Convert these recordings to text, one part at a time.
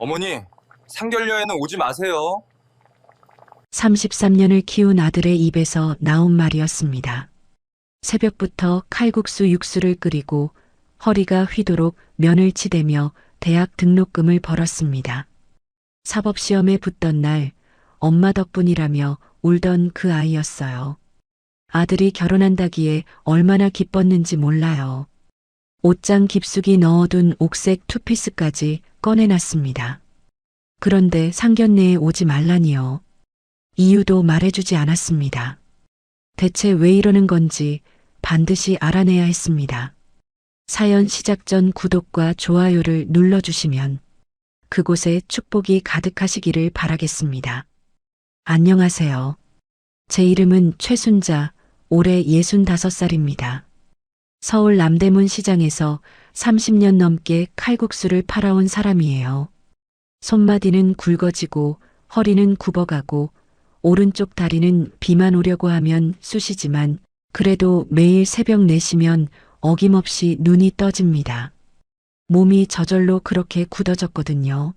어머니, 상견례에는 오지 마세요. 33년을 키운 아들의 입에서 나온 말이었습니다. 새벽부터 칼국수 육수를 끓이고 허리가 휘도록 면을 치대며 대학 등록금을 벌었습니다. 사법시험에 붙던 날 엄마 덕분이라며 울던 그 아이였어요. 아들이 결혼한다기에 얼마나 기뻤는지 몰라요. 옷장 깊숙이 넣어둔 옥색 투피스까지 꺼내놨습니다. 그런데 상견례에 오지 말라니요. 이유도 말해주지 않았습니다. 대체 왜 이러는 건지 반드시 알아내야 했습니다. 사연 시작 전 구독과 좋아요를 눌러주시면 그곳에 축복이 가득하시기를 바라겠습니다. 안녕하세요. 제 이름은 최순자, 올해 65살입니다. 서울 남대문 시장에서 30년 넘게 칼국수를 팔아온 사람이에요. 손마디는 굵어지고 허리는 굽어가고 오른쪽 다리는 비만 오려고 하면 쑤시지만 그래도 매일 새벽 4시면 어김없이 눈이 떠집니다. 몸이 저절로 그렇게 굳어졌거든요.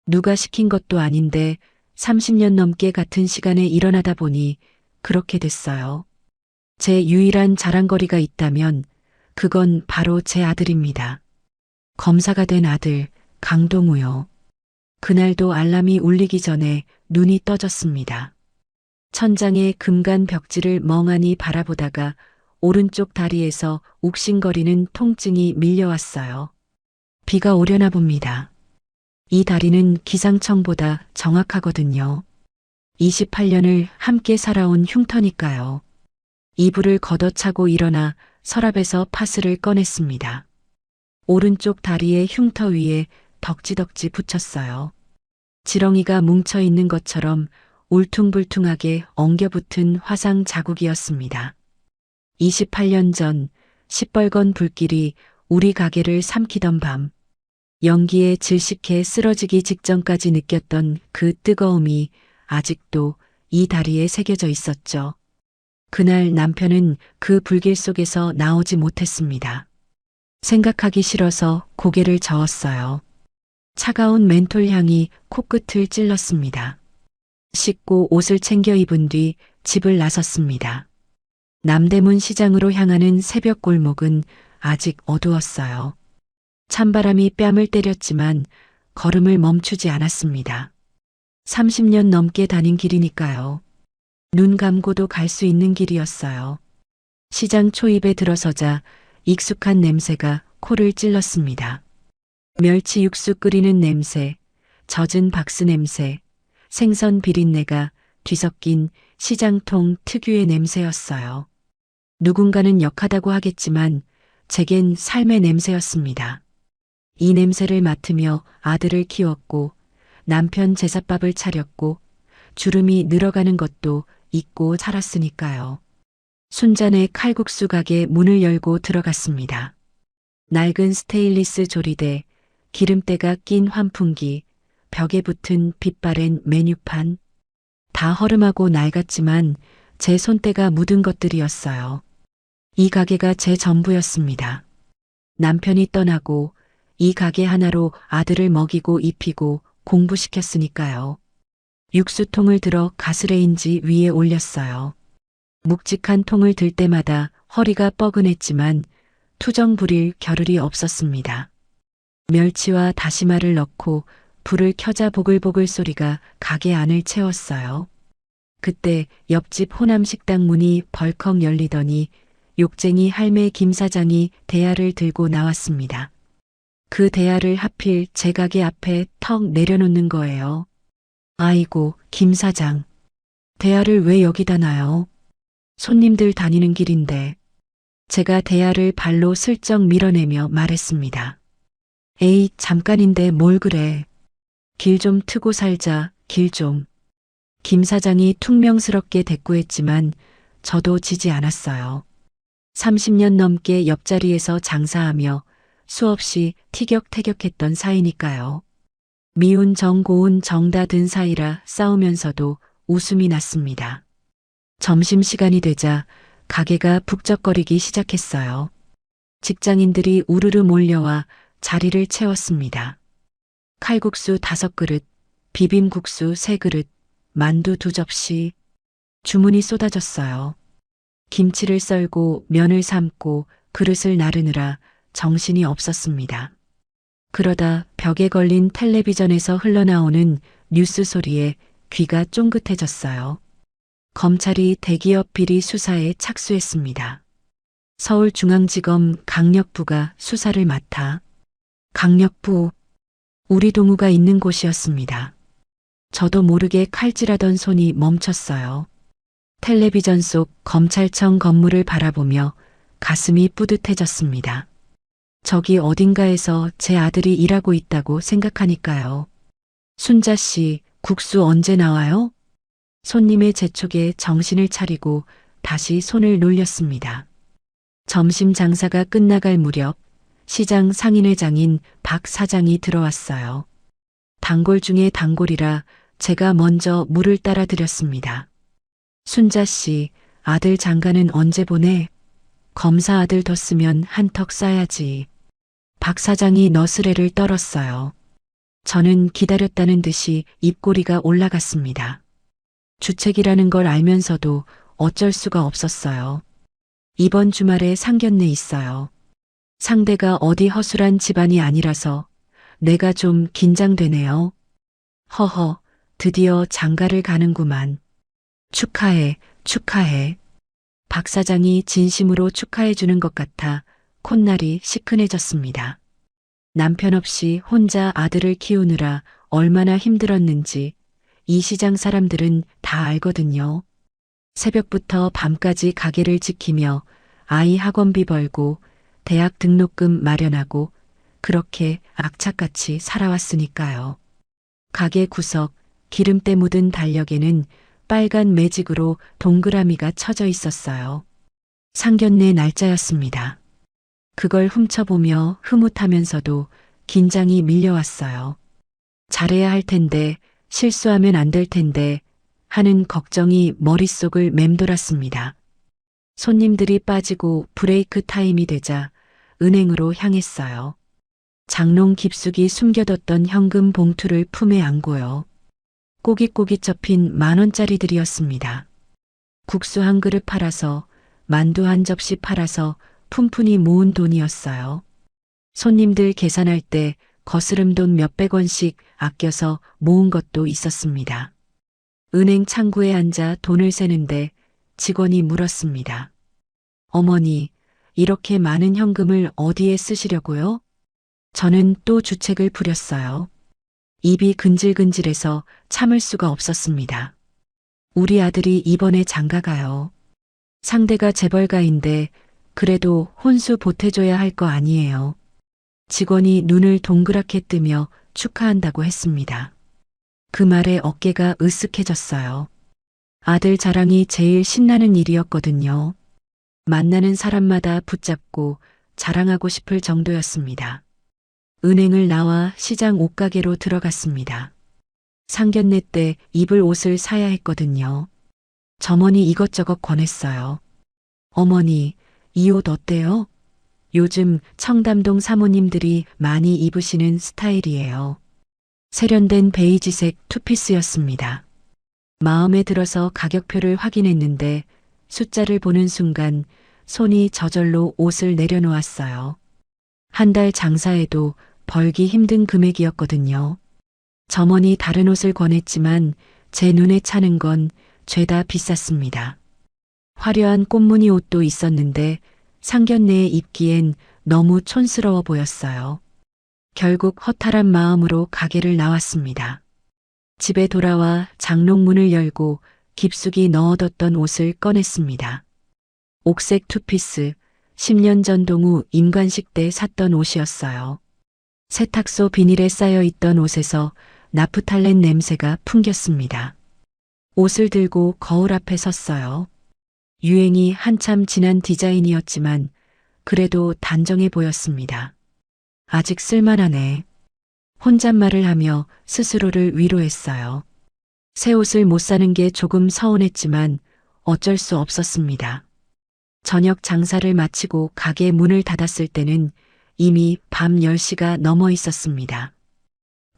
누가 시킨 것도 아닌데 30년 넘게 같은 시간에 일어나다 보니 그렇게 됐어요. 제 유일한 자랑거리가 있다면 그건 바로 제 아들입니다. 검사가 된 아들 강동우요. 그날도 알람이 울리기 전에 눈이 떠졌습니다. 천장의 금간 벽지를 멍하니 바라보다가 오른쪽 다리에서 욱신거리는 통증이 밀려왔어요. 비가 오려나 봅니다. 이 다리는 기상청보다 정확하거든요. 28년을 함께 살아온 흉터니까요. 이불을 걷어차고 일어나 서랍에서 파스를 꺼냈습니다. 오른쪽 다리의 흉터 위에 덕지덕지 붙였어요. 지렁이가 뭉쳐있는 것처럼 울퉁불퉁하게 엉겨붙은 화상 자국이었습니다. 28년 전 시뻘건 불길이 우리 가게를 삼키던 밤, 연기에 질식해 쓰러지기 직전까지 느꼈던 그 뜨거움이 아직도 이 다리에 새겨져 있었죠. 그날 남편은 그 불길 속에서 나오지 못했습니다. 생각하기 싫어서 고개를 저었어요. 차가운 멘톨 향이 코끝을 찔렀습니다. 씻고 옷을 챙겨 입은 뒤 집을 나섰습니다. 남대문 시장으로 향하는 새벽 골목은 아직 어두웠어요. 찬바람이 뺨을 때렸지만 걸음을 멈추지 않았습니다. 30년 넘게 다닌 길이니까요. 눈 감고도 갈 수 있는 길이었어요. 시장 초입에 들어서자 익숙한 냄새가 코를 찔렀습니다. 멸치 육수 끓이는 냄새, 젖은 박스 냄새, 생선 비린내가 뒤섞인 시장통 특유의 냄새였어요. 누군가는 역하다고 하겠지만 제겐 삶의 냄새였습니다. 이 냄새를 맡으며 아들을 키웠고 남편 제삿밥을 차렸고 주름이 늘어가는 것도 잊고 살았으니까요. 순잔의 칼국수 가게 문을 열고 들어갔습니다. 낡은 스테인리스 조리대, 기름때가 낀 환풍기, 벽에 붙은 빛바랜 메뉴판, 다 허름하고 낡았지만 제 손때가 묻은 것들이었어요. 이 가게가 제 전부였습니다. 남편이 떠나고 이 가게 하나로 아들을 먹이고 입히고 공부시켰으니까요. 육수통을 들어 가스레인지 위에 올렸어요. 묵직한 통을 들 때마다 허리가 뻐근했지만 투정 부릴 겨를이 없었습니다. 멸치와 다시마를 넣고 불을 켜자 보글보글 소리가 가게 안을 채웠어요. 그때 옆집 호남식당 문이 벌컥 열리더니 욕쟁이 할매 김 사장이 대야를 들고 나왔습니다. 그 대야를 하필 제 가게 앞에 턱 내려놓는 거예요. 아이고, 김 사장. 대야를 왜 여기다 놔요? 손님들 다니는 길인데. 제가 대야를 발로 슬쩍 밀어내며 말했습니다. 에이, 잠깐인데 뭘 그래. 길 좀 트고 살자, 길 좀. 김 사장이 퉁명스럽게 대꾸했지만 저도 지지 않았어요. 30년 넘게 옆자리에서 장사하며 수없이 티격태격했던 사이니까요. 미운 정 고운 정 다 든 사이라 싸우면서도 웃음이 났습니다. 점심시간이 되자 가게가 북적거리기 시작했어요. 직장인들이 우르르 몰려와 자리를 채웠습니다. 칼국수 5그릇, 비빔국수 3그릇, 만두 2접시. 주문이 쏟아졌어요. 김치를 썰고 면을 삶고 그릇을 나르느라 정신이 없었습니다. 그러다 벽에 걸린 텔레비전에서 흘러나오는 뉴스 소리에 귀가 쫑긋해졌어요. 검찰이 대기업 비리 수사에 착수했습니다. 서울중앙지검 강력부가 수사를 맡아. 강력부, 우리 동우가 있는 곳이었습니다. 저도 모르게 칼질하던 손이 멈췄어요. 텔레비전 속 검찰청 건물을 바라보며 가슴이 뿌듯해졌습니다. 저기 어딘가에서 제 아들이 일하고 있다고 생각하니까요. 순자 씨, 국수 언제 나와요? 손님의 재촉에 정신을 차리고 다시 손을 놀렸습니다. 점심 장사가 끝나갈 무렵 시장 상인회장인 박 사장이 들어왔어요. 단골 중에 단골이라 제가 먼저 물을 따라 드렸습니다. 순자 씨, 아들 장가는 언제 보내? 검사 아들 뒀으면 한턱 쏴야지. 박 사장이 너스레를 떨었어요. 저는 기다렸다는 듯이 입꼬리가 올라갔습니다. 주책이라는 걸 알면서도 어쩔 수가 없었어요. 이번 주말에 상견례 있어요. 상대가 어디 허술한 집안이 아니라서 내가 좀 긴장되네요. 허허, 드디어 장가를 가는구만. 축하해, 축하해. 박 사장이 진심으로 축하해 주는 것 같아 콧날이 시큰해졌습니다. 남편 없이 혼자 아들을 키우느라 얼마나 힘들었는지 이 시장 사람들은 다 알거든요. 새벽부터 밤까지 가게를 지키며 아이 학원비 벌고 대학 등록금 마련하고 그렇게 악착같이 살아왔으니까요. 가게 구석 기름때 묻은 달력에는 빨간 매직으로 동그라미가 쳐져 있었어요. 상견례 날짜였습니다. 그걸 훔쳐보며 흐뭇하면서도 긴장이 밀려왔어요. 잘해야 할 텐데, 실수하면 안 될 텐데 하는 걱정이 머릿속을 맴돌았습니다. 손님들이 빠지고 브레이크 타임이 되자 은행으로 향했어요. 장롱 깊숙이 숨겨뒀던 현금 봉투를 품에 안고요. 꼬깃꼬깃 접힌 10,000원짜리들이었습니다. 국수 한 그릇 팔아서 만두 한 접시 팔아서 푼푼이 모은 돈이었어요. 손님들 계산할 때 거스름 돈 몇백 원씩 아껴서 모은 것도 있었습니다. 은행 창구에 앉아 돈을 세는데 직원이 물었습니다. 어머니, 이렇게 많은 현금을 어디에 쓰시려고요? 저는 또 주책을 부렸어요. 입이 근질근질해서 참을 수가 없었습니다. 우리 아들이 이번에 장가가요. 상대가 재벌가인데 그래도 혼수 보태줘야 할 거 아니에요. 직원이 눈을 동그랗게 뜨며 축하한다고 했습니다. 그 말에 어깨가 으쓱해졌어요. 아들 자랑이 제일 신나는 일이었거든요. 만나는 사람마다 붙잡고 자랑하고 싶을 정도였습니다. 은행을 나와 시장 옷가게로 들어갔습니다. 상견례 때 입을 옷을 사야 했거든요. 점원이 이것저것 권했어요. 어머니, 이 옷 어때요? 요즘 청담동 사모님들이 많이 입으시는 스타일이에요. 세련된 베이지색 투피스였습니다. 마음에 들어서 가격표를 확인했는데 숫자를 보는 순간 손이 저절로 옷을 내려놓았어요. 한 달 장사에도 벌기 힘든 금액이었거든요. 점원이 다른 옷을 권했지만 제 눈에 차는 건 죄다 비쌌습니다. 화려한 꽃무늬 옷도 있었는데 상견례에 입기엔 너무 촌스러워 보였어요. 결국 허탈한 마음으로 가게를 나왔습니다. 집에 돌아와 장롱문을 열고 깊숙이 넣어뒀던 옷을 꺼냈습니다. 옥색 투피스, 10년 전 동우 임관식 때 샀던 옷이었어요. 세탁소 비닐에 쌓여있던 옷에서 나프탈렌 냄새가 풍겼습니다. 옷을 들고 거울 앞에 섰어요. 유행이 한참 지난 디자인이었지만 그래도 단정해 보였습니다. 아직 쓸만하네. 혼잣말을 하며 스스로를 위로했어요. 새 옷을 못 사는 게 조금 서운했지만 어쩔 수 없었습니다. 저녁 장사를 마치고 가게 문을 닫았을 때는 이미 밤 10시가 넘어 있었습니다.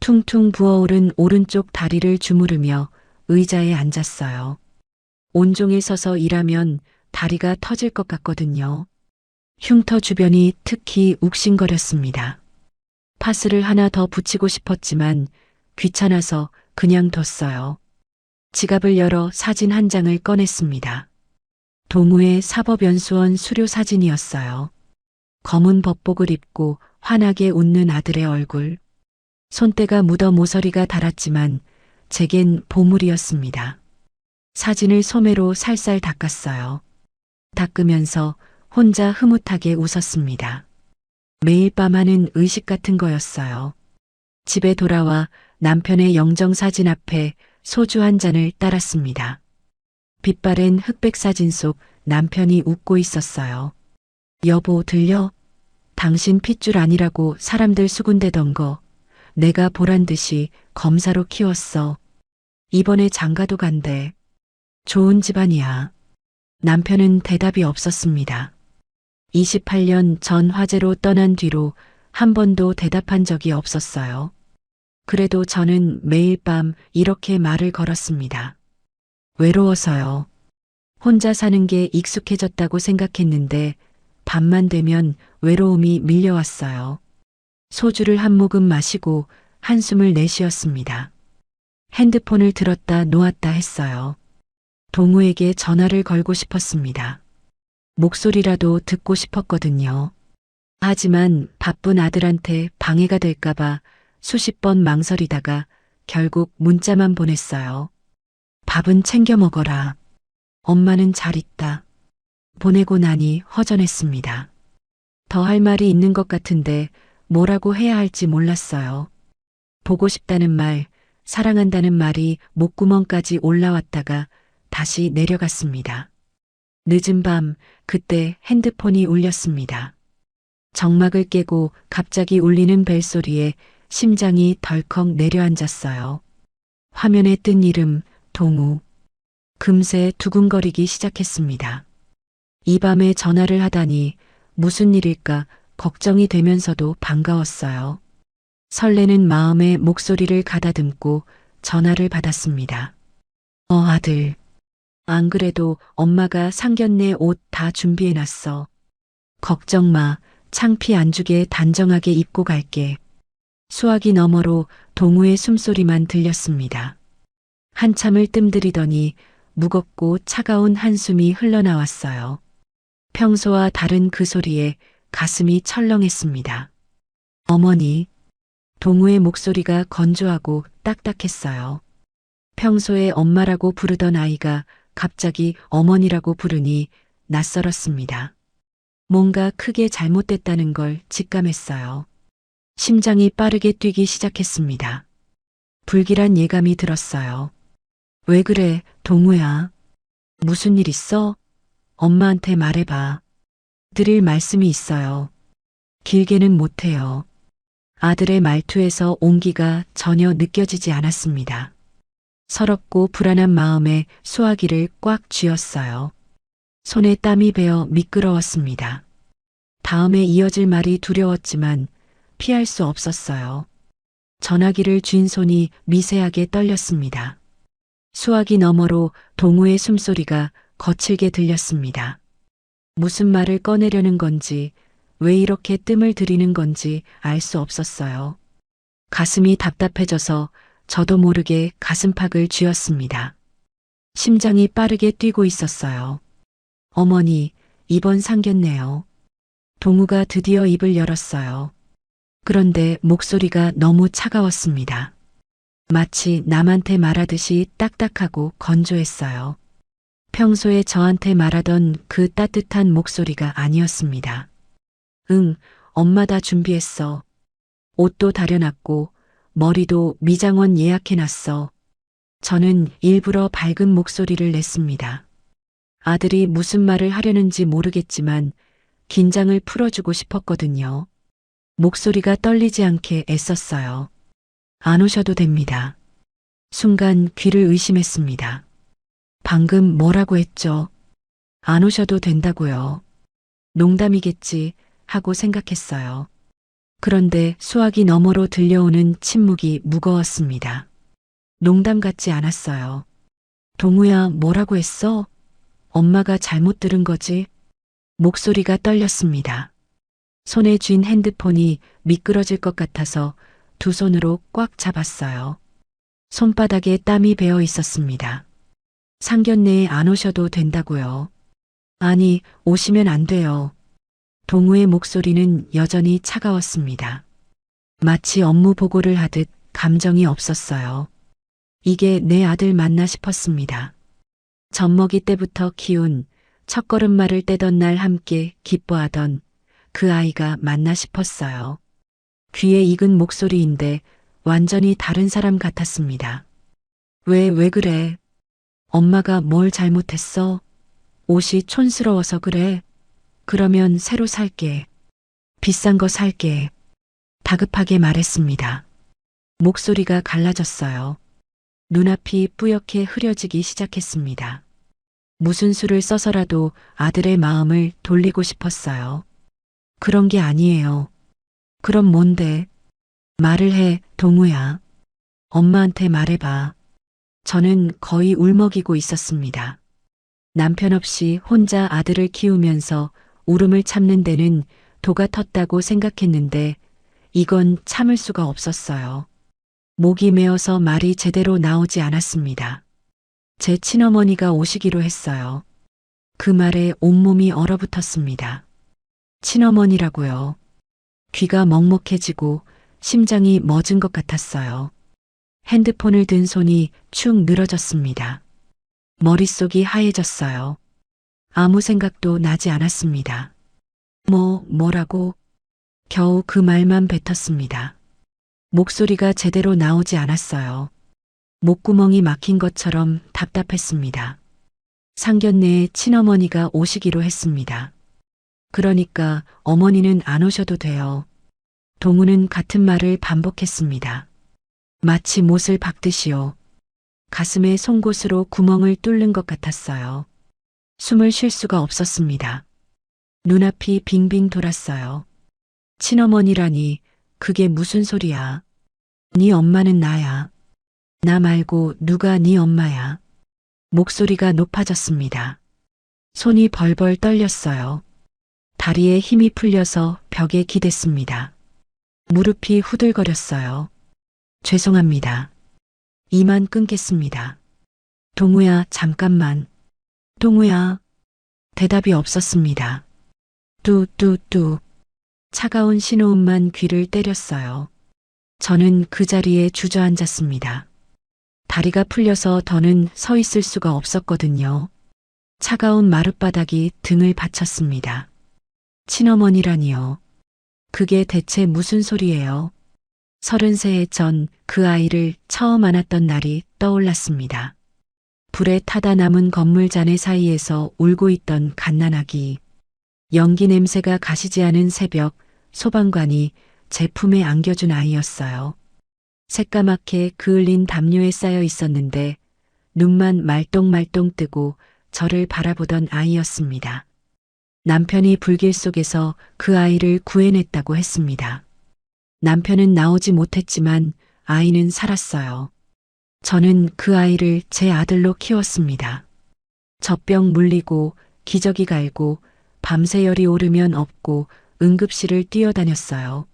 퉁퉁 부어오른 오른쪽 다리를 주무르며 의자에 앉았어요. 온종일 서서 일하면 다리가 터질 것 같거든요. 흉터 주변이 특히 욱신거렸습니다. 파스를 하나 더 붙이고 싶었지만 귀찮아서 그냥 뒀어요. 지갑을 열어 사진 한 장을 꺼냈습니다. 동우의 사법연수원 수료 사진이었어요. 검은 법복을 입고 환하게 웃는 아들의 얼굴. 손때가 묻어 모서리가 닳았지만 제겐 보물이었습니다. 사진을 소매로 살살 닦았어요. 닦으면서 혼자 흐뭇하게 웃었습니다. 매일 밤 하는 의식 같은 거였어요. 집에 돌아와 남편의 영정사진 앞에 소주 한 잔을 따랐습니다. 빛바랜 흑백 사진 속 남편이 웃고 있었어요. 여보 들려? 당신 핏줄 아니라고 사람들 수군대던 거 내가 보란 듯이 검사로 키웠어. 이번에 장가도 간대. 좋은 집안이야. 남편은 대답이 없었습니다. 28년 전 화재로 떠난 뒤로 한 번도 대답한 적이 없었어요. 그래도 저는 매일 밤 이렇게 말을 걸었습니다. 외로워서요. 혼자 사는 게 익숙해졌다고 생각했는데 밤만 되면 외로움이 밀려왔어요. 소주를 한 모금 마시고 한숨을 내쉬었습니다. 핸드폰을 들었다 놓았다 했어요. 동우에게 전화를 걸고 싶었습니다. 목소리라도 듣고 싶었거든요. 하지만 바쁜 아들한테 방해가 될까봐 수십 번 망설이다가 결국 문자만 보냈어요. 밥은 챙겨 먹어라. 엄마는 잘 있다. 보내고 나니 허전했습니다. 더 할 말이 있는 것 같은데 뭐라고 해야 할지 몰랐어요. 보고 싶다는 말, 사랑한다는 말이 목구멍까지 올라왔다가 다시 내려갔습니다. 늦은 밤, 그때 핸드폰이 울렸습니다. 정막을 깨고 갑자기 울리는 벨소리에 심장이 덜컥 내려앉았어요. 화면에 뜬 이름, 동우. 금세 두근거리기 시작했습니다. 이 밤에 전화를 하다니 무슨 일일까 걱정이 되면서도 반가웠어요. 설레는 마음에 목소리를 가다듬고 전화를 받았습니다. 아들. 안 그래도 엄마가 상견례 옷 다 준비해놨어. 걱정 마. 창피 안 주게 단정하게 입고 갈게. 수화기 너머로 동우의 숨소리만 들렸습니다. 한참을 뜸들이더니 무겁고 차가운 한숨이 흘러나왔어요. 평소와 다른 그 소리에 가슴이 철렁했습니다. 어머니. 동우의 목소리가 건조하고 딱딱했어요. 평소에 엄마라고 부르던 아이가 갑자기 어머니라고 부르니 낯설었습니다. 뭔가 크게 잘못됐다는 걸 직감했어요. 심장이 빠르게 뛰기 시작했습니다. 불길한 예감이 들었어요. 왜 그래, 동우야? 무슨 일 있어? 엄마한테 말해봐. 드릴 말씀이 있어요. 길게는 못해요. 아들의 말투에서 온기가 전혀 느껴지지 않았습니다. 서럽고 불안한 마음에 수화기를 꽉 쥐었어요. 손에 땀이 배어 미끄러웠습니다. 다음에 이어질 말이 두려웠지만 피할 수 없었어요. 전화기를 쥔 손이 미세하게 떨렸습니다. 수화기 너머로 동우의 숨소리가 거칠게 들렸습니다. 무슨 말을 꺼내려는 건지, 왜 이렇게 뜸을 들이는 건지 알 수 없었어요. 가슴이 답답해져서 저도 모르게 가슴팍을 쥐었습니다. 심장이 빠르게 뛰고 있었어요. 어머니, 이번 상견례요. 동우가 드디어 입을 열었어요. 그런데 목소리가 너무 차가웠습니다. 마치 남한테 말하듯이 딱딱하고 건조했어요. 평소에 저한테 말하던 그 따뜻한 목소리가 아니었습니다. 응, 엄마 다 준비했어. 옷도 다려놨고 머리도 미장원 예약해놨어. 저는 일부러 밝은 목소리를 냈습니다. 아들이 무슨 말을 하려는지 모르겠지만 긴장을 풀어주고 싶었거든요. 목소리가 떨리지 않게 애썼어요. 안 오셔도 됩니다. 순간 귀를 의심했습니다. 방금 뭐라고 했죠? 안 오셔도 된다고요. 농담이겠지 하고 생각했어요. 그런데 수화기 너머로 들려오는 침묵이 무거웠습니다. 농담 같지 않았어요. 동우야, 뭐라고 했어? 엄마가 잘못 들은 거지? 목소리가 떨렸습니다. 손에 쥔 핸드폰이 미끄러질 것 같아서 두 손으로 꽉 잡았어요. 손바닥에 땀이 배어 있었습니다. 상견례에 안 오셔도 된다고요. 아니, 오시면 안 돼요. 동우의 목소리는 여전히 차가웠습니다. 마치 업무 보고를 하듯 감정이 없었어요. 이게 내 아들 맞나 싶었습니다. 젖먹이 때부터 키운 첫걸음마를 떼던 날 함께 기뻐하던 그 아이가 맞나 싶었어요. 귀에 익은 목소리인데 완전히 다른 사람 같았습니다. 왜 그래? 엄마가 뭘 잘못했어? 옷이 촌스러워서 그래? 그러면 새로 살게. 비싼 거 살게. 다급하게 말했습니다. 목소리가 갈라졌어요. 눈앞이 뿌옇게 흐려지기 시작했습니다. 무슨 수를 써서라도 아들의 마음을 돌리고 싶었어요. 그런 게 아니에요. 그럼 뭔데? 말을 해, 동우야. 엄마한테 말해봐. 저는 거의 울먹이고 있었습니다. 남편 없이 혼자 아들을 키우면서 울음을 참는 데는 도가 텄다고 생각했는데 이건 참을 수가 없었어요. 목이 메어서 말이 제대로 나오지 않았습니다. 제 친어머니가 오시기로 했어요. 그 말에 온몸이 얼어붙었습니다. 친어머니라고요. 귀가 먹먹해지고 심장이 멎은 것 같았어요. 핸드폰을 든 손이 축 늘어졌습니다. 머릿속이 하얘졌어요. 아무 생각도 나지 않았습니다. 뭐라고? 겨우 그 말만 뱉었습니다. 목소리가 제대로 나오지 않았어요. 목구멍이 막힌 것처럼 답답했습니다. 상견례에 친어머니가 오시기로 했습니다. 그러니까 어머니는 안 오셔도 돼요. 동우는 같은 말을 반복했습니다. 마치 못을 박듯이요. 가슴에 송곳으로 구멍을 뚫는 것 같았어요. 숨을 쉴 수가 없었습니다. 눈앞이 빙빙 돌았어요. 친어머니라니 그게 무슨 소리야. 네 엄마는 나야. 나 말고 누가 네 엄마야. 목소리가 높아졌습니다. 손이 벌벌 떨렸어요. 다리에 힘이 풀려서 벽에 기댔습니다. 무릎이 후들거렸어요. 죄송합니다. 이만 끊겠습니다. 동우야, 잠깐만. 동우야. 대답이 없었습니다. 뚜뚜뚜. 차가운 신호음만 귀를 때렸어요. 저는 그 자리에 주저앉았습니다. 다리가 풀려서 더는 서 있을 수가 없었거든요. 차가운 마룻바닥이 등을 받쳤습니다. 친어머니라니요. 그게 대체 무슨 소리예요? 33해 전 그 아이를 처음 안았던 날이 떠올랐습니다. 불에 타다 남은 건물 잔해 사이에서 울고 있던 갓난아기. 연기 냄새가 가시지 않은 새벽, 소방관이 제 품에 안겨준 아이였어요. 새까맣게 그을린 담요에 쌓여 있었는데 눈만 말똥말똥 뜨고 저를 바라보던 아이였습니다. 남편이 불길 속에서 그 아이를 구해냈다고 했습니다. 남편은 나오지 못했지만 아이는 살았어요. 저는 그 아이를 제 아들로 키웠습니다. 젖병 물리고 기저귀 갈고 밤새 열이 오르면 업고 응급실을 뛰어다녔어요.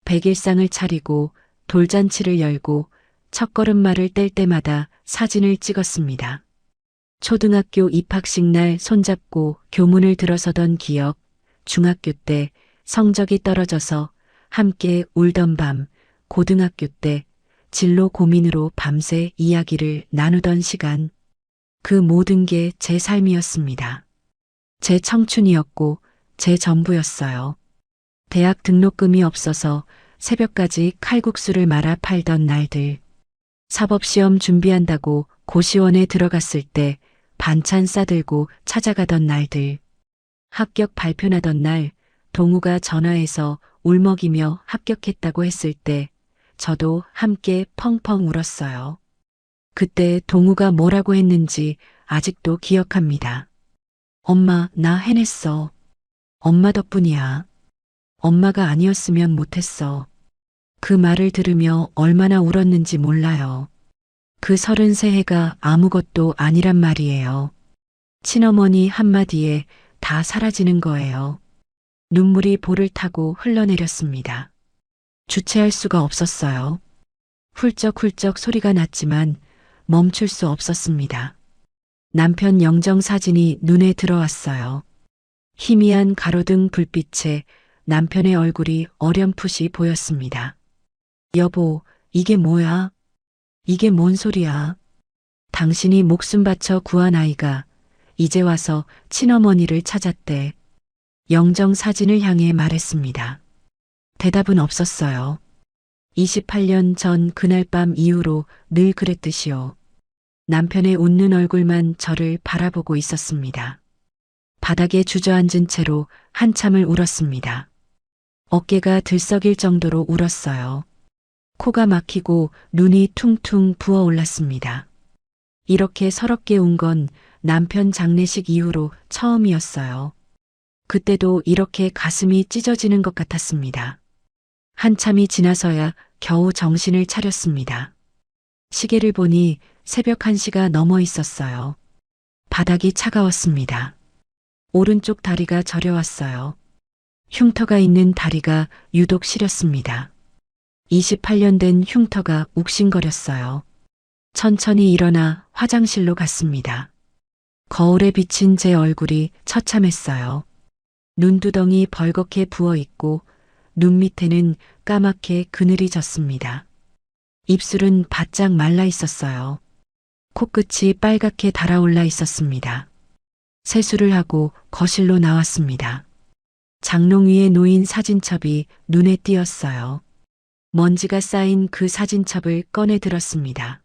백일상을 차리고 돌잔치를 열고 첫걸음마를 뗄 때마다 사진을 찍었습니다. 초등학교 입학식 날 손잡고 교문을 들어서던 기억, 중학교 때 성적이 떨어져서 함께 울던 밤, 고등학교 때 진로 고민으로 밤새 이야기를 나누던 시간, 그 모든 게 제 삶이었습니다. 제 청춘이었고 제 전부였어요. 대학 등록금이 없어서 새벽까지 칼국수를 말아 팔던 날들, 사법시험 준비한다고 고시원에 들어갔을 때 반찬 싸들고 찾아가던 날들, 합격 발표나던 날 동우가 전화해서 울먹이며 합격했다고 했을 때 저도 함께 펑펑 울었어요. 그때 동우가 뭐라고 했는지 아직도 기억합니다. 엄마, 나 해냈어. 엄마 덕분이야. 엄마가 아니었으면 못했어. 그 말을 들으며 얼마나 울었는지 몰라요. 그 33해가 아무것도 아니란 말이에요. 친어머니 한마디에 다 사라지는 거예요. 눈물이 볼을 타고 흘러내렸습니다. 주체할 수가 없었어요. 훌쩍훌쩍 소리가 났지만 멈출 수 없었습니다. 남편 영정 사진이 눈에 들어왔어요. 희미한 가로등 불빛에 남편의 얼굴이 어렴풋이 보였습니다. 여보, 이게 뭐야? 이게 뭔 소리야? 당신이 목숨 바쳐 구한 아이가 이제 와서 친어머니를 찾았대. 영정 사진을 향해 말했습니다. 대답은 없었어요. 28년 전 그날 밤 이후로 늘 그랬듯이요. 남편의 웃는 얼굴만 저를 바라보고 있었습니다. 바닥에 주저앉은 채로 한참을 울었습니다. 어깨가 들썩일 정도로 울었어요. 코가 막히고 눈이 퉁퉁 부어올랐습니다. 이렇게 서럽게 운 건 남편 장례식 이후로 처음이었어요. 그때도 이렇게 가슴이 찢어지는 것 같았습니다. 한참이 지나서야 겨우 정신을 차렸습니다. 시계를 보니 새벽 1시가 넘어 있었어요. 바닥이 차가웠습니다. 오른쪽 다리가 저려왔어요. 흉터가 있는 다리가 유독 시렸습니다. 28년 된 흉터가 욱신거렸어요. 천천히 일어나 화장실로 갔습니다. 거울에 비친 제 얼굴이 처참했어요. 눈두덩이 벌겋게 부어있고 눈 밑에는 까맣게 그늘이 졌습니다. 입술은 바짝 말라 있었어요. 코끝이 빨갛게 달아올라 있었습니다. 세수를 하고 거실로 나왔습니다. 장롱 위에 놓인 사진첩이 눈에 띄었어요. 먼지가 쌓인 그 사진첩을 꺼내 들었습니다.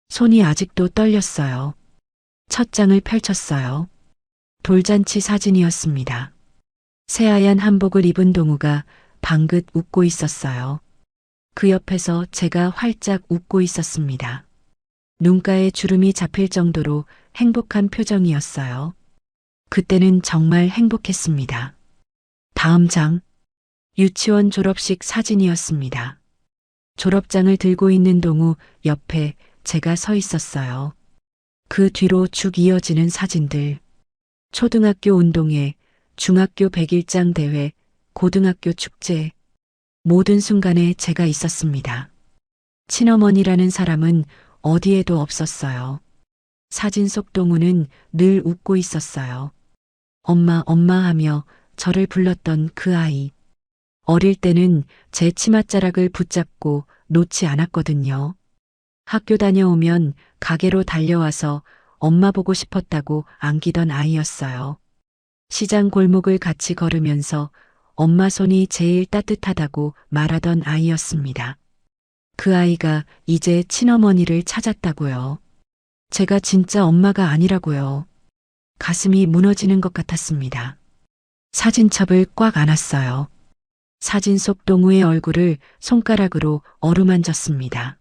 손이 아직도 떨렸어요. 첫 장을 펼쳤어요. 돌잔치 사진이었습니다. 새하얀 한복을 입은 동우가 방긋 웃고 있었어요. 그 옆에서 제가 활짝 웃고 있었습니다. 눈가에 주름이 잡힐 정도로 행복한 표정이었어요. 그때는 정말 행복했습니다. 다음 장, 유치원 졸업식 사진이었습니다. 졸업장을 들고 있는 동우 옆에 제가 서 있었어요. 그 뒤로 쭉 이어지는 사진들. 초등학교 운동회, 중학교 100일장 대회, 고등학교 축제. 모든 순간에 제가 있었습니다. 친어머니라는 사람은 어디에도 없었어요. 사진 속 동우는 늘 웃고 있었어요. 엄마, 엄마 하며 저를 불렀던 그 아이. 어릴 때는 제 치맛자락을 붙잡고 놓지 않았거든요. 학교 다녀오면 가게로 달려와서 엄마 보고 싶었다고 안기던 아이였어요. 시장 골목을 같이 걸으면서 엄마 손이 제일 따뜻하다고 말하던 아이였습니다. 그 아이가 이제 친어머니를 찾았다고요. 제가 진짜 엄마가 아니라고요. 가슴이 무너지는 것 같았습니다. 사진첩을 꽉 안았어요. 사진 속 동우의 얼굴을 손가락으로 어루만졌습니다.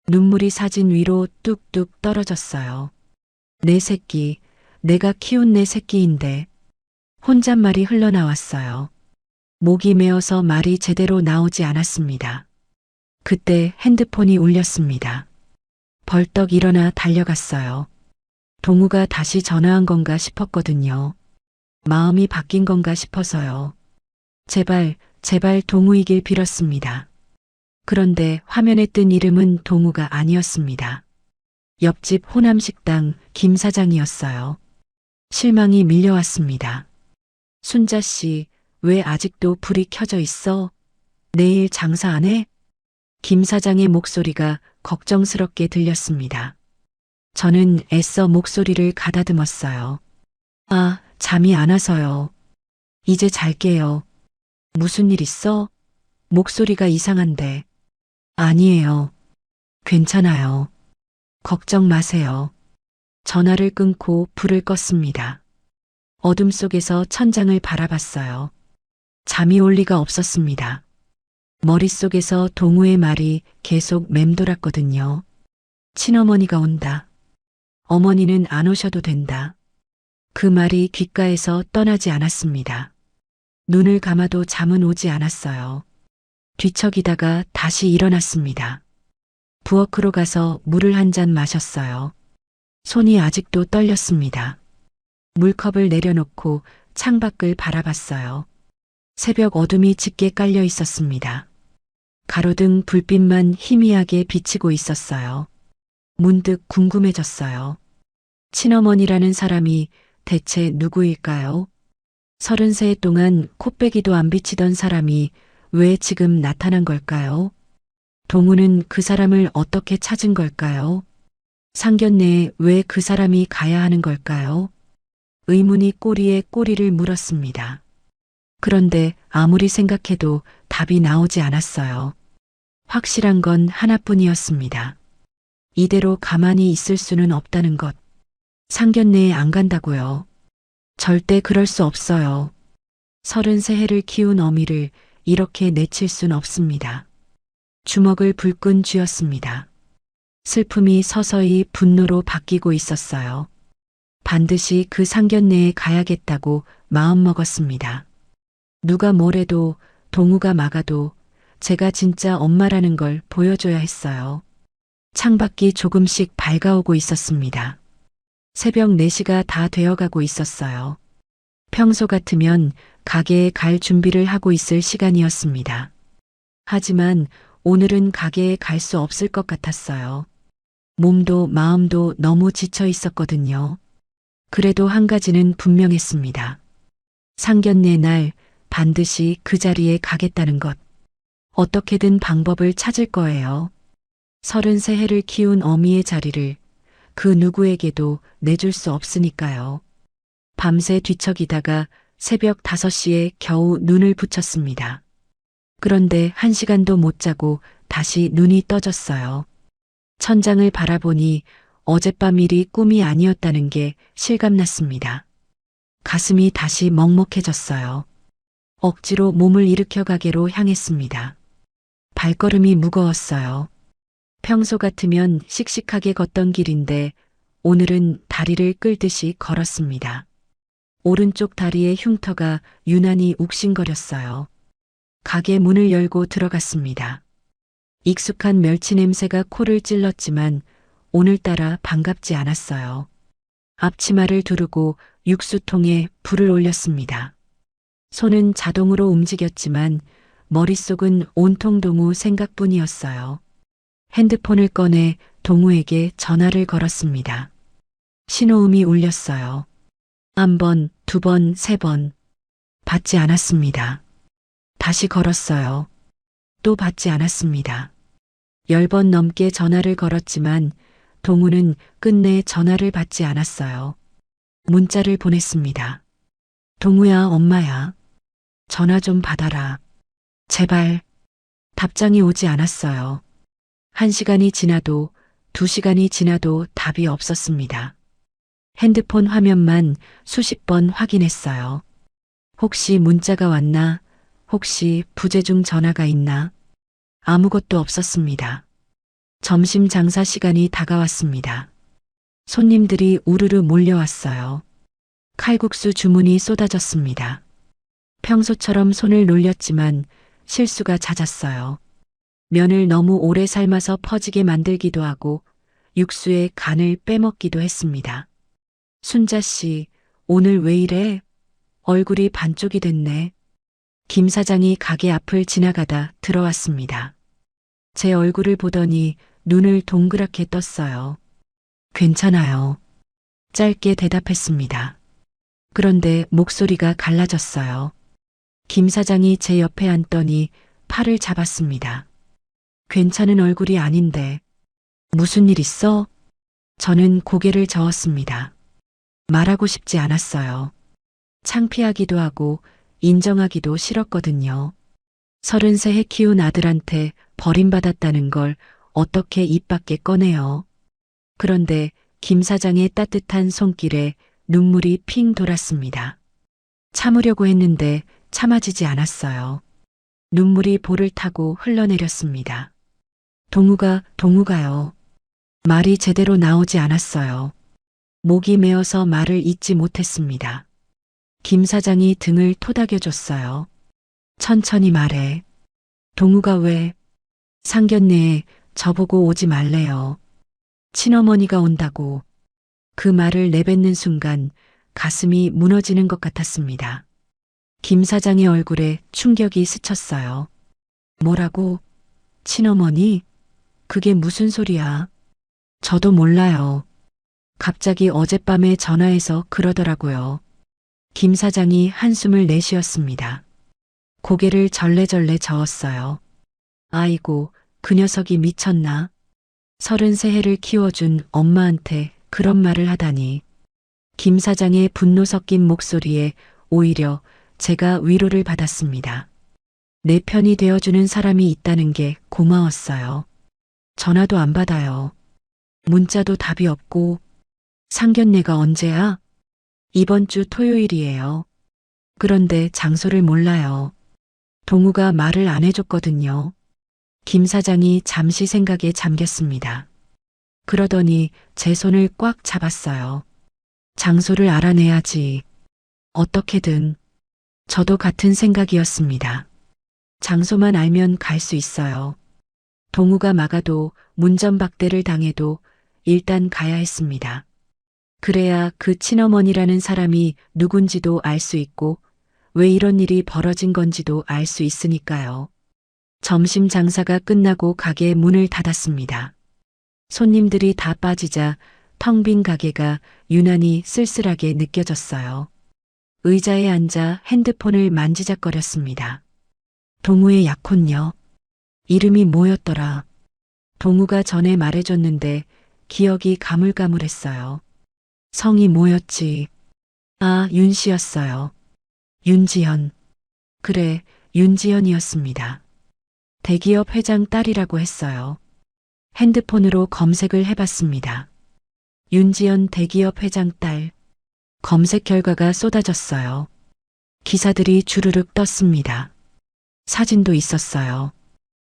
눈물이 사진 위로 뚝뚝 떨어졌어요. 내 새끼, 내가 키운 내 새끼인데. 혼잣말이 흘러나왔어요. 목이 메어서 말이 제대로 나오지 않았습니다. 그때 핸드폰이 울렸습니다. 벌떡 일어나 달려갔어요. 동우가 다시 전화한 건가 싶었거든요. 마음이 바뀐 건가 싶어서요. 제발, 제발 동우이길 빌었습니다. 그런데 화면에 뜬 이름은 동우가 아니었습니다. 옆집 호남식당 김 사장이었어요. 실망이 밀려왔습니다. 순자 씨, 왜 아직도 불이 켜져 있어? 내일 장사 안 해? 김 사장의 목소리가 걱정스럽게 들렸습니다. 저는 애써 목소리를 가다듬었어요. 아, 잠이 안 와서요. 이제 잘게요. 무슨 일 있어? 목소리가 이상한데. 아니에요. 괜찮아요. 걱정 마세요. 전화를 끊고 불을 껐습니다. 어둠 속에서 천장을 바라봤어요. 잠이 올 리가 없었습니다. 머릿속에서 동우의 말이 계속 맴돌았거든요. 친어머니가 온다. 어머니는 안 오셔도 된다. 그 말이 귓가에서 떠나지 않았습니다. 눈을 감아도 잠은 오지 않았어요. 뒤척이다가 다시 일어났습니다. 부엌으로 가서 물을 한 잔 마셨어요. 손이 아직도 떨렸습니다. 물컵을 내려놓고 창밖을 바라봤어요. 새벽 어둠이 짙게 깔려 있었습니다. 가로등 불빛만 희미하게 비치고 있었어요. 문득 궁금해졌어요. 친어머니라는 사람이 대체 누구일까요? 33해 동안 코빼기도 안 비치던 사람이 왜 지금 나타난 걸까요? 동우는 그 사람을 어떻게 찾은 걸까요? 상견례에 왜 그 사람이 가야 하는 걸까요? 의문이 꼬리에 꼬리를 물었습니다. 그런데 아무리 생각해도 답이 나오지 않았어요. 확실한 건 하나뿐이었습니다. 이대로 가만히 있을 수는 없다는 것. 상견례에 안 간다고요. 절대 그럴 수 없어요. 33해를 키운 어미를 이렇게 내칠 순 없습니다. 주먹을 불끈 쥐었습니다. 슬픔이 서서히 분노로 바뀌고 있었어요. 반드시 그 상견례에 가야겠다고 마음먹었습니다. 누가 뭐래도 동우가 막아도 제가 진짜 엄마라는 걸 보여줘야 했어요. 창밖이 조금씩 밝아오고 있었습니다. 새벽 4시가 다 되어가고 있었어요. 평소 같으면 가게에 갈 준비를 하고 있을 시간이었습니다. 하지만 오늘은 가게에 갈 수 없을 것 같았어요. 몸도 마음도 너무 지쳐 있었거든요. 그래도 한 가지는 분명했습니다. 상견례 날 반드시 그 자리에 가겠다는 것. 어떻게든 방법을 찾을 거예요. 33해를 키운 어미의 자리를 그 누구에게도 내줄 수 없으니까요. 밤새 뒤척이다가 새벽 5시에 겨우 눈을 붙였습니다. 그런데 1시간도 못 자고 다시 눈이 떠졌어요. 천장을 바라보니 어젯밤 일이 꿈이 아니었다는 게 실감났습니다. 가슴이 다시 먹먹해졌어요. 억지로 몸을 일으켜 가게로 향했습니다. 발걸음이 무거웠어요. 평소 같으면 씩씩하게 걷던 길인데 오늘은 다리를 끌듯이 걸었습니다. 오른쪽 다리의 흉터가 유난히 욱신거렸어요. 가게 문을 열고 들어갔습니다. 익숙한 멸치 냄새가 코를 찔렀지만 오늘따라 반갑지 않았어요. 앞치마를 두르고 육수통에 불을 올렸습니다. 손은 자동으로 움직였지만 머릿속은 온통 동우 생각뿐이었어요. 핸드폰을 꺼내 동우에게 전화를 걸었습니다. 신호음이 울렸어요. 1번, 2번, 3번. 받지 않았습니다. 다시 걸었어요. 또 받지 않았습니다. 10번 넘게 전화를 걸었지만 동우는 끝내 전화를 받지 않았어요. 문자를 보냈습니다. 동우야, 엄마야. 전화 좀 받아라. 제발. 답장이 오지 않았어요. 1시간이 지나도 2시간이 지나도 답이 없었습니다. 핸드폰 화면만 수십 번 확인했어요. 혹시 문자가 왔나? 혹시 부재중 전화가 있나? 아무것도 없었습니다. 점심 장사 시간이 다가왔습니다. 손님들이 우르르 몰려왔어요. 칼국수 주문이 쏟아졌습니다. 평소처럼 손을 놀렸지만 실수가 잦았어요. 면을 너무 오래 삶아서 퍼지게 만들기도 하고 육수에 간을 빼먹기도 했습니다. 순자 씨, 오늘 왜 이래? 얼굴이 반쪽이 됐네. 김 사장이 가게 앞을 지나가다 들어왔습니다. 제 얼굴을 보더니 눈을 동그랗게 떴어요. 괜찮아요. 짧게 대답했습니다. 그런데 목소리가 갈라졌어요. 김 사장이 제 옆에 앉더니 팔을 잡았습니다. 괜찮은 얼굴이 아닌데. 무슨 일 있어? 저는 고개를 저었습니다. 말하고 싶지 않았어요. 창피하기도 하고 인정하기도 싫었거든요. 33해 키운 아들한테 버림받았다는 걸 어떻게 입 밖에 꺼내요. 그런데 김 사장의 따뜻한 손길에 눈물이 핑 돌았습니다. 참으려고 했는데 참아지지 않았어요. 눈물이 볼을 타고 흘러내렸습니다. 동우가요. 말이 제대로 나오지 않았어요. 목이 메어서 말을 잇지 못했습니다. 김 사장이 등을 토닥여줬어요. 천천히 말해. 동우가 왜? 상견례에 저보고 오지 말래요. 친어머니가 온다고. 그 말을 내뱉는 순간 가슴이 무너지는 것 같았습니다. 김 사장의 얼굴에 충격이 스쳤어요. 뭐라고? 친어머니? 그게 무슨 소리야? 저도 몰라요. 갑자기 어젯밤에 전화해서 그러더라고요. 김 사장이 한숨을 내쉬었습니다. 고개를 절레절레 저었어요. 아이고, 그 녀석이 미쳤나? 33해를 키워준 엄마한테 그런 말을 하다니. 김 사장의 분노 섞인 목소리에 오히려 제가 위로를 받았습니다. 내 편이 되어주는 사람이 있다는 게 고마웠어요. 전화도 안 받아요. 문자도 답이 없고. 상견례가 언제야? 이번 주 토요일이에요. 그런데 장소를 몰라요. 동우가 말을 안 해줬거든요. 김 사장이 잠시 생각에 잠겼습니다. 그러더니 제 손을 꽉 잡았어요. 장소를 알아내야지. 어떻게든. 저도 같은 생각이었습니다. 장소만 알면 갈 수 있어요. 동우가 막아도 문전박대를 당해도 일단 가야 했습니다. 그래야 그 친어머니라는 사람이 누군지도 알 수 있고 왜 이런 일이 벌어진 건지도 알 수 있으니까요. 점심 장사가 끝나고 가게 문을 닫았습니다. 손님들이 다 빠지자 텅 빈 가게가 유난히 쓸쓸하게 느껴졌어요. 의자에 앉아 핸드폰을 만지작거렸습니다. 동우의 약혼녀. 이름이 뭐였더라? 동우가 전에 말해줬는데 기억이 가물가물했어요. 성이 뭐였지? 아, 윤씨였어요. 윤지연. 그래, 윤지연이었습니다. 대기업 회장 딸이라고 했어요. 핸드폰으로 검색을 해봤습니다. 윤지연 대기업 회장 딸. 검색 결과가 쏟아졌어요. 기사들이 주르륵 떴습니다. 사진도 있었어요.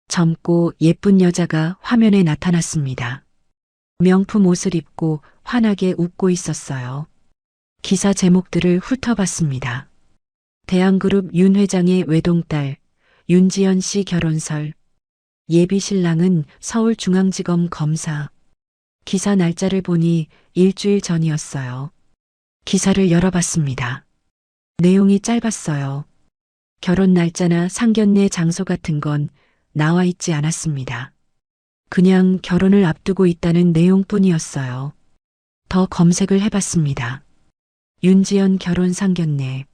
젊고 예쁜 여자가 화면에 나타났습니다. 명품 옷을 입고 환하게 웃고 있었어요. 기사 제목들을 훑어봤습니다. 대한그룹 윤 회장의 외동딸 윤지연 씨 결혼설. 예비 신랑은 서울중앙지검 검사. 기사 날짜를 보니 일주일 전이었어요. 기사를 열어봤습니다. 내용이 짧았어요. 결혼 날짜나 상견례 장소 같은 건 나와 있지 않았습니다. 그냥 결혼을 앞두고 있다는 내용뿐이었어요. 더 검색을 해봤습니다. 윤지연 결혼 상견례.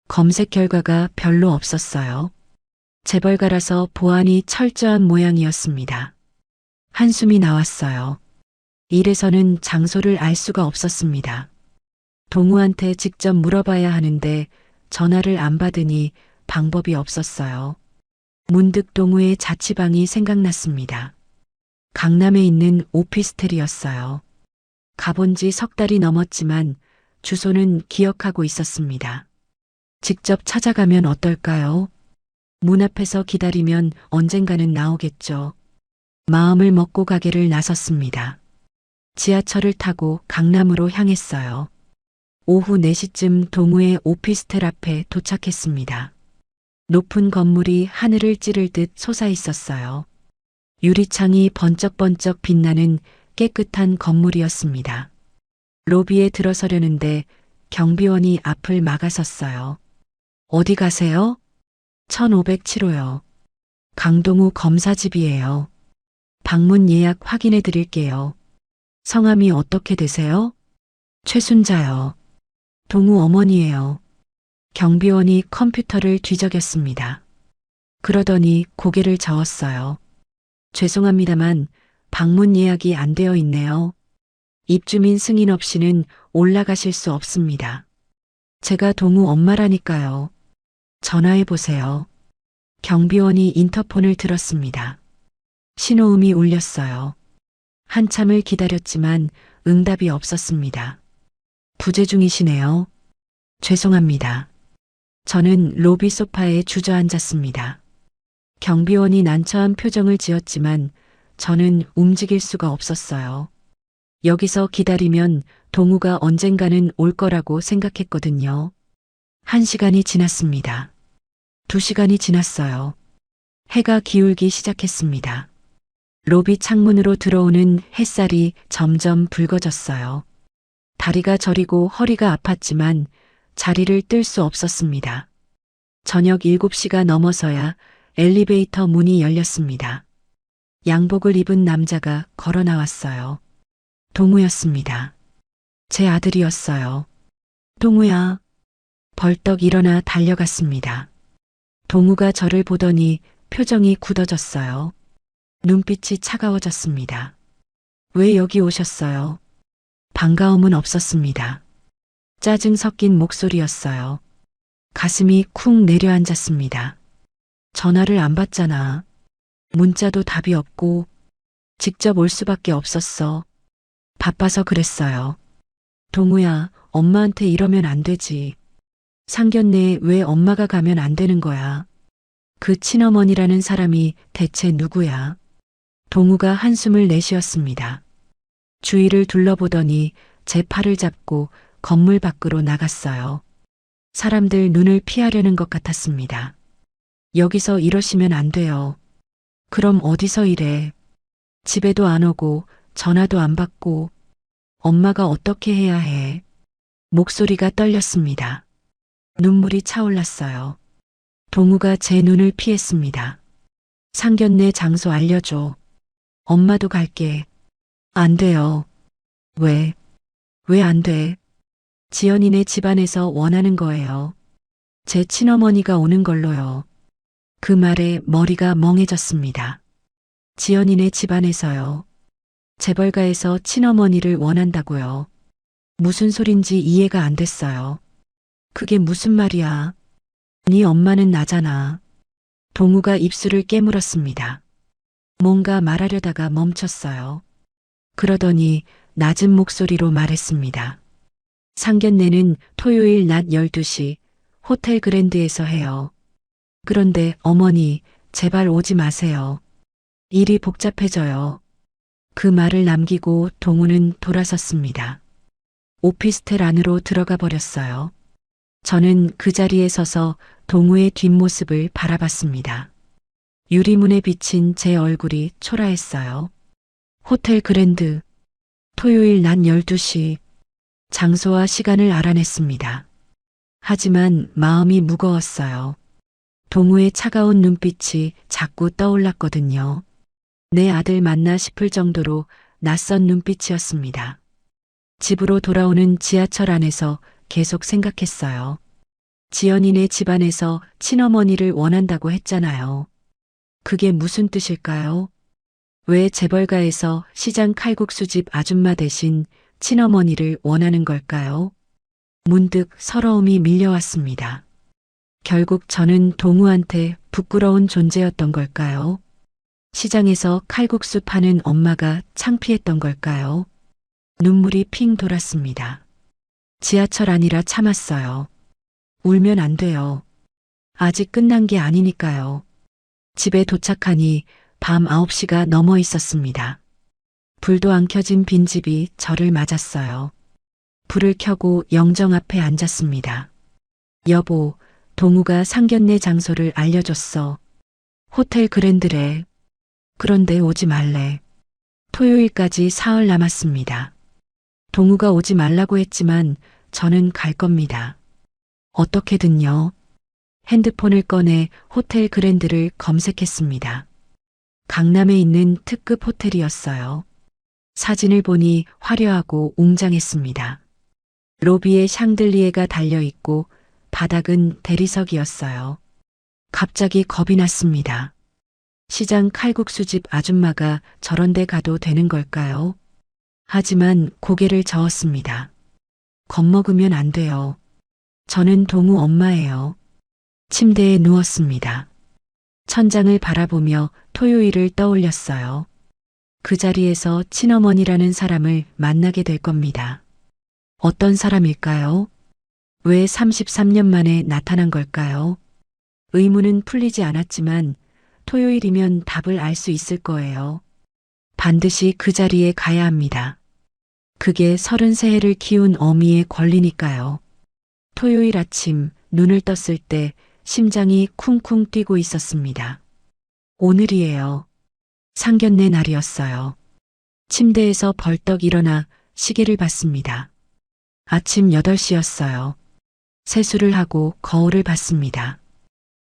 검색 결과가 별로 없었어요. 재벌가라서 보안이 철저한 모양이었습니다. 한숨이 나왔어요. 이래서는 장소를 알 수가 없었습니다. 동우한테 직접 물어봐야 하는데 전화를 안 받으니 방법이 없었어요. 문득 동우의 자취방이 생각났습니다. 강남에 있는 오피스텔이었어요. 가본 지 석 달이 넘었지만 주소는 기억하고 있었습니다. 직접 찾아가면 어떨까요? 문 앞에서 기다리면 언젠가는 나오겠죠. 마음을 먹고 가게를 나섰습니다. 지하철을 타고 강남으로 향했어요. 오후 4시쯤 동우의 오피스텔 앞에 도착했습니다. 높은 건물이 하늘을 찌를 듯 솟아 있었어요. 유리창이 번쩍번쩍 빛나는 깨끗한 건물이었습니다. 로비에 들어서려는데 경비원이 앞을 막아섰어요. 어디 가세요? 1507호요. 강동우 검사 집이에요. 방문 예약 확인해 드릴게요. 성함이 어떻게 되세요? 최순자요. 동우 어머니예요. 경비원이 컴퓨터를 뒤적였습니다. 그러더니 고개를 저었어요. 죄송합니다만 방문 예약이 안 되어 있네요. 입주민 승인 없이는 올라가실 수 없습니다. 제가 동우 엄마라니까요. 전화해 보세요. 경비원이 인터폰을 들었습니다. 신호음이 울렸어요. 한참을 기다렸지만 응답이 없었습니다. 부재 중이시네요. 죄송합니다. 저는 로비 소파에 주저앉았습니다. 경비원이 난처한 표정을 지었지만 저는 움직일 수가 없었어요. 여기서 기다리면 동우가 언젠가는 올 거라고 생각했거든요. 1시간이 지났습니다. 2시간이 지났어요. 해가 기울기 시작했습니다. 로비 창문으로 들어오는 햇살이 점점 붉어졌어요. 다리가 저리고 허리가 아팠지만 자리를 뜰 수 없었습니다. 저녁 7시가 넘어서야 엘리베이터 문이 열렸습니다. 양복을 입은 남자가 걸어 나왔어요. 동우였습니다. 제 아들이었어요. 동우야. 벌떡 일어나 달려갔습니다. 동우가 저를 보더니 표정이 굳어졌어요. 눈빛이 차가워졌습니다. 왜 여기 오셨어요? 반가움은 없었습니다. 짜증 섞인 목소리였어요. 가슴이 쿵 내려앉았습니다. 전화를 안 받잖아. 문자도 답이 없고 직접 올 수밖에 없었어. 바빠서 그랬어요. 동우야, 엄마한테 이러면 안 되지. 상견례에 왜 엄마가 가면 안 되는 거야? 그 친어머니라는 사람이 대체 누구야? 동우가 한숨을 내쉬었습니다. 주위를 둘러보더니 제 팔을 잡고 건물 밖으로 나갔어요. 사람들 눈을 피하려는 것 같았습니다. 여기서 이러시면 안 돼요. 그럼 어디서 이래? 집에도 안 오고 전화도 안 받고 엄마가 어떻게 해야 해? 목소리가 떨렸습니다. 눈물이 차올랐어요. 동우가 제 눈을 피했습니다. 상견례 장소 알려줘. 엄마도 갈게. 안 돼요. 왜? 왜 안 돼? 지연이네 집안에서 원하는 거예요. 제 친어머니가 오는 걸로요. 그 말에 머리가 멍해졌습니다. 지연이네 집안에서요. 재벌가에서 친어머니를 원한다고요. 무슨 소린지 이해가 안 됐어요. 그게 무슨 말이야? 네 엄마는 나잖아. 동우가 입술을 깨물었습니다. 뭔가 말하려다가 멈췄어요. 그러더니 낮은 목소리로 말했습니다. 상견례는 토요일 낮 12시 호텔 그랜드에서 해요. 그런데 어머니, 제발 오지 마세요. 일이 복잡해져요. 그 말을 남기고 동우는 돌아섰습니다. 오피스텔 안으로 들어가 버렸어요. 저는 그 자리에 서서 동우의 뒷모습을 바라봤습니다. 유리문에 비친 제 얼굴이 초라했어요. 호텔 그랜드, 토요일 낮 12시, 장소와 시간을 알아냈습니다. 하지만 마음이 무거웠어요. 동우의 차가운 눈빛이 자꾸 떠올랐거든요. 내 아들 맞나 싶을 정도로 낯선 눈빛이었습니다. 집으로 돌아오는 지하철 안에서 계속 생각했어요. 지연이네 집안에서 친어머니를 원한다고 했잖아요. 그게 무슨 뜻일까요? 왜 재벌가에서 시장 칼국수집 아줌마 대신 친어머니를 원하는 걸까요? 문득 서러움이 밀려왔습니다. 결국 저는 동우한테 부끄러운 존재였던 걸까요? 시장에서 칼국수 파는 엄마가 창피했던 걸까요? 눈물이 핑 돌았습니다. 지하철 안이라 참았어요. 울면 안 돼요. 아직 끝난 게 아니니까요. 집에 도착하니 밤 9시가 넘어 있었습니다. 불도 안 켜진 빈집이 저를 맞았어요. 불을 켜고 영정 앞에 앉았습니다. 여보, 동우가 상견례 장소를 알려줬어. 호텔 그랜드래. 그런데 오지 말래. 토요일까지 사흘 남았습니다. 동우가 오지 말라고 했지만 저는 갈 겁니다. 어떻게든요. 핸드폰을 꺼내 호텔 그랜드를 검색했습니다. 강남에 있는 특급 호텔이었어요. 사진을 보니 화려하고 웅장했습니다. 로비에 샹들리에가 달려있고 바닥은 대리석이었어요. 갑자기 겁이 났습니다. 시장 칼국수집 아줌마가 저런 데 가도 되는 걸까요? 하지만 고개를 저었습니다. 겁먹으면 안 돼요. 저는 동우 엄마예요. 침대에 누웠습니다. 천장을 바라보며 토요일을 떠올렸어요. 그 자리에서 친어머니라는 사람을 만나게 될 겁니다. 어떤 사람일까요? 왜 33년 만에 나타난 걸까요? 의문은 풀리지 않았지만 토요일이면 답을 알 수 있을 거예요. 반드시 그 자리에 가야 합니다. 그게 33해를 키운 어미의 권리니까요. 토요일 아침 눈을 떴을 때 심장이 쿵쿵 뛰고 있었습니다. 오늘이에요. 상견례 날이었어요. 침대에서 벌떡 일어나 시계를 봤습니다. 아침 8시였어요. 세수를 하고 거울을 봤습니다.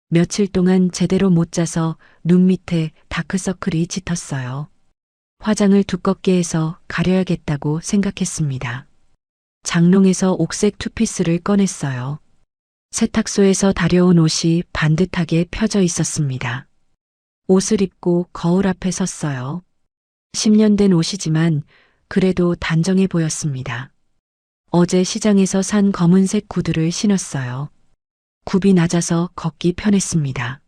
며칠 동안 제대로 못 자서 눈 밑에 다크서클이 짙었어요. 화장을 두껍게 해서 가려야겠다고 생각했습니다. 장롱에서 옥색 투피스를 꺼냈어요. 세탁소에서 다려온 옷이 반듯하게 펴져 있었습니다. 옷을 입고 거울 앞에 섰어요. 10년 된 옷이지만 그래도 단정해 보였습니다. 어제 시장에서 산 검은색 구두를 신었어요. 굽이 낮아서 걷기 편했습니다.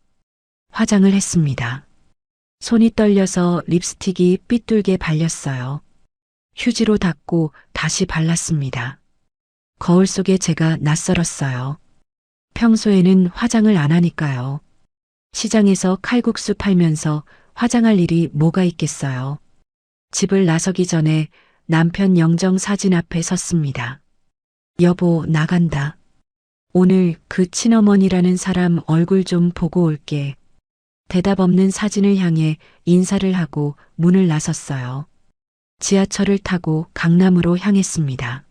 화장을 했습니다. 손이 떨려서 립스틱이 삐뚤게 발렸어요. 휴지로 닦고 다시 발랐습니다. 거울 속에 제가 낯설었어요. 평소에는 화장을 안 하니까요. 시장에서 칼국수 팔면서 화장할 일이 뭐가 있겠어요. 집을 나서기 전에 남편 영정 사진 앞에 섰습니다. 여보, 나간다. 오늘 그 친어머니라는 사람 얼굴 좀 보고 올게. 대답 없는 사진을 향해 인사를 하고 문을 나섰어요. 지하철을 타고 강남으로 향했습니다.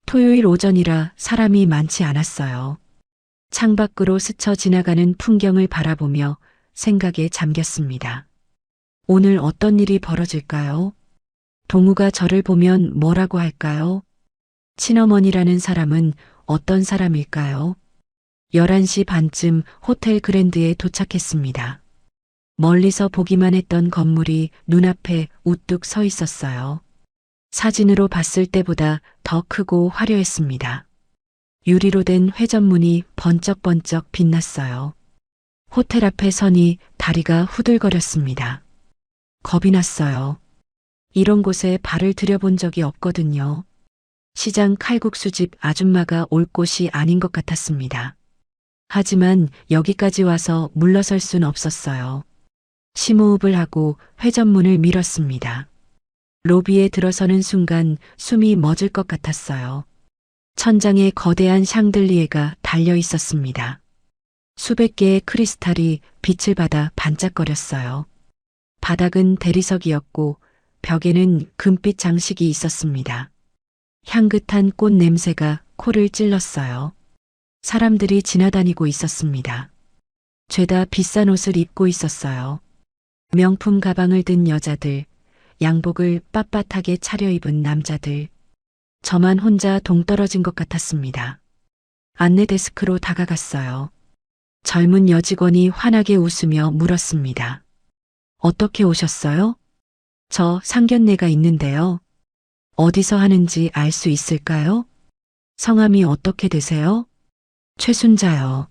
토요일 오전이라 사람이 많지 않았어요. 창밖으로 스쳐 지나가는 풍경을 바라보며 생각에 잠겼습니다. 오늘 어떤 일이 벌어질까요? 동우가 저를 보면 뭐라고 할까요? 친어머니라는 사람은 어떤 사람일까요? 11시 반쯤 호텔 그랜드에 도착했습니다. 멀리서 보기만 했던 건물이 눈앞에 우뚝 서 있었어요. 사진으로 봤을 때보다 더 크고 화려했습니다. 유리로 된 회전문이 번쩍번쩍 빛났어요. 호텔 앞에 서니 다리가 후들거렸습니다. 겁이 났어요. 이런 곳에 발을 들여본 적이 없거든요. 시장 칼국수집 아줌마가 올 곳이 아닌 것 같았습니다. 하지만 여기까지 와서 물러설 순 없었어요. 심호흡을 하고 회전문을 밀었습니다. 로비에 들어서는 순간 숨이 멎을 것 같았어요. 천장에 거대한 샹들리에가 달려 있었습니다. 수백 개의 크리스탈이 빛을 받아 반짝거렸어요. 바닥은 대리석이었고 벽에는 금빛 장식이 있었습니다. 향긋한 꽃 냄새가 코를 찔렀어요. 사람들이 지나다니고 있었습니다. 죄다 비싼 옷을 입고 있었어요. 명품 가방을 든 여자들, 양복을 빳빳하게 차려입은 남자들. 저만 혼자 동떨어진 것 같았습니다. 안내 데스크로 다가갔어요. 젊은 여직원이 환하게 웃으며 물었습니다. 어떻게 오셨어요? 저 상견례가 있는데요. 어디서 하는지 알 수 있을까요? 성함이 어떻게 되세요? 최순자요.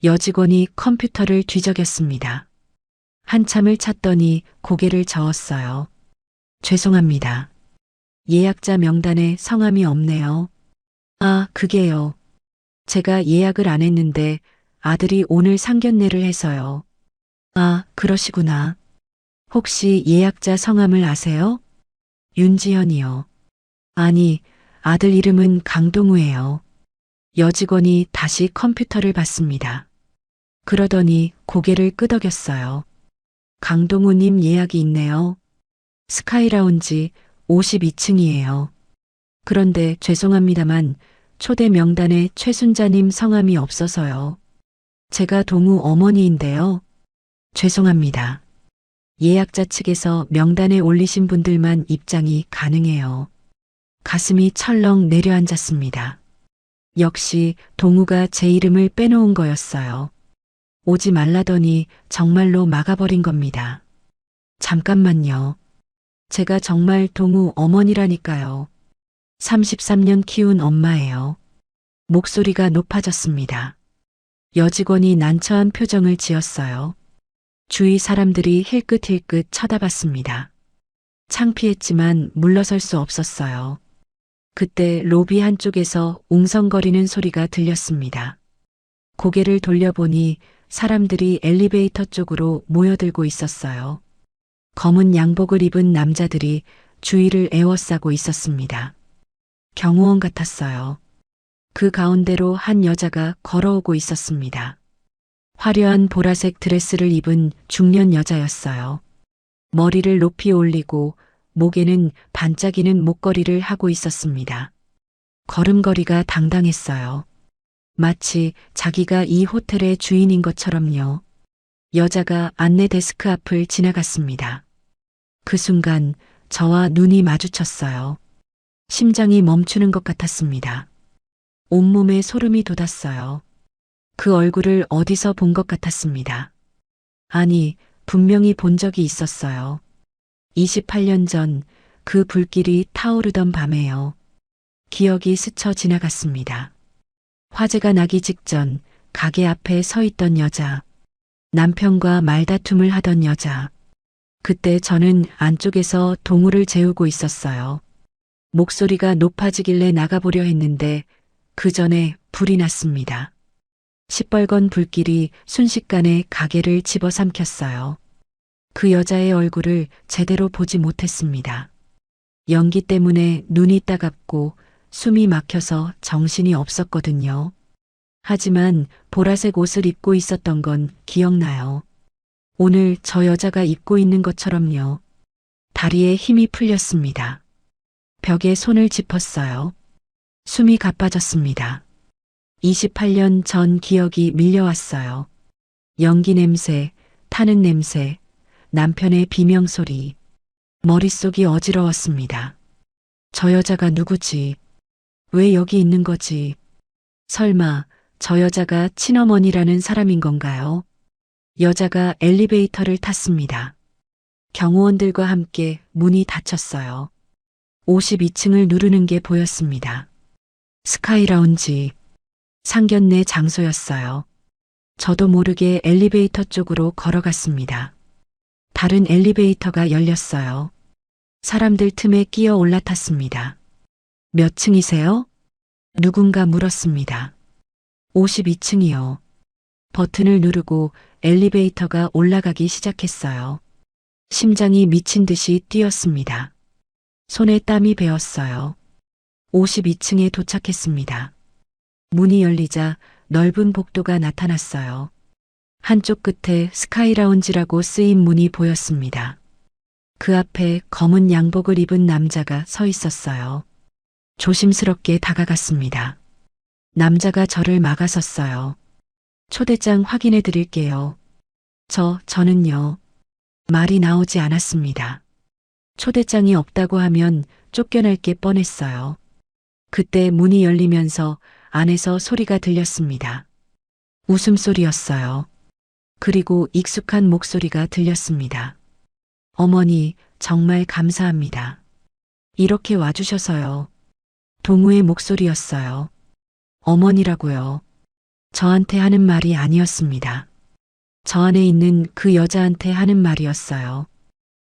여직원이 컴퓨터를 뒤적였습니다. 한참을 찾더니 고개를 저었어요. 죄송합니다. 예약자 명단에 성함이 없네요. 아, 그게요. 제가 예약을 안 했는데 아들이 오늘 상견례를 해서요. 아, 그러시구나. 혹시 예약자 성함을 아세요? 윤지현이요. 아니, 아들 이름은 강동우예요. 여직원이 다시 컴퓨터를 봤습니다. 그러더니 고개를 끄덕였어요. 강동우님 예약이 있네요. 스카이라운지 52층이에요. 그런데 죄송합니다만 초대 명단에 최순자님 성함이 없어서요. 제가 동우 어머니인데요. 죄송합니다. 예약자 측에서 명단에 올리신 분들만 입장이 가능해요. 가슴이 철렁 내려앉았습니다. 역시 동우가 제 이름을 빼놓은 거였어요. 오지 말라더니 정말로 막아버린 겁니다. 잠깐만요. 제가 정말 동우 어머니라니까요. 33년 키운 엄마예요. 목소리가 높아졌습니다. 여직원이 난처한 표정을 지었어요. 주위 사람들이 힐끗힐끗 쳐다봤습니다. 창피했지만 물러설 수 없었어요. 그때 로비 한쪽에서 웅성거리는 소리가 들렸습니다. 고개를 돌려보니 사람들이 엘리베이터 쪽으로 모여들고 있었어요. 검은 양복을 입은 남자들이 주위를 에워싸고 있었습니다. 경호원 같았어요. 그 가운데로 한 여자가 걸어오고 있었습니다. 화려한 보라색 드레스를 입은 중년 여자였어요. 머리를 높이 올리고 목에는 반짝이는 목걸이를 하고 있었습니다. 걸음걸이가 당당했어요. 마치 자기가 이 호텔의 주인인 것처럼요. 여자가 안내 데스크 앞을 지나갔습니다. 그 순간 저와 눈이 마주쳤어요. 심장이 멈추는 것 같았습니다. 온몸에 소름이 돋았어요. 그 얼굴을 어디서 본 것 같았습니다. 아니, 분명히 본 적이 있었어요. 28년 전 그 불길이 타오르던 밤에요. 기억이 스쳐 지나갔습니다. 화재가 나기 직전 가게 앞에 서 있던 여자, 남편과 말다툼을 하던 여자. 그때 저는 안쪽에서 동우를 재우고 있었어요. 목소리가 높아지길래 나가보려 했는데 그 전에 불이 났습니다. 시뻘건 불길이 순식간에 가게를 집어삼켰어요. 그 여자의 얼굴을 제대로 보지 못했습니다. 연기 때문에 눈이 따갑고 숨이 막혀서 정신이 없었거든요. 하지만 보라색 옷을 입고 있었던 건 기억나요. 오늘 저 여자가 입고 있는 것처럼요. 다리에 힘이 풀렸습니다. 벽에 손을 짚었어요. 숨이 가빠졌습니다. 28년 전 기억이 밀려왔어요. 연기 냄새, 타는 냄새, 남편의 비명소리. 머릿속이 어지러웠습니다. 저 여자가 누구지? 왜 여기 있는 거지? 설마 저 여자가 친어머니라는 사람인 건가요? 여자가 엘리베이터를 탔습니다. 경호원들과 함께 문이 닫혔어요. 52층을 누르는 게 보였습니다. 스카이라운지. 상견례 장소였어요. 저도 모르게 엘리베이터 쪽으로 걸어갔습니다. 다른 엘리베이터가 열렸어요. 사람들 틈에 끼어 올라탔습니다. 몇 층이세요? 누군가 물었습니다. 52층이요. 버튼을 누르고 엘리베이터가 올라가기 시작했어요. 심장이 미친 듯이 뛰었습니다. 손에 땀이 배었어요. 52층에 도착했습니다. 문이 열리자 넓은 복도가 나타났어요. 한쪽 끝에 스카이라운지라고 쓰인 문이 보였습니다. 그 앞에 검은 양복을 입은 남자가 서 있었어요. 조심스럽게 다가갔습니다. 남자가 저를 막아섰어요. 초대장 확인해 드릴게요. 저는요. 말이 나오지 않았습니다. 초대장이 없다고 하면 쫓겨날 게 뻔했어요. 그때 문이 열리면서 안에서 소리가 들렸습니다. 웃음소리였어요. 그리고 익숙한 목소리가 들렸습니다. 어머니, 정말 감사합니다. 이렇게 와주셔서요. 동우의 목소리였어요. 어머니라고요. 저한테 하는 말이 아니었습니다. 저 안에 있는 그 여자한테 하는 말이었어요.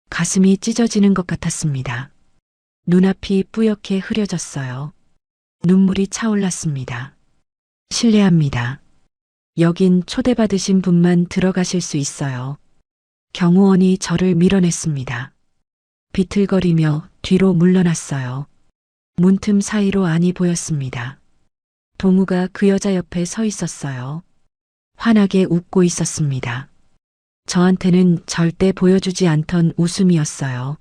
가슴이 찢어지는 것 같았습니다. 눈앞이 뿌옇게 흐려졌어요. 눈물이 차올랐습니다. 실례합니다. 여긴 초대받으신 분만 들어가실 수 있어요. 경호원이 저를 밀어냈습니다. 비틀거리며 뒤로 물러났어요. 문틈 사이로 안이 보였습니다. 동우가 그 여자 옆에 서 있었어요. 환하게 웃고 있었습니다. 저한테는 절대 보여주지 않던 웃음이었어요.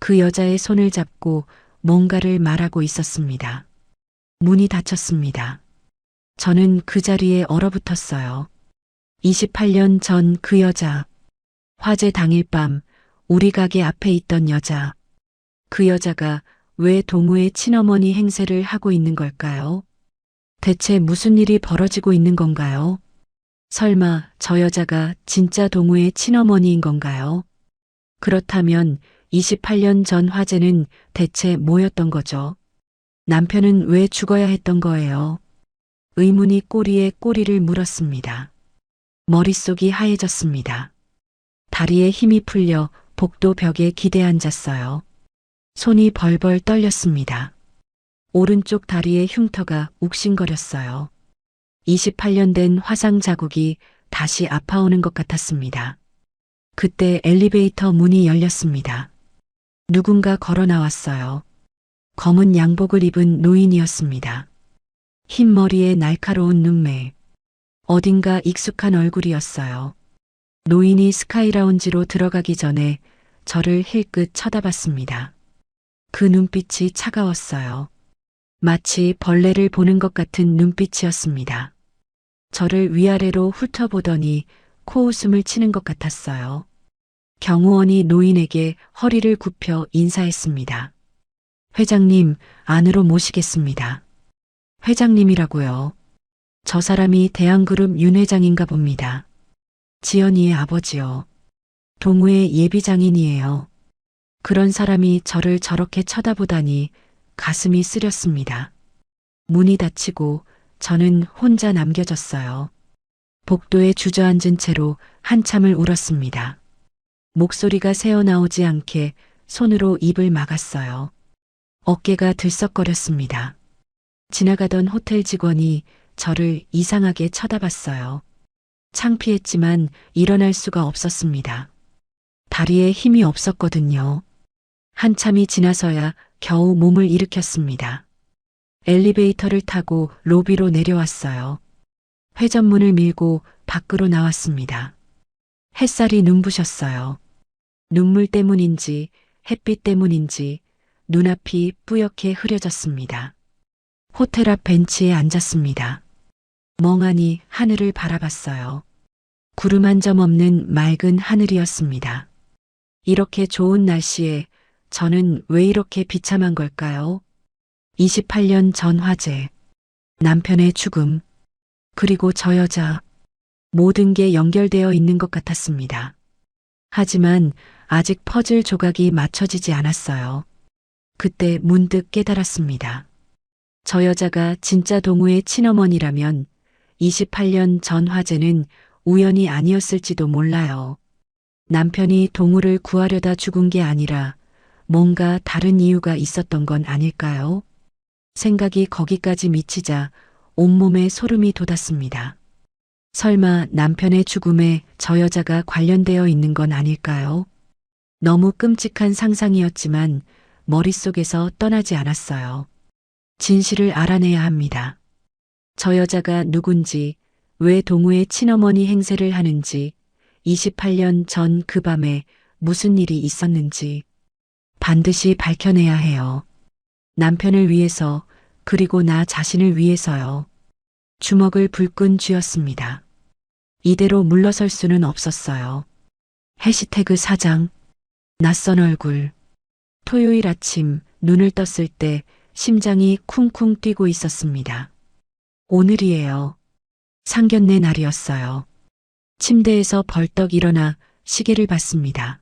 그 여자의 손을 잡고 뭔가를 말하고 있었습니다. 문이 닫혔습니다. 저는 그 자리에 얼어붙었어요. 28년 전 그 여자. 화재 당일 밤 우리 가게 앞에 있던 여자. 그 여자가 왜 동우의 친어머니 행세를 하고 있는 걸까요? 대체 무슨 일이 벌어지고 있는 건가요? 설마 저 여자가 진짜 동우의 친어머니인 건가요? 그렇다면 28년 전 화재는 대체 뭐였던 거죠? 남편은 왜 죽어야 했던 거예요? 의문이 꼬리에 꼬리를 물었습니다. 머릿속이 하얘졌습니다. 다리에 힘이 풀려 복도 벽에 기대앉았어요. 손이 벌벌 떨렸습니다. 오른쪽 다리의 흉터가 욱신거렸어요. 28년 된 화상 자국이 다시 아파오는 것 같았습니다. 그때 엘리베이터 문이 열렸습니다. 누군가 걸어 나왔어요. 검은 양복을 입은 노인이었습니다. 흰 머리에 날카로운 눈매. 어딘가 익숙한 얼굴이었어요. 노인이 스카이라운지로 들어가기 전에 저를 힐끗 쳐다봤습니다. 그 눈빛이 차가웠어요. 마치 벌레를 보는 것 같은 눈빛이었습니다. 저를 위아래로 훑어보더니 코웃음을 치는 것 같았어요. 경호원이 노인에게 허리를 굽혀 인사했습니다. 회장님, 안으로 모시겠습니다. 회장님이라고요. 저 사람이 대한그룹 윤 회장인가 봅니다. 지연이의 아버지요. 동우의 예비장인이에요. 그런 사람이 저를 저렇게 쳐다보다니 가슴이 쓰렸습니다. 문이 닫히고 저는 혼자 남겨졌어요. 복도에 주저앉은 채로 한참을 울었습니다. 목소리가 새어나오지 않게 손으로 입을 막았어요. 어깨가 들썩거렸습니다. 지나가던 호텔 직원이 저를 이상하게 쳐다봤어요. 창피했지만 일어날 수가 없었습니다. 다리에 힘이 없었거든요. 한참이 지나서야 겨우 몸을 일으켰습니다. 엘리베이터를 타고 로비로 내려왔어요. 회전문을 밀고 밖으로 나왔습니다. 햇살이 눈부셨어요. 눈물 때문인지 햇빛 때문인지 눈앞이 뿌옇게 흐려졌습니다. 호텔 앞 벤치에 앉았습니다. 멍하니 하늘을 바라봤어요. 구름 한 점 없는 맑은 하늘이었습니다. 이렇게 좋은 날씨에 저는 왜 이렇게 비참한 걸까요? 28년 전 화재, 남편의 죽음, 그리고 저 여자, 모든 게 연결되어 있는 것 같았습니다. 하지만 아직 퍼즐 조각이 맞춰지지 않았어요. 그때 문득 깨달았습니다. 저 여자가 진짜 동우의 친어머니라면 28년 전 화재는 우연이 아니었을지도 몰라요. 남편이 동우를 구하려다 죽은 게 아니라 뭔가 다른 이유가 있었던 건 아닐까요? 생각이 거기까지 미치자 온몸에 소름이 돋았습니다. 설마 남편의 죽음에 저 여자가 관련되어 있는 건 아닐까요? 너무 끔찍한 상상이었지만 머릿속에서 떠나지 않았어요. 진실을 알아내야 합니다. 저 여자가 누군지, 왜 동우의 친어머니 행세를 하는지, 28년 전 그 밤에 무슨 일이 있었는지 반드시 밝혀내야 해요. 남편을 위해서, 그리고 나 자신을 위해서요. 주먹을 불끈 쥐었습니다. 이대로 물러설 수는 없었어요. 해시태그 사장, 낯선 얼굴. 토요일 아침 눈을 떴을 때 심장이 쿵쿵 뛰고 있었습니다. 오늘이에요. 상견례 날이었어요. 침대에서 벌떡 일어나 시계를 봤습니다.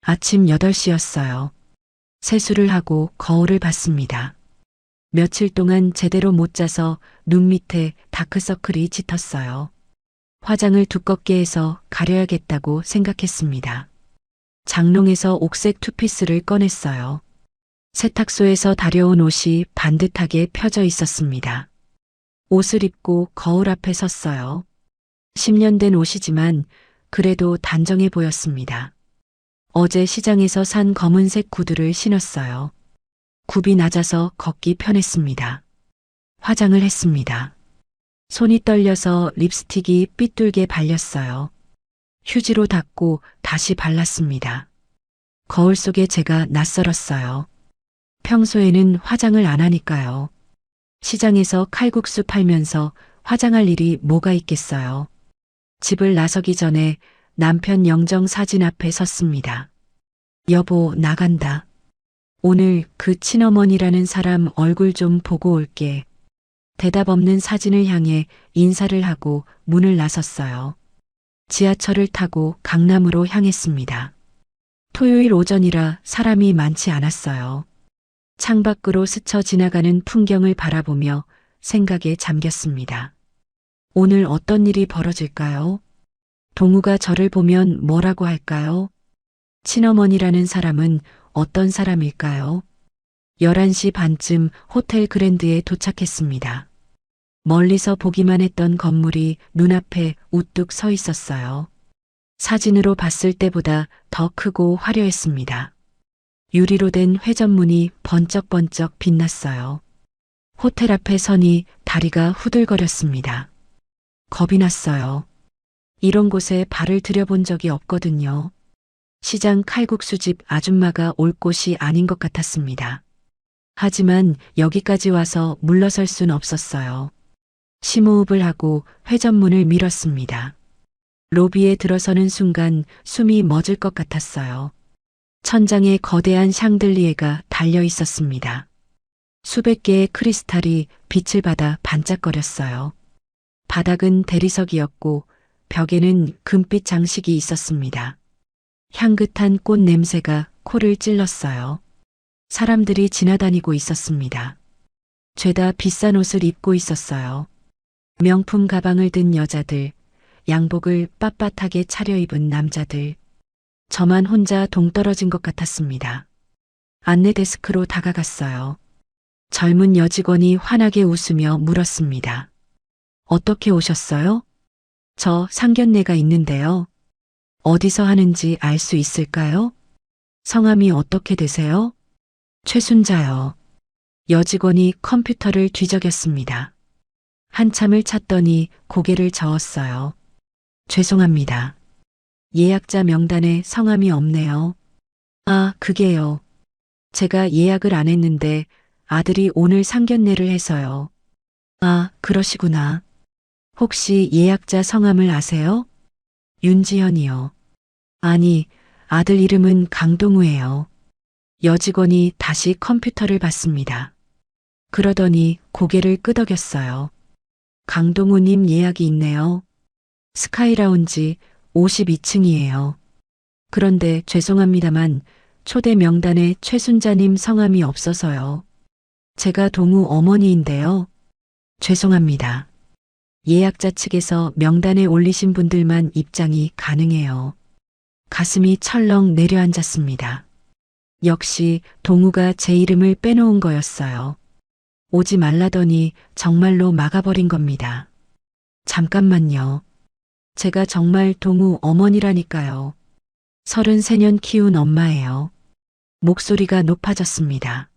아침 8시였어요. 세수를 하고 거울을 봤습니다. 며칠 동안 제대로 못 자서 눈 밑에 다크서클이 짙었어요. 화장을 두껍게 해서 가려야겠다고 생각했습니다. 장롱에서 옥색 투피스를 꺼냈어요. 세탁소에서 다려온 옷이 반듯하게 펴져 있었습니다. 옷을 입고 거울 앞에 섰어요. 10년 된 옷이지만 그래도 단정해 보였습니다. 어제 시장에서 산 검은색 구두를 신었어요. 굽이 낮아서 걷기 편했습니다. 화장을 했습니다. 손이 떨려서 립스틱이 삐뚤게 발렸어요. 휴지로 닦고 다시 발랐습니다. 거울 속에 제가 낯설었어요. 평소에는 화장을 안 하니까요. 시장에서 칼국수 팔면서 화장할 일이 뭐가 있겠어요. 집을 나서기 전에 남편 영정 사진 앞에 섰습니다. 여보, 나간다. 오늘 그 친어머니라는 사람 얼굴 좀 보고 올게. 대답 없는 사진을 향해 인사를 하고 문을 나섰어요. 지하철을 타고 강남으로 향했습니다. 토요일 오전이라 사람이 많지 않았어요. 창밖으로 스쳐 지나가는 풍경을 바라보며 생각에 잠겼습니다. 오늘 어떤 일이 벌어질까요? 동우가 저를 보면 뭐라고 할까요? 친어머니라는 사람은 어떤 사람일까요? 11시 반쯤 호텔 그랜드에 도착했습니다. 멀리서 보기만 했던 건물이 눈앞에 우뚝 서 있었어요. 사진으로 봤을 때보다 더 크고 화려했습니다. 유리로 된 회전문이 번쩍번쩍 빛났어요. 호텔 앞에 서니 다리가 후들거렸습니다. 겁이 났어요. 이런 곳에 발을 들여본 적이 없거든요. 시장 칼국수집 아줌마가 올 곳이 아닌 것 같았습니다. 하지만 여기까지 와서 물러설 순 없었어요. 심호흡을 하고 회전문을 밀었습니다. 로비에 들어서는 순간 숨이 멎을 것 같았어요. 천장에 거대한 샹들리에가 달려 있었습니다. 수백 개의 크리스탈이 빛을 받아 반짝거렸어요. 바닥은 대리석이었고 벽에는 금빛 장식이 있었습니다. 향긋한 꽃 냄새가 코를 찔렀어요. 사람들이 지나다니고 있었습니다. 죄다 비싼 옷을 입고 있었어요. 명품 가방을 든 여자들, 양복을 빳빳하게 차려입은 남자들. 저만 혼자 동떨어진 것 같았습니다. 안내 데스크로 다가갔어요. 젊은 여직원이 환하게 웃으며 물었습니다. 어떻게 오셨어요? 저 상견례가 있는데요. 어디서 하는지 알 수 있을까요? 성함이 어떻게 되세요? 최순자요. 여직원이 컴퓨터를 뒤적였습니다. 한참을 찾더니 고개를 저었어요. 죄송합니다. 예약자 명단에 성함이 없네요. 아, 그게요. 제가 예약을 안 했는데 아들이 오늘 상견례를 해서요. 아, 그러시구나. 혹시 예약자 성함을 아세요? 윤지현이요. 아니, 아들 이름은 강동우예요. 여직원이 다시 컴퓨터를 봤습니다. 그러더니 고개를 끄덕였어요. 강동우님 예약이 있네요. 스카이라운지 52층이에요. 그런데 죄송합니다만 초대 명단에 최순자님 성함이 없어서요. 제가 동우 어머니인데요. 죄송합니다. 예약자 측에서 명단에 올리신 분들만 입장이 가능해요. 가슴이 철렁 내려앉았습니다. 역시 동우가 제 이름을 빼놓은 거였어요. 오지 말라더니 정말로 막아버린 겁니다. 잠깐만요. 제가 정말 동우 어머니라니까요. 33년 키운 엄마예요. 목소리가 높아졌습니다.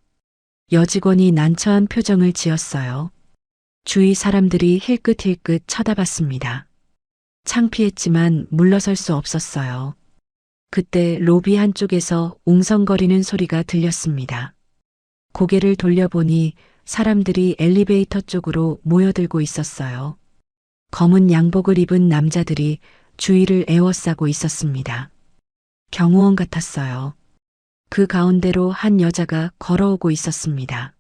여직원이 난처한 표정을 지었어요. 주위 사람들이 힐끗힐끗 쳐다봤습니다. 창피했지만 물러설 수 없었어요. 그때 로비 한쪽에서 웅성거리는 소리가 들렸습니다. 고개를 돌려보니 사람들이 엘리베이터 쪽으로 모여들고 있었어요. 검은 양복을 입은 남자들이 주위를 에워싸고 있었습니다. 경호원 같았어요. 그 가운데로 한 여자가 걸어오고 있었습니다.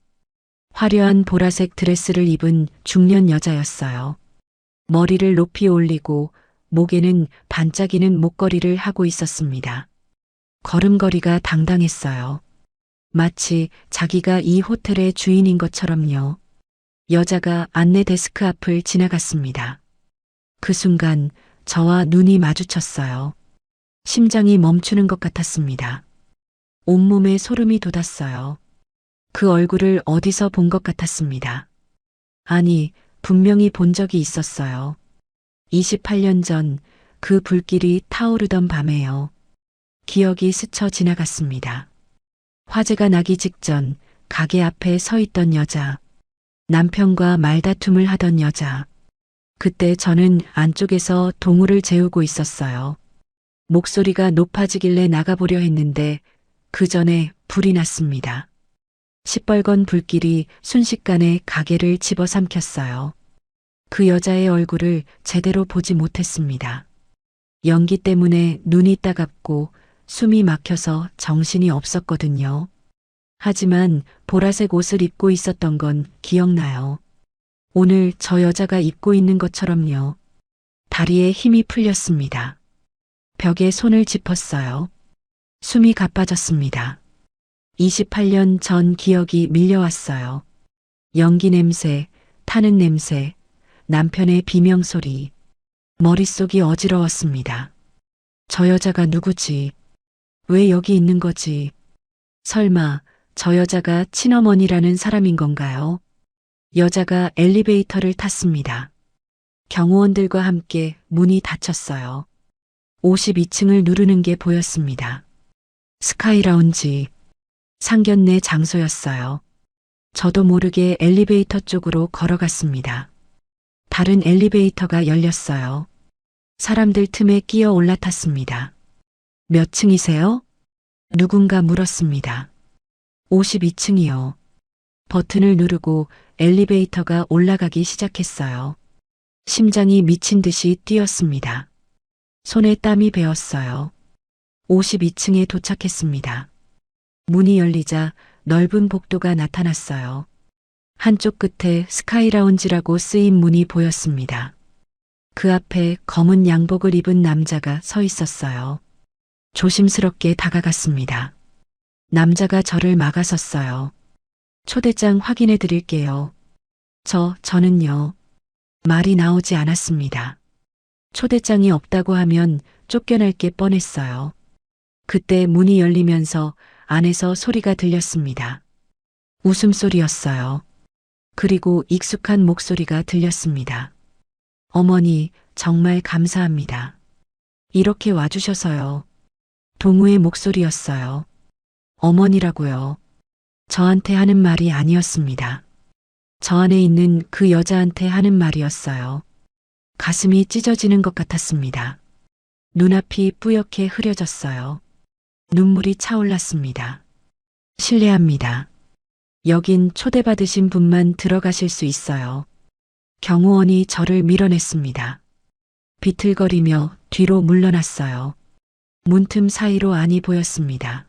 화려한 보라색 드레스를 입은 중년 여자였어요. 머리를 높이 올리고 목에는 반짝이는 목걸이를 하고 있었습니다. 걸음걸이가 당당했어요. 마치 자기가 이 호텔의 주인인 것처럼요. 여자가 안내 데스크 앞을 지나갔습니다. 그 순간 저와 눈이 마주쳤어요. 심장이 멈추는 것 같았습니다. 온몸에 소름이 돋았어요. 그 얼굴을 어디서 본 것 같았습니다. 아니, 분명히 본 적이 있었어요. 28년 전 그 불길이 타오르던 밤에요. 기억이 스쳐 지나갔습니다. 화재가 나기 직전 가게 앞에 서 있던 여자, 남편과 말다툼을 하던 여자. 그때 저는 안쪽에서 동우를 재우고 있었어요. 목소리가 높아지길래 나가보려 했는데 그 전에 불이 났습니다. 시뻘건 불길이 순식간에 가게를 집어삼켰어요. 그 여자의 얼굴을 제대로 보지 못했습니다. 연기 때문에 눈이 따갑고 숨이 막혀서 정신이 없었거든요. 하지만 보라색 옷을 입고 있었던 건 기억나요. 오늘 저 여자가 입고 있는 것처럼요. 다리에 힘이 풀렸습니다. 벽에 손을 짚었어요. 숨이 가빠졌습니다. 28년 전 기억이 밀려왔어요. 연기 냄새, 타는 냄새, 남편의 비명소리. 머릿속이 어지러웠습니다. 저 여자가 누구지? 왜 여기 있는 거지? 설마 저 여자가 친어머니라는 사람인 건가요? 여자가 엘리베이터를 탔습니다. 경호원들과 함께 문이 닫혔어요. 52층을 누르는 게 보였습니다. 스카이라운지. 상견례 장소였어요. 저도 모르게 엘리베이터 쪽으로 걸어갔습니다. 다른 엘리베이터가 열렸어요. 사람들 틈에 끼어 올라탔습니다. 몇 층이세요? 누군가 물었습니다. 52층이요. 버튼을 누르고 엘리베이터가 올라가기 시작했어요. 심장이 미친 듯이 뛰었습니다. 손에 땀이 배었어요. 52층에 도착했습니다. 문이 열리자 넓은 복도가 나타났어요. 한쪽 끝에 스카이라운지라고 쓰인 문이 보였습니다. 그 앞에 검은 양복을 입은 남자가 서 있었어요. 조심스럽게 다가갔습니다. 남자가 저를 막아섰어요. 초대장 확인해 드릴게요. 저는요. 말이 나오지 않았습니다. 초대장이 없다고 하면 쫓겨날 게 뻔했어요. 그때 문이 열리면서 안에서 소리가 들렸습니다. 웃음소리였어요. 그리고 익숙한 목소리가 들렸습니다. 어머니, 정말 감사합니다. 이렇게 와주셔서요. 동우의 목소리였어요. 어머니라고요. 저한테 하는 말이 아니었습니다. 저 안에 있는 그 여자한테 하는 말이었어요. 가슴이 찢어지는 것 같았습니다. 눈앞이 뿌옇게 흐려졌어요. 눈물이 차올랐습니다. 실례합니다. 여긴 초대받으신 분만 들어가실 수 있어요. 경호원이 저를 밀어냈습니다. 비틀거리며 뒤로 물러났어요. 문틈 사이로 안이 보였습니다.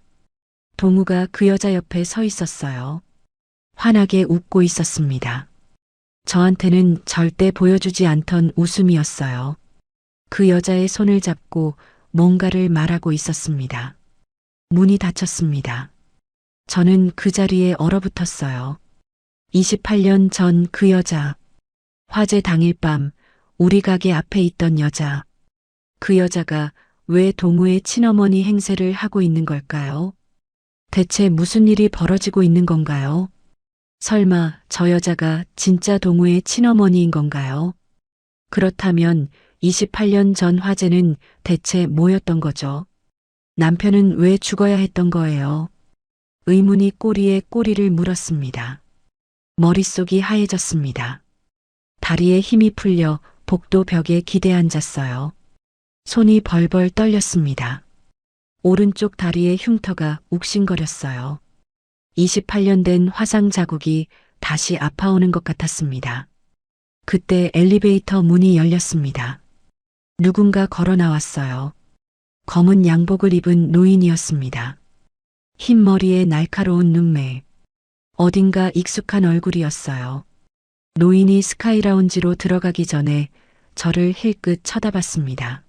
동우가 그 여자 옆에 서 있었어요. 환하게 웃고 있었습니다. 저한테는 절대 보여주지 않던 웃음이었어요. 그 여자의 손을 잡고 뭔가를 말하고 있었습니다. 문이 닫혔습니다. 저는 그 자리에 얼어붙었어요. 28년 전 그 여자. 화재 당일 밤 우리 가게 앞에 있던 여자. 그 여자가 왜 동우의 친어머니 행세를 하고 있는 걸까요? 대체 무슨 일이 벌어지고 있는 건가요? 설마 저 여자가 진짜 동우의 친어머니인 건가요? 그렇다면 28년 전 화재는 대체 뭐였던 거죠? 남편은 왜 죽어야 했던 거예요? 의문이 꼬리에 꼬리를 물었습니다. 머릿속이 하얘졌습니다. 다리에 힘이 풀려 복도 벽에 기대앉았어요. 손이 벌벌 떨렸습니다. 오른쪽 다리의 흉터가 욱신거렸어요. 28년 된 화상 자국이 다시 아파오는 것 같았습니다. 그때 엘리베이터 문이 열렸습니다. 누군가 걸어 나왔어요. 검은 양복을 입은 노인이었습니다. 흰 머리에 날카로운 눈매. 어딘가 익숙한 얼굴이었어요. 노인이 스카이라운지로 들어가기 전에 저를 힐끗 쳐다봤습니다.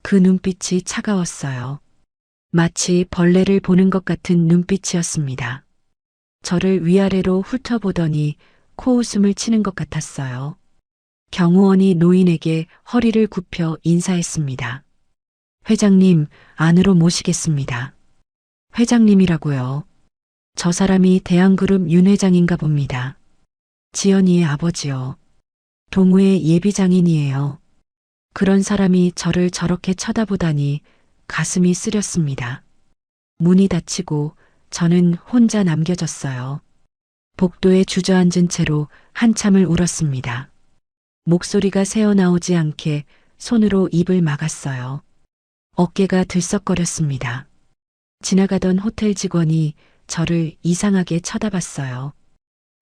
그 눈빛이 차가웠어요. 마치 벌레를 보는 것 같은 눈빛이었습니다. 저를 위아래로 훑어보더니 코웃음을 치는 것 같았어요. 경호원이 노인에게 허리를 굽혀 인사했습니다. 회장님, 안으로 모시겠습니다. 회장님이라고요. 저 사람이 대한그룹 윤 회장인가 봅니다. 지연이의 아버지요. 동우의 예비장인이에요. 그런 사람이 저를 저렇게 쳐다보다니 가슴이 쓰렸습니다. 문이 닫히고 저는 혼자 남겨졌어요. 복도에 주저앉은 채로 한참을 울었습니다. 목소리가 새어나오지 않게 손으로 입을 막았어요. 어깨가 들썩거렸습니다. 지나가던 호텔 직원이 저를 이상하게 쳐다봤어요.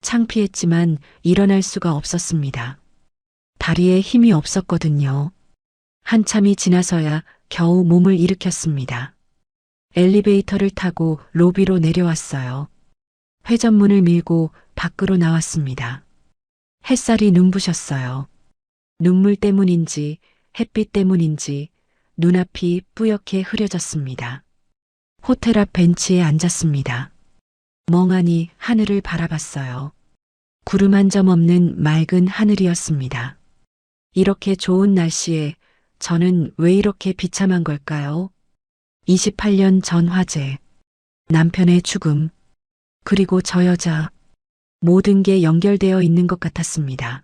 창피했지만 일어날 수가 없었습니다. 다리에 힘이 없었거든요. 한참이 지나서야 겨우 몸을 일으켰습니다. 엘리베이터를 타고 로비로 내려왔어요. 회전문을 밀고 밖으로 나왔습니다. 햇살이 눈부셨어요. 눈물 때문인지 햇빛 때문인지 눈앞이 뿌옇게 흐려졌습니다. 호텔 앞 벤치에 앉았습니다. 멍하니 하늘을 바라봤어요. 구름 한 점 없는 맑은 하늘이었습니다. 이렇게 좋은 날씨에 저는 왜 이렇게 비참한 걸까요? 28년 전 화재, 남편의 죽음, 그리고 저 여자, 모든 게 연결되어 있는 것 같았습니다.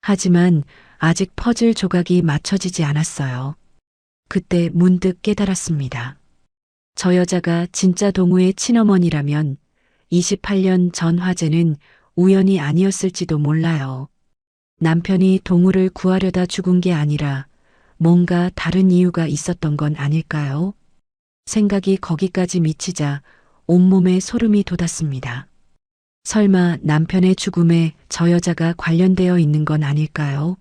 하지만 아직 퍼즐 조각이 맞춰지지 않았어요. 그때 문득 깨달았습니다. 저 여자가 진짜 동우의 친어머니라면 28년 전 화재는 우연이 아니었을지도 몰라요. 남편이 동우를 구하려다 죽은 게 아니라 뭔가 다른 이유가 있었던 건 아닐까요? 생각이 거기까지 미치자 온몸에 소름이 돋았습니다. 설마 남편의 죽음에 저 여자가 관련되어 있는 건 아닐까요?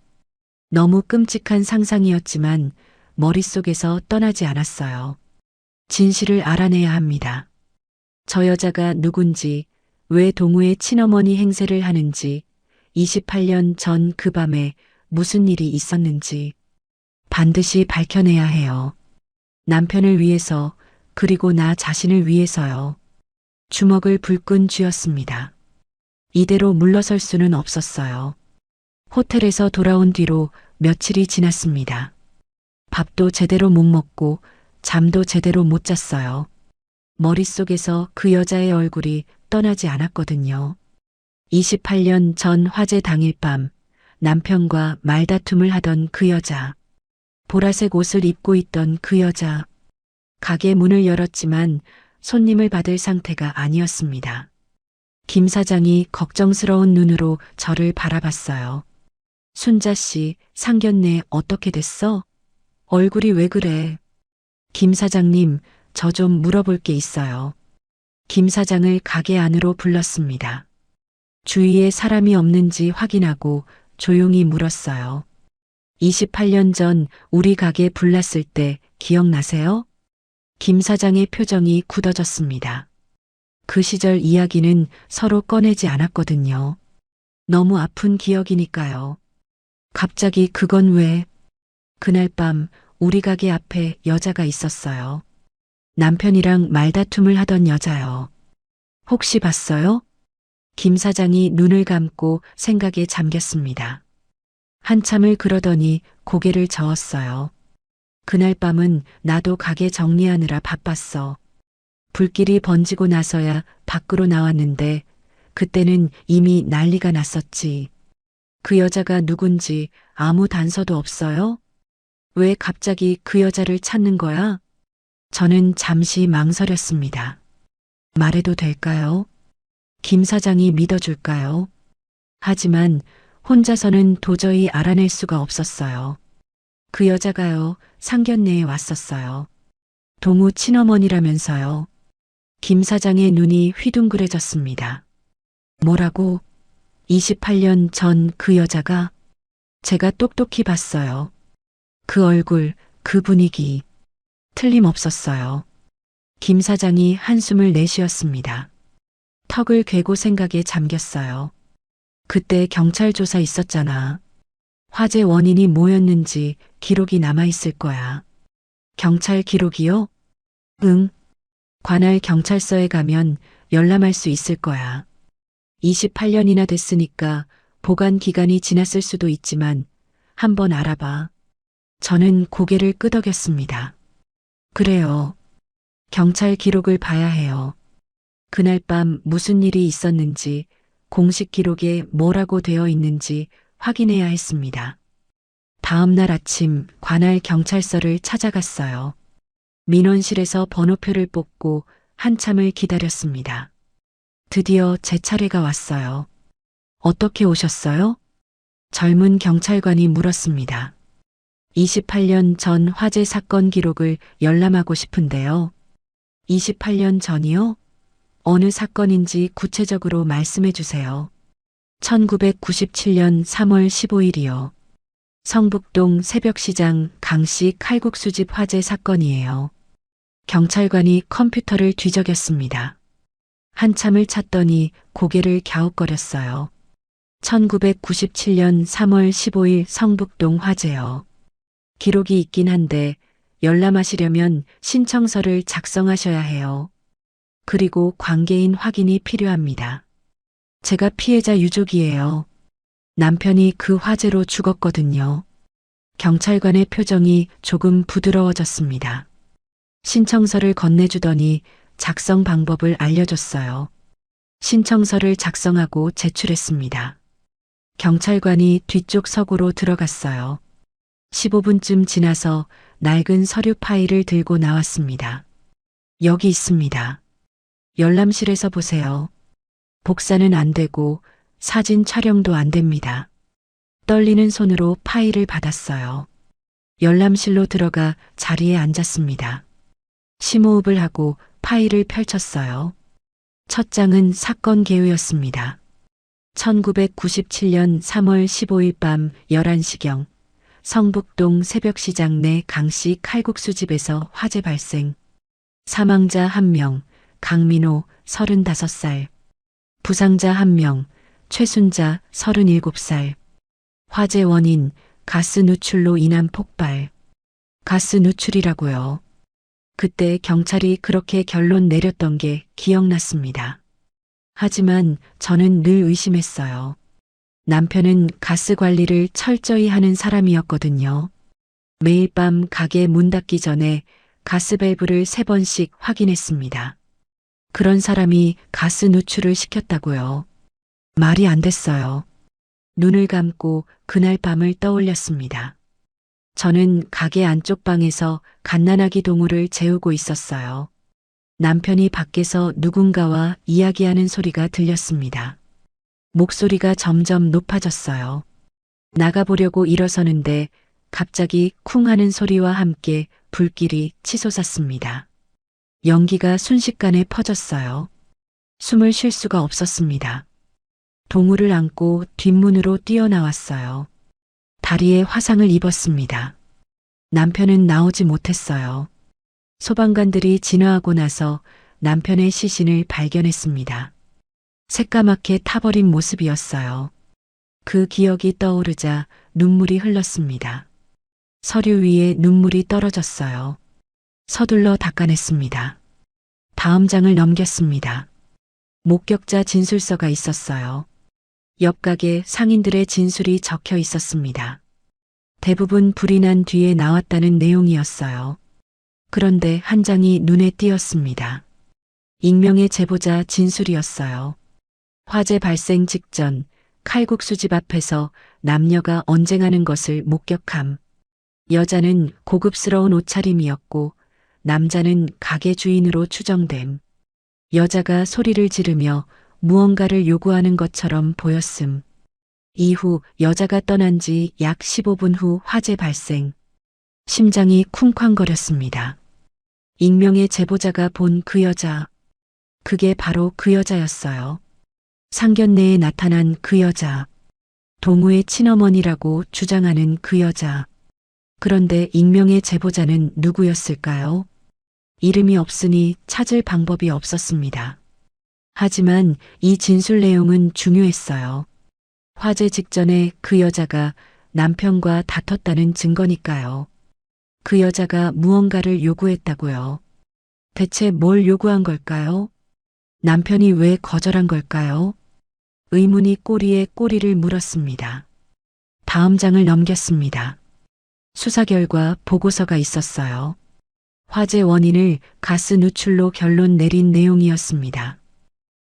너무 끔찍한 상상이었지만 머릿속에서 떠나지 않았어요. 진실을 알아내야 합니다. 저 여자가 누군지, 왜 동우의 친어머니 행세를 하는지, 28년 전 그 밤에 무슨 일이 있었는지 반드시 밝혀내야 해요. 남편을 위해서, 그리고 나 자신을 위해서요. 주먹을 불끈 쥐었습니다. 이대로 물러설 수는 없었어요. 호텔에서 돌아온 뒤로 며칠이 지났습니다. 밥도 제대로 못 먹고 잠도 제대로 못 잤어요. 머릿속에서 그 여자의 얼굴이 떠나지 않았거든요. 28년 전 화재 당일 밤 남편과 말다툼을 하던 그 여자. 보라색 옷을 입고 있던 그 여자. 가게 문을 열었지만 손님을 받을 상태가 아니었습니다. 김 사장이 걱정스러운 눈으로 저를 바라봤어요. 순자 씨, 상견례 어떻게 됐어? 얼굴이 왜 그래? 김 사장님, 저 좀 물어볼 게 있어요. 김 사장을 가게 안으로 불렀습니다. 주위에 사람이 없는지 확인하고 조용히 물었어요. 28년 전 우리 가게 불났을 때 기억나세요? 김 사장의 표정이 굳어졌습니다. 그 시절 이야기는 서로 꺼내지 않았거든요. 너무 아픈 기억이니까요. 갑자기 그건 왜? 그날 밤 우리 가게 앞에 여자가 있었어요. 남편이랑 말다툼을 하던 여자요. 혹시 봤어요? 김 사장이 눈을 감고 생각에 잠겼습니다. 한참을 그러더니 고개를 저었어요. 그날 밤은 나도 가게 정리하느라 바빴어. 불길이 번지고 나서야 밖으로 나왔는데 그때는 이미 난리가 났었지. 그 여자가 누군지 아무 단서도 없어요? 왜 갑자기 그 여자를 찾는 거야? 저는 잠시 망설였습니다. 말해도 될까요? 김 사장이 믿어줄까요? 하지만 혼자서는 도저히 알아낼 수가 없었어요. 그 여자가요, 상견례에 왔었어요. 동우 친어머니라면서요. 김 사장의 눈이 휘둥그레졌습니다. 뭐라고? 28년 전 그 여자가? 제가 똑똑히 봤어요. 그 얼굴, 그 분위기. 틀림없었어요. 김 사장이 한숨을 내쉬었습니다. 턱을 괴고 생각에 잠겼어요. 그때 경찰 조사 있었잖아. 화재 원인이 뭐였는지 기록이 남아있을 거야. 경찰 기록이요? 응. 관할 경찰서에 가면 열람할 수 있을 거야. 28년이나 됐으니까 보관 기간이 지났을 수도 있지만 한번 알아봐. 저는 고개를 끄덕였습니다. 그래요. 경찰 기록을 봐야 해요. 그날 밤 무슨 일이 있었는지, 공식 기록에 뭐라고 되어 있는지 확인해야 했습니다. 다음 날 아침 관할 경찰서를 찾아갔어요. 민원실에서 번호표를 뽑고 한참을 기다렸습니다. 드디어 제 차례가 왔어요. 어떻게 오셨어요? 젊은 경찰관이 물었습니다. 28년 전 화재 사건 기록을 열람하고 싶은데요. 28년 전이요? 어느 사건인지 구체적으로 말씀해 주세요. 1997년 3월 15일이요. 성북동 새벽시장 강씨 칼국수집 화재 사건이에요. 경찰관이 컴퓨터를 뒤적였습니다. 한참을 찾더니 고개를 갸웃거렸어요. 1997년 3월 15일 성북동 화재요. 기록이 있긴 한데 열람하시려면 신청서를 작성하셔야 해요. 그리고 관계인 확인이 필요합니다. 제가 피해자 유족이에요. 남편이 그 화재로 죽었거든요. 경찰관의 표정이 조금 부드러워졌습니다. 신청서를 건네주더니 작성 방법을 알려줬어요. 신청서를 작성하고 제출했습니다. 경찰관이 뒤쪽 서고로 들어갔어요. 15분쯤 지나서 낡은 서류 파일을 들고 나왔습니다. 여기 있습니다. 열람실에서 보세요. 복사는 안 되고 사진 촬영도 안 됩니다. 떨리는 손으로 파일을 받았어요. 열람실로 들어가 자리에 앉았습니다. 심호흡을 하고 파일을 펼쳤어요. 첫 장은 사건 개요였습니다. 1997년 3월 15일 밤 11시경 성북동 새벽시장 내 강씨 칼국수집에서 화재 발생. 사망자 1명, 강민호 35살. 부상자 1명, 최순자 37살. 화재 원인, 가스 누출로 인한 폭발. 가스 누출이라고요. 그때 경찰이 그렇게 결론 내렸던 게 기억났습니다. 하지만 저는 늘 의심했어요. 남편은 가스 관리를 철저히 하는 사람이었거든요. 매일 밤 가게 문 닫기 전에 가스 밸브를 3번씩 확인했습니다. 그런 사람이 가스 누출을 시켰다고요. 말이 안 됐어요. 눈을 감고 그날 밤을 떠올렸습니다. 저는 가게 안쪽 방에서 갓난아기 동우를 재우고 있었어요. 남편이 밖에서 누군가와 이야기하는 소리가 들렸습니다. 목소리가 점점 높아졌어요. 나가보려고 일어서는데 갑자기 쿵 하는 소리와 함께 불길이 치솟았습니다. 연기가 순식간에 퍼졌어요. 숨을 쉴 수가 없었습니다. 동우를 안고 뒷문으로 뛰어나왔어요. 다리에 화상을 입었습니다. 남편은 나오지 못했어요. 소방관들이 진화하고 나서 남편의 시신을 발견했습니다. 새까맣게 타버린 모습이었어요. 그 기억이 떠오르자 눈물이 흘렀습니다. 서류 위에 눈물이 떨어졌어요. 서둘러 닦아냈습니다. 다음 장을 넘겼습니다. 목격자 진술서가 있었어요. 옆 가게 상인들의 진술이 적혀 있었습니다. 대부분 불이 난 뒤에 나왔다는 내용이었어요. 그런데 한 장이 눈에 띄었습니다. 익명의 제보자 진술이었어요. 화재 발생 직전 칼국수집 앞에서 남녀가 언쟁하는 것을 목격함. 여자는 고급스러운 옷차림이었고 남자는 가게 주인으로 추정됨. 여자가 소리를 지르며 무언가를 요구하는 것처럼 보였음. 이후 여자가 떠난 지 약 15분 후 화재 발생. 심장이 쿵쾅거렸습니다. 익명의 제보자가 본 그 여자. 그게 바로 그 여자였어요. 상견례에 나타난 그 여자. 동우의 친어머니라고 주장하는 그 여자. 그런데 익명의 제보자는 누구였을까요? 이름이 없으니 찾을 방법이 없었습니다. 하지만 이 진술 내용은 중요했어요. 화재 직전에 그 여자가 남편과 다퉜다는 증거니까요. 그 여자가 무언가를 요구했다고요. 대체 뭘 요구한 걸까요? 남편이 왜 거절한 걸까요? 의문이 꼬리에 꼬리를 물었습니다. 다음 장을 넘겼습니다. 수사 결과 보고서가 있었어요. 화재 원인을 가스 누출로 결론 내린 내용이었습니다.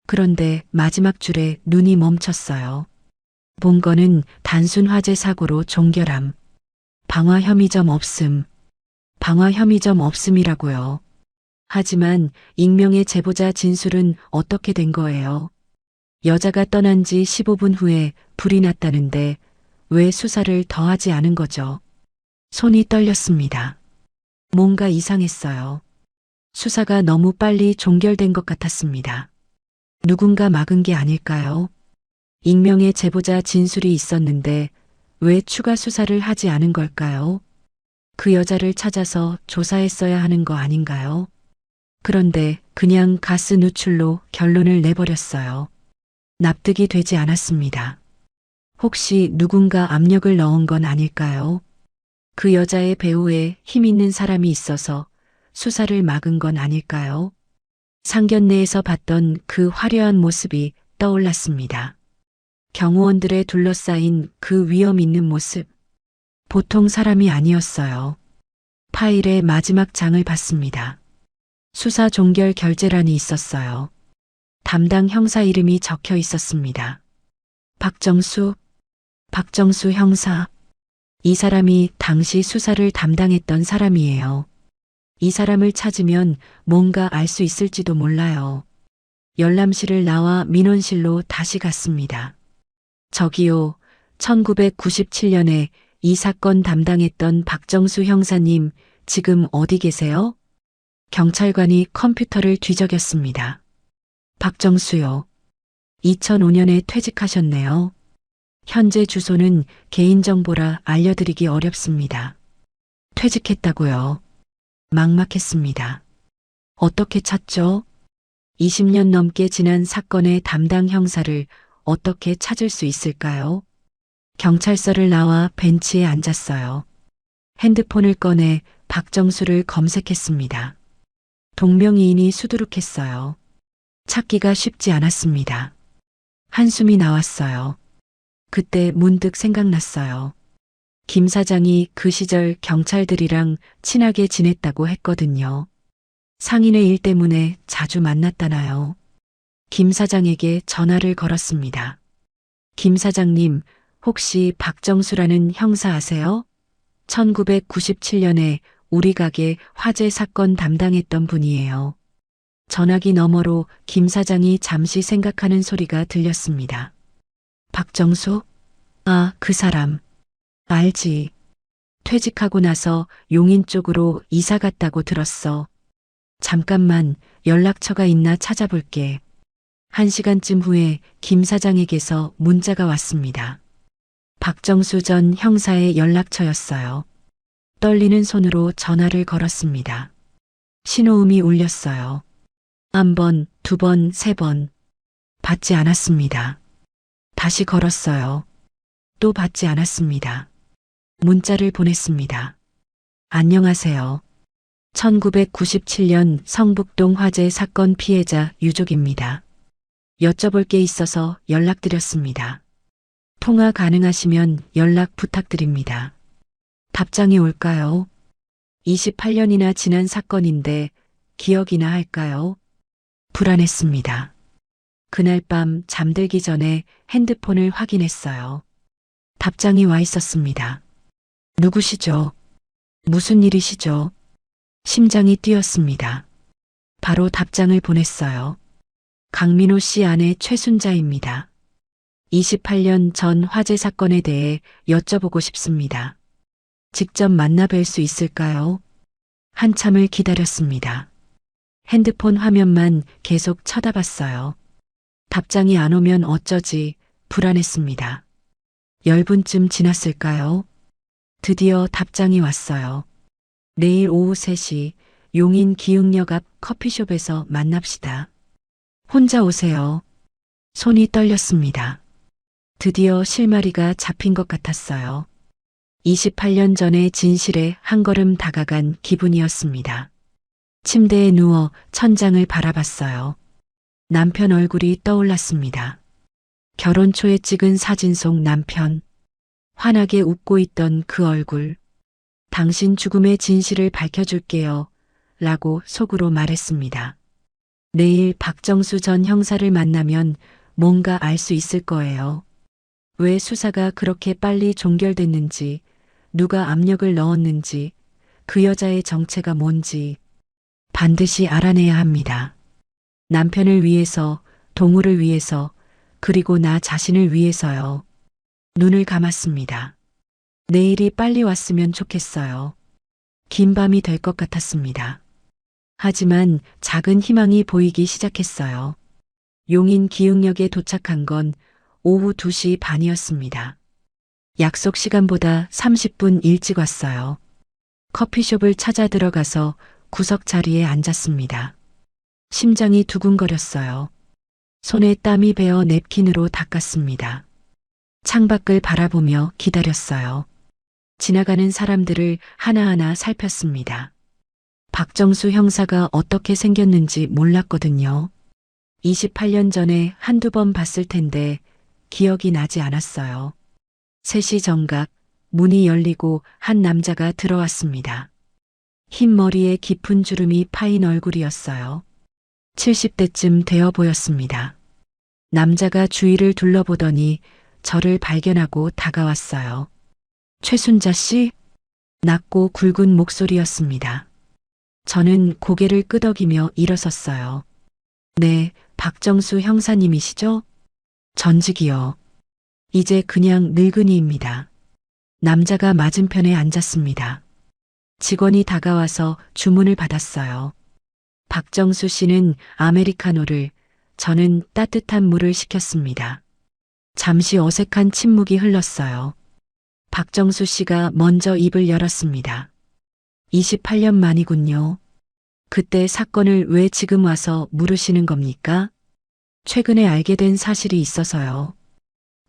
그런데 마지막 줄에 눈이 멈췄어요. 본 거는 단순 화재 사고로 종결함. 방화 혐의점 없음. 방화 혐의점 없음이라고요. 하지만 익명의 제보자 진술은 어떻게 된 거예요? 여자가 떠난 지 15분 후에 불이 났다는데 왜 수사를 더 하지 않은 거죠? 손이 떨렸습니다. 뭔가 이상했어요. 수사가 너무 빨리 종결된 것 같았습니다. 누군가 막은 게 아닐까요? 익명의 제보자 진술이 있었는데 왜 추가 수사를 하지 않은 걸까요? 그 여자를 찾아서 조사했어야 하는 거 아닌가요? 그런데 그냥 가스 누출로 결론을 내버렸어요. 납득이 되지 않았습니다. 혹시 누군가 압력을 넣은 건 아닐까요? 그 여자의 배우에 힘 있는 사람이 있어서 수사를 막은 건 아닐까요? 상견례에서 봤던 그 화려한 모습이 떠올랐습니다. 경호원들에 둘러싸인 그 위험 있는 모습. 보통 사람이 아니었어요. 파일의 마지막 장을 봤습니다. 수사 종결 결재란이 있었어요. 담당 형사 이름이 적혀 있었습니다. 박정수 형사. 이 사람이 당시 수사를 담당했던 사람이에요. 이 사람을 찾으면 뭔가 알 수 있을지도 몰라요. 열람실을 나와 민원실로 다시 갔습니다. 저기요, 1997년에 이 사건 담당했던 박정수 형사님, 지금 어디 계세요? 경찰관이 컴퓨터를 뒤적였습니다. 박정수요. 2005년에 퇴직하셨네요. 현재 주소는 개인정보라 알려드리기 어렵습니다. 퇴직했다고요. 막막했습니다. 어떻게 찾죠? 20년 넘게 지난 사건의 담당 형사를 어떻게 찾을 수 있을까요? 경찰서를 나와 벤치에 앉았어요. 핸드폰을 꺼내 박정수를 검색했습니다. 동명이인이 수두룩했어요. 찾기가 쉽지 않았습니다. 한숨이 나왔어요. 그때 문득 생각났어요. 김 사장이 그 시절 경찰들이랑 친하게 지냈다고 했거든요. 상인의 일 때문에 자주 만났다나요. 김 사장에게 전화를 걸었습니다. 김 사장님, 혹시 박정수라는 형사 아세요? 1997년에 우리 가게 화재 사건 담당했던 분이에요. 전화기 너머로 김 사장이 잠시 생각하는 소리가 들렸습니다. 박정수? 아, 그 사람. 알지. 퇴직하고 나서 용인 쪽으로 이사 갔다고 들었어. 잠깐만 연락처가 있나 찾아볼게. 1시간쯤 후에 김 사장에게서 문자가 왔습니다. 박정수 전 형사의 연락처였어요. 떨리는 손으로 전화를 걸었습니다. 신호음이 울렸어요. 1번, 2번, 3번. 받지 않았습니다. 다시 걸었어요. 또 받지 않았습니다. 문자를 보냈습니다. 안녕하세요. 1997년 성북동 화재 사건 피해자 유족입니다. 여쭤볼 게 있어서 연락드렸습니다. 통화 가능하시면 연락 부탁드립니다. 답장이 올까요? 28년이나 지난 사건인데 기억이나 할까요? 불안했습니다. 그날 밤 잠들기 전에 핸드폰을 확인했어요. 답장이 와 있었습니다. 누구시죠? 무슨 일이시죠? 심장이 뛰었습니다. 바로 답장을 보냈어요. 강민호 씨 아내 최순자입니다. 28년 전 화재 사건에 대해 여쭤보고 싶습니다. 직접 만나 뵐 수 있을까요? 한참을 기다렸습니다. 핸드폰 화면만 계속 쳐다봤어요. 답장이 안 오면 어쩌지 불안했습니다. 10분쯤 지났을까요? 드디어 답장이 왔어요. 내일 오후 3시 용인 기흥역 앞 커피숍에서 만납시다. 혼자 오세요. 손이 떨렸습니다. 드디어 실마리가 잡힌 것 같았어요. 28년 전의 진실에 한 걸음 다가간 기분이었습니다. 침대에 누워 천장을 바라봤어요. 남편 얼굴이 떠올랐습니다. 결혼 초에 찍은 사진 속 남편. 환하게 웃고 있던 그 얼굴. 당신 죽음의 진실을 밝혀줄게요. 라고 속으로 말했습니다. 내일 박정수 전 형사를 만나면 뭔가 알 수 있을 거예요. 왜 수사가 그렇게 빨리 종결됐는지, 누가 압력을 넣었는지, 그 여자의 정체가 뭔지 반드시 알아내야 합니다. 남편을 위해서, 동우를 위해서, 그리고 나 자신을 위해서요. 눈을 감았습니다. 내일이 빨리 왔으면 좋겠어요. 긴 밤이 될 것 같았습니다. 하지만 작은 희망이 보이기 시작했어요. 용인 기흥역에 도착한 건 오후 2시 반이었습니다. 약속 시간보다 30분 일찍 왔어요. 커피숍을 찾아 들어가서 구석 자리에 앉았습니다. 심장이 두근거렸어요. 손에 땀이 배어 냅킨으로 닦았습니다. 창밖을 바라보며 기다렸어요. 지나가는 사람들을 하나하나 살폈습니다. 박정수 형사가 어떻게 생겼는지 몰랐거든요. 28년 전에 한두 번 봤을 텐데 기억이 나지 않았어요. 3시 정각 문이 열리고 한 남자가 들어왔습니다. 흰 머리에 깊은 주름이 파인 얼굴이었어요. 70대쯤 되어 보였습니다. 남자가 주위를 둘러보더니 저를 발견하고 다가왔어요. 최순자 씨? 낮고 굵은 목소리였습니다. 저는 고개를 끄덕이며 일어섰어요. 네, 박정수 형사님이시죠? 전직이요. 이제 그냥 늙은이입니다. 남자가 맞은편에 앉았습니다. 직원이 다가와서 주문을 받았어요. 박정수 씨는 아메리카노를, 저는 따뜻한 물을 시켰습니다. 잠시 어색한 침묵이 흘렀어요. 박정수 씨가 먼저 입을 열었습니다. 28년 만이군요. 그때 사건을 왜 지금 와서 물으시는 겁니까? 최근에 알게 된 사실이 있어서요.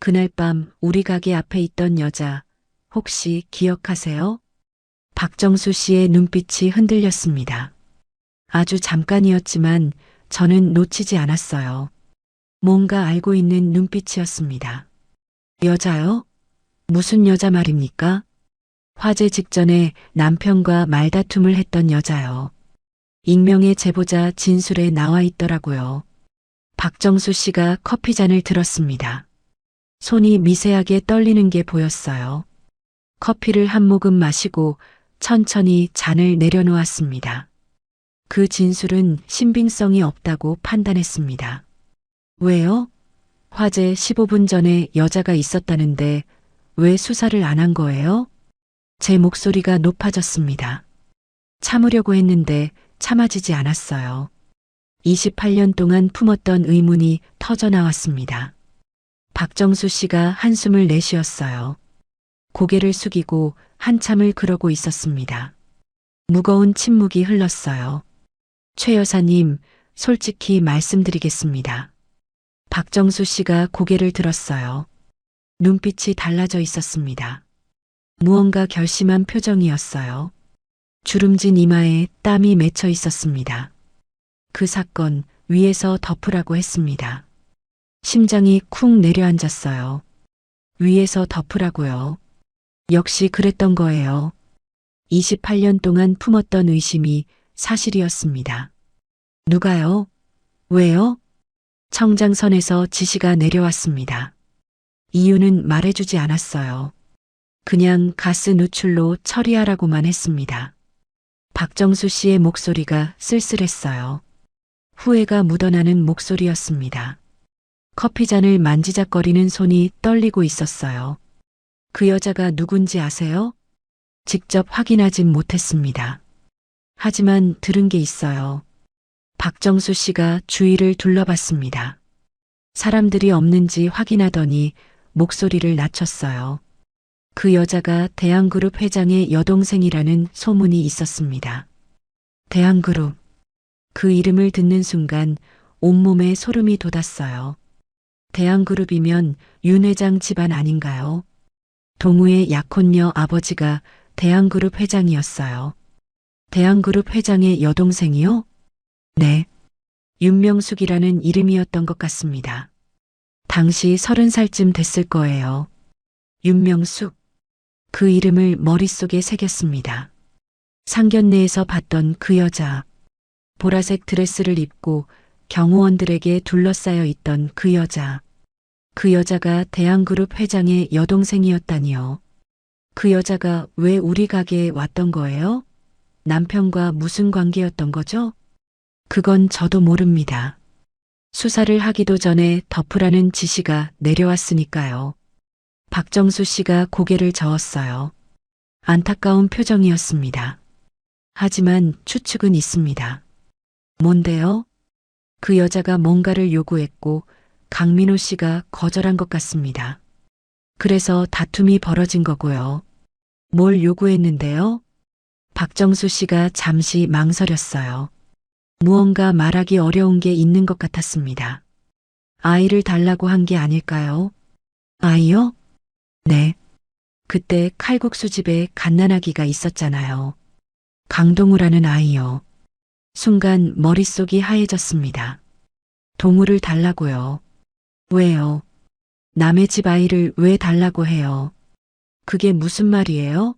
그날 밤 우리 가게 앞에 있던 여자, 혹시 기억하세요? 박정수 씨의 눈빛이 흔들렸습니다. 아주 잠깐이었지만 저는 놓치지 않았어요. 뭔가 알고 있는 눈빛이었습니다. 여자요? 무슨 여자 말입니까? 화재 직전에 남편과 말다툼을 했던 여자요. 익명의 제보자 진술에 나와 있더라고요. 박정수 씨가 커피잔을 들었습니다. 손이 미세하게 떨리는 게 보였어요. 커피를 한 모금 마시고 천천히 잔을 내려놓았습니다. 그 진술은 신빙성이 없다고 판단했습니다. 왜요? 화재 15분 전에 여자가 있었다는데 왜 수사를 안 한 거예요? 제 목소리가 높아졌습니다. 참으려고 했는데 참아지지 않았어요. 28년 동안 품었던 의문이 터져나왔습니다. 박정수 씨가 한숨을 내쉬었어요. 고개를 숙이고 한참을 그러고 있었습니다. 무거운 침묵이 흘렀어요. 최 여사님, 솔직히 말씀드리겠습니다. 박정수 씨가 고개를 들었어요. 눈빛이 달라져 있었습니다. 무언가 결심한 표정이었어요. 주름진 이마에 땀이 맺혀 있었습니다. 그 사건 위에서 덮으라고 했습니다. 심장이 쿵 내려앉았어요. 위에서 덮으라고요. 역시 그랬던 거예요. 28년 동안 품었던 의심이 사실이었습니다. 누가요? 왜요? 청장선에서 지시가 내려왔습니다. 이유는 말해주지 않았어요. 그냥 가스 누출로 처리하라고만 했습니다. 박정수 씨의 목소리가 쓸쓸했어요. 후회가 묻어나는 목소리였습니다. 커피잔을 만지작거리는 손이 떨리고 있었어요. 그 여자가 누군지 아세요? 직접 확인하진 못했습니다. 하지만 들은 게 있어요. 박정수 씨가 주위를 둘러봤습니다. 사람들이 없는지 확인하더니 목소리를 낮췄어요. 그 여자가 대한그룹 회장의 여동생이라는 소문이 있었습니다. 대한그룹. 그 이름을 듣는 순간 온몸에 소름이 돋았어요. 대한그룹이면 윤 회장 집안 아닌가요? 동우의 약혼녀 아버지가 대한그룹 회장이었어요. 대한그룹 회장의 여동생이요? 네. 윤명숙이라는 이름이었던 것 같습니다. 당시 30살쯤 됐을 거예요. 윤명숙. 그 이름을 머릿속에 새겼습니다. 상견례에서 봤던 그 여자. 보라색 드레스를 입고 경호원들에게 둘러싸여 있던 그 여자. 그 여자가 대한그룹 회장의 여동생이었다니요. 그 여자가 왜 우리 가게에 왔던 거예요? 남편과 무슨 관계였던 거죠? 그건 저도 모릅니다. 수사를 하기도 전에 덮으라는 지시가 내려왔으니까요. 박정수 씨가 고개를 저었어요. 안타까운 표정이었습니다. 하지만 추측은 있습니다. 뭔데요? 그 여자가 뭔가를 요구했고 강민호 씨가 거절한 것 같습니다. 그래서 다툼이 벌어진 거고요. 뭘 요구했는데요? 박정수 씨가 잠시 망설였어요. 무언가 말하기 어려운 게 있는 것 같았습니다. 아이를 달라고 한 게 아닐까요? 아이요? 네. 그때 칼국수 집에 갓난아기가 있었잖아요. 강동우라는 아이요. 순간 머릿속이 하얘졌습니다. 동우를 달라고요. 왜요? 남의 집 아이를 왜 달라고 해요? 그게 무슨 말이에요?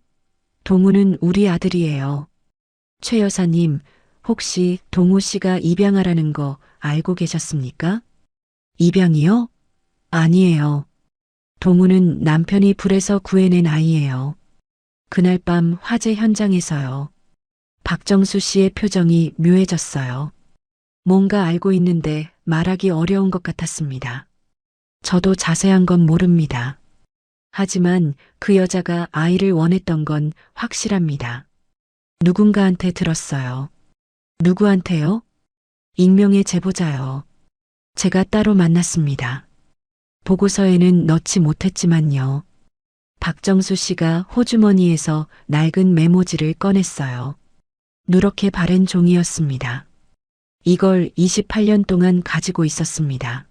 동우는 우리 아들이에요. 최 여사님, 혹시 동우 씨가 입양하라는 거 알고 계셨습니까? 입양이요? 아니에요. 동우는 남편이 불에서 구해낸 아이예요. 그날 밤 화재 현장에서요. 박정수 씨의 표정이 묘해졌어요. 뭔가 알고 있는데 말하기 어려운 것 같았습니다. 저도 자세한 건 모릅니다. 하지만 그 여자가 아이를 원했던 건 확실합니다. 누군가한테 들었어요. 누구한테요? 익명의 제보자요. 제가 따로 만났습니다. 보고서에는 넣지 못했지만요. 박정수 씨가 호주머니에서 낡은 메모지를 꺼냈어요. 누렇게 바랜 종이였습니다. 이걸 28년 동안 가지고 있었습니다.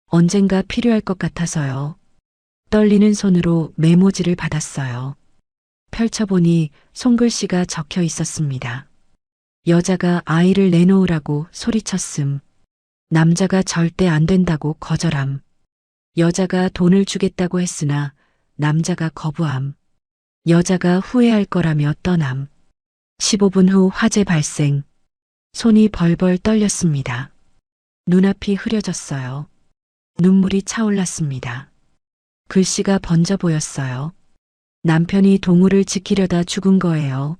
언젠가 필요할 것 같아서요. 떨리는 손으로 메모지를 받았어요. 펼쳐보니 손글씨가 적혀 있었습니다. 여자가 아이를 내놓으라고 소리쳤음. 남자가 절대 안 된다고 거절함. 여자가 돈을 주겠다고 했으나 남자가 거부함. 여자가 후회할 거라며 떠남. 15분 후 화재 발생. 손이 벌벌 떨렸습니다. 눈앞이 흐려졌어요. 눈물이 차올랐습니다. 글씨가 번져 보였어요. 남편이 동우를 지키려다 죽은 거예요.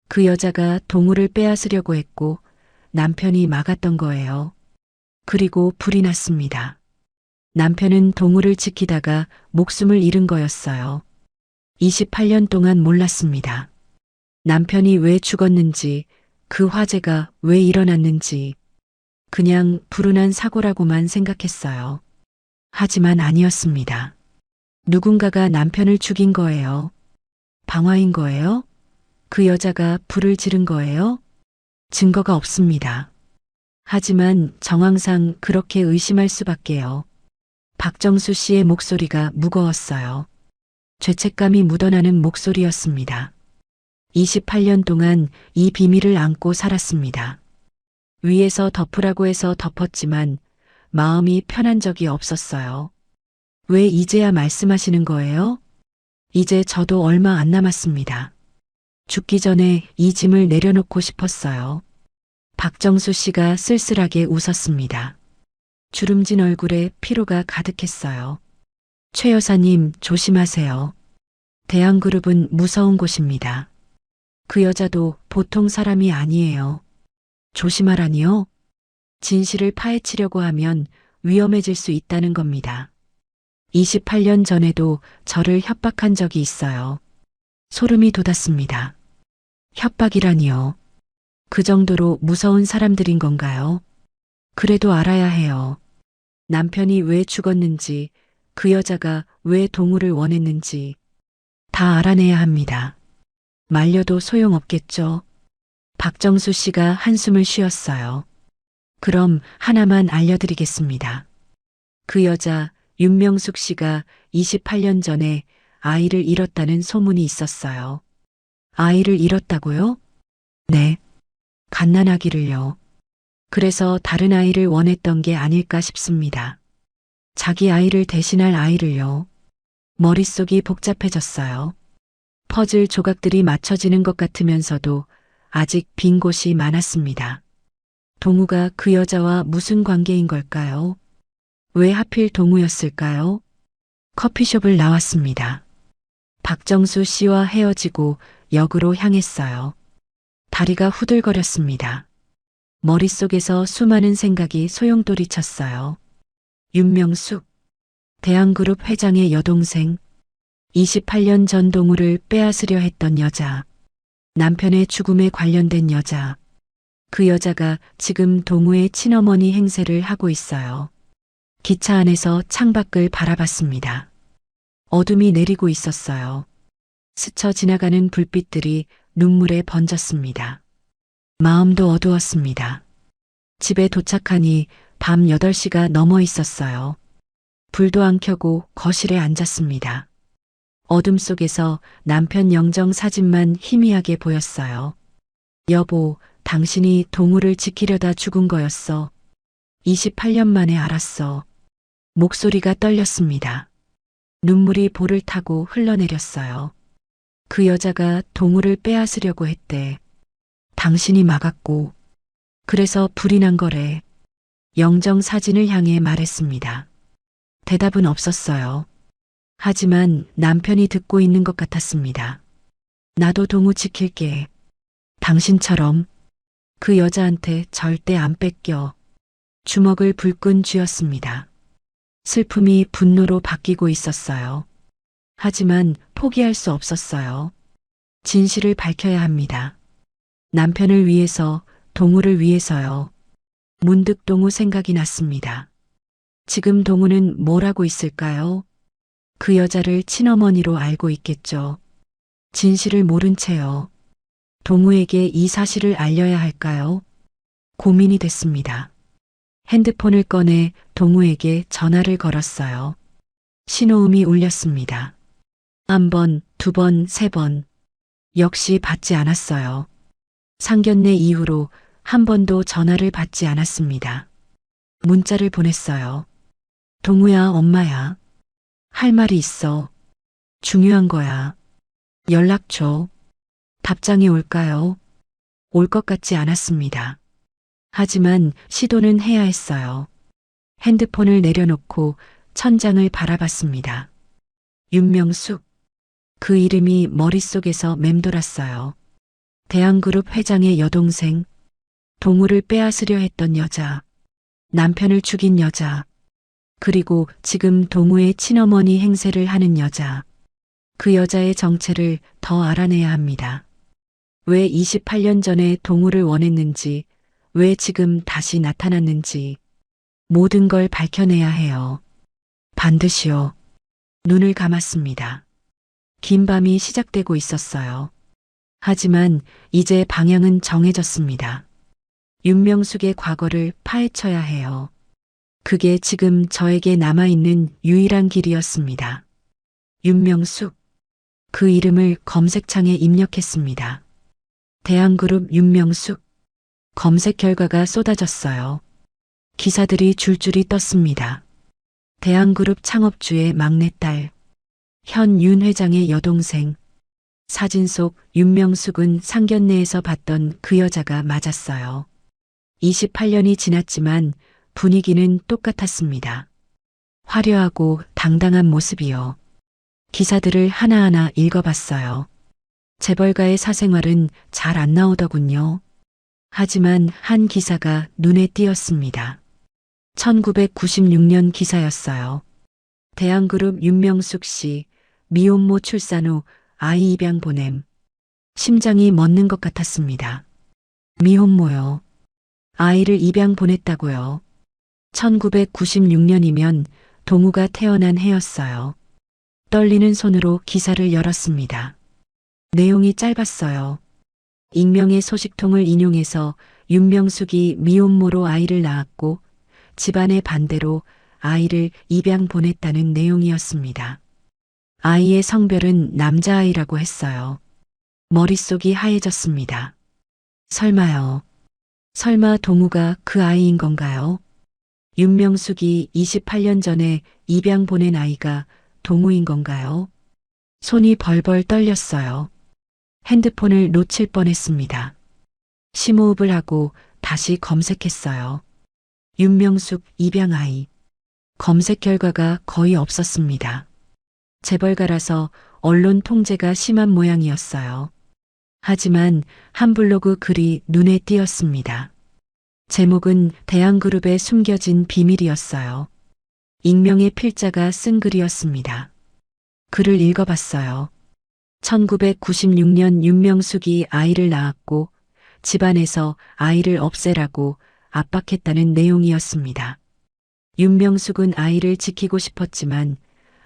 그 여자가 동우를 빼앗으려고 했고 남편이 막았던 거예요. 그리고 불이 났습니다. 남편은 동우를 지키다가 목숨을 잃은 거였어요. 28년 동안 몰랐습니다. 남편이 왜 죽었는지, 그 화재가 왜 일어났는지, 그냥 불운한 사고라고만 생각했어요. 하지만 아니었습니다. 누군가가 남편을 죽인 거예요. 방화인 거예요? 그 여자가 불을 지른 거예요? 증거가 없습니다. 하지만 정황상 그렇게 의심할 수밖에요. 박정수 씨의 목소리가 무거웠어요. 죄책감이 묻어나는 목소리였습니다. 28년 동안 이 비밀을 안고 살았습니다. 위에서 덮으라고 해서 덮었지만 마음이 편한 적이 없었어요. 왜 이제야 말씀하시는 거예요? 이제 저도 얼마 안 남았습니다. 죽기 전에 이 짐을 내려놓고 싶었어요. 박정수 씨가 쓸쓸하게 웃었습니다. 주름진 얼굴에 피로가 가득했어요. 최 여사님 조심하세요. 대한그룹은 무서운 곳입니다. 그 여자도 보통 사람이 아니에요. 조심하라니요? 진실을 파헤치려고 하면 위험해질 수 있다는 겁니다. 28년 전에도 저를 협박한 적이 있어요. 소름이 돋았습니다. 협박이라니요. 그 정도로 무서운 사람들인 건가요? 그래도 알아야 해요. 남편이 왜 죽었는지, 그 여자가 왜 동우를 원했는지 다 알아내야 합니다. 말려도 소용없겠죠. 박정수 씨가 한숨을 쉬었어요. 그럼 하나만 알려드리겠습니다. 그 여자 윤명숙 씨가 28년 전에 아이를 잃었다는 소문이 있었어요. 아이를 잃었다고요? 네. 갓난아기를요. 그래서 다른 아이를 원했던 게 아닐까 싶습니다. 자기 아이를 대신할 아이를요. 머릿속이 복잡해졌어요. 퍼즐 조각들이 맞춰지는 것 같으면서도 아직 빈 곳이 많았습니다. 동우가 그 여자와 무슨 관계인 걸까요? 왜 하필 동우였을까요? 커피숍을 나왔습니다. 박정수 씨와 헤어지고 역으로 향했어요. 다리가 후들거렸습니다. 머릿속에서 수많은 생각이 소용돌이쳤어요. 윤명숙, 대한그룹 회장의 여동생, 28년 전 동우를 빼앗으려 했던 여자, 남편의 죽음에 관련된 여자, 그 여자가 지금 동우의 친어머니 행세를 하고 있어요. 기차 안에서 창밖을 바라봤습니다. 어둠이 내리고 있었어요. 스쳐 지나가는 불빛들이 눈물에 번졌습니다. 마음도 어두웠습니다. 집에 도착하니 밤 8시가 넘어 있었어요. 불도 안 켜고 거실에 앉았습니다. 어둠 속에서 남편 영정 사진만 희미하게 보였어요. 여보, 당신이 동우를 지키려다 죽은 거였어. 28년 만에 알았어. 목소리가 떨렸습니다. 눈물이 볼을 타고 흘러내렸어요. 그 여자가 동우를 빼앗으려고 했대. 당신이 막았고, 그래서 불이 난 거래. 영정 사진을 향해 말했습니다. 대답은 없었어요. 하지만 남편이 듣고 있는 것 같았습니다. 나도 동우 지킬게. 당신처럼. 그 여자한테 절대 안 뺏겨. 주먹을 불끈 쥐었습니다. 슬픔이 분노로 바뀌고 있었어요. 하지만 포기할 수 없었어요. 진실을 밝혀야 합니다. 남편을 위해서, 동우를 위해서요. 문득 동우 생각이 났습니다. 지금 동우는 뭘 하고 있을까요? 그 여자를 친어머니로 알고 있겠죠. 진실을 모른 채요. 동우에게 이 사실을 알려야 할까요? 고민이 됐습니다. 핸드폰을 꺼내 동우에게 전화를 걸었어요. 신호음이 울렸습니다. 한 번, 두 번, 세 번. 역시 받지 않았어요. 상견례 이후로 한 번도 전화를 받지 않았습니다. 문자를 보냈어요. 동우야, 엄마야. 할 말이 있어. 중요한 거야. 연락 줘. 답장이 올까요? 올 것 같지 않았습니다. 하지만 시도는 해야 했어요. 핸드폰을 내려놓고 천장을 바라봤습니다. 윤명숙. 그 이름이 머릿속에서 맴돌았어요. 대한그룹 회장의 여동생. 동우를 빼앗으려 했던 여자. 남편을 죽인 여자. 그리고 지금 동우의 친어머니 행세를 하는 여자. 그 여자의 정체를 더 알아내야 합니다. 왜 28년 전에 동우를 원했는지, 왜 지금 다시 나타났는지, 모든 걸 밝혀내야 해요. 반드시요. 눈을 감았습니다. 긴 밤이 시작되고 있었어요. 하지만 이제 방향은 정해졌습니다. 윤명숙의 과거를 파헤쳐야 해요. 그게 지금 저에게 남아있는 유일한 길이었습니다. 윤명숙. 그 이름을 검색창에 입력했습니다. 대한그룹 윤명숙. 검색 결과가 쏟아졌어요. 기사들이 줄줄이 떴습니다. 대한그룹 창업주의 막내딸. 현 윤 회장의 여동생. 사진 속 윤명숙은 상견례에서 봤던 그 여자가 맞았어요. 28년이 지났지만 분위기는 똑같았습니다. 화려하고 당당한 모습이요. 기사들을 하나하나 읽어봤어요. 재벌가의 사생활은 잘 안 나오더군요. 하지만 한 기사가 눈에 띄었습니다. 1996년 기사였어요. 대한그룹 윤명숙 씨, 미혼모 출산 후 아이 입양 보냄. 심장이 멎는 것 같았습니다. 미혼모요. 아이를 입양 보냈다고요. 1996년이면 동우가 태어난 해였어요. 떨리는 손으로 기사를 열었습니다. 내용이 짧았어요. 익명의 소식통을 인용해서 윤명숙이 미혼모로 아이를 낳았고 집안의 반대로 아이를 입양 보냈다는 내용이었습니다. 아이의 성별은 남자아이라고 했어요. 머릿속이 하얘졌습니다. 설마요. 설마 동우가 그 아이인 건가요? 윤명숙이 28년 전에 입양 보낸 아이가 동우인 건가요? 손이 벌벌 떨렸어요. 핸드폰을 놓칠 뻔했습니다. 심호흡을 하고 다시 검색했어요. 윤명숙 입양 아이. 검색 결과가 거의 없었습니다. 재벌가라서 언론 통제가 심한 모양이었어요. 하지만 한 블로그 글이 눈에 띄었습니다. 제목은 대한그룹의 숨겨진 비밀이었어요. 익명의 필자가 쓴 글이었습니다. 글을 읽어봤어요. 1996년 윤명숙이 아이를 낳았고 집안에서 아이를 없애라고 압박했다는 내용이었습니다. 윤명숙은 아이를 지키고 싶었지만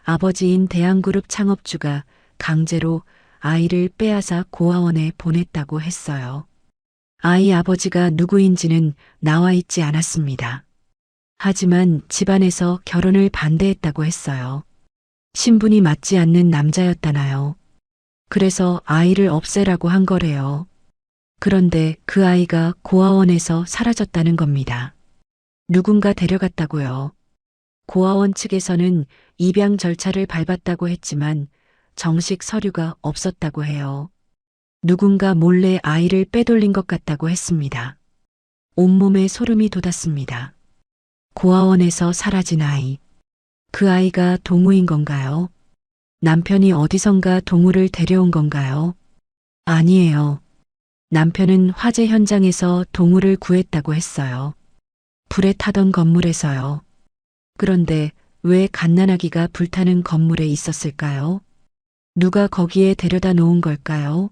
아버지인 대한그룹 창업주가 강제로 아이를 빼앗아 고아원에 보냈다고 했어요. 아이 아버지가 누구인지는 나와 있지 않았습니다. 하지만 집안에서 결혼을 반대했다고 했어요. 신분이 맞지 않는 남자였다나요. 그래서 아이를 없애라고 한 거래요. 그런데 그 아이가 고아원에서 사라졌다는 겁니다. 누군가 데려갔다고요. 고아원 측에서는 입양 절차를 밟았다고 했지만 정식 서류가 없었다고 해요. 누군가 몰래 아이를 빼돌린 것 같다고 했습니다. 온몸에 소름이 돋았습니다. 고아원에서 사라진 아이. 그 아이가 동우인 건가요? 남편이 어디선가 동우를 데려온 건가요? 아니에요. 남편은 화재 현장에서 동우를 구했다고 했어요. 불에 타던 건물에서요. 그런데 왜 갓난아기가 불타는 건물에 있었을까요? 누가 거기에 데려다 놓은 걸까요?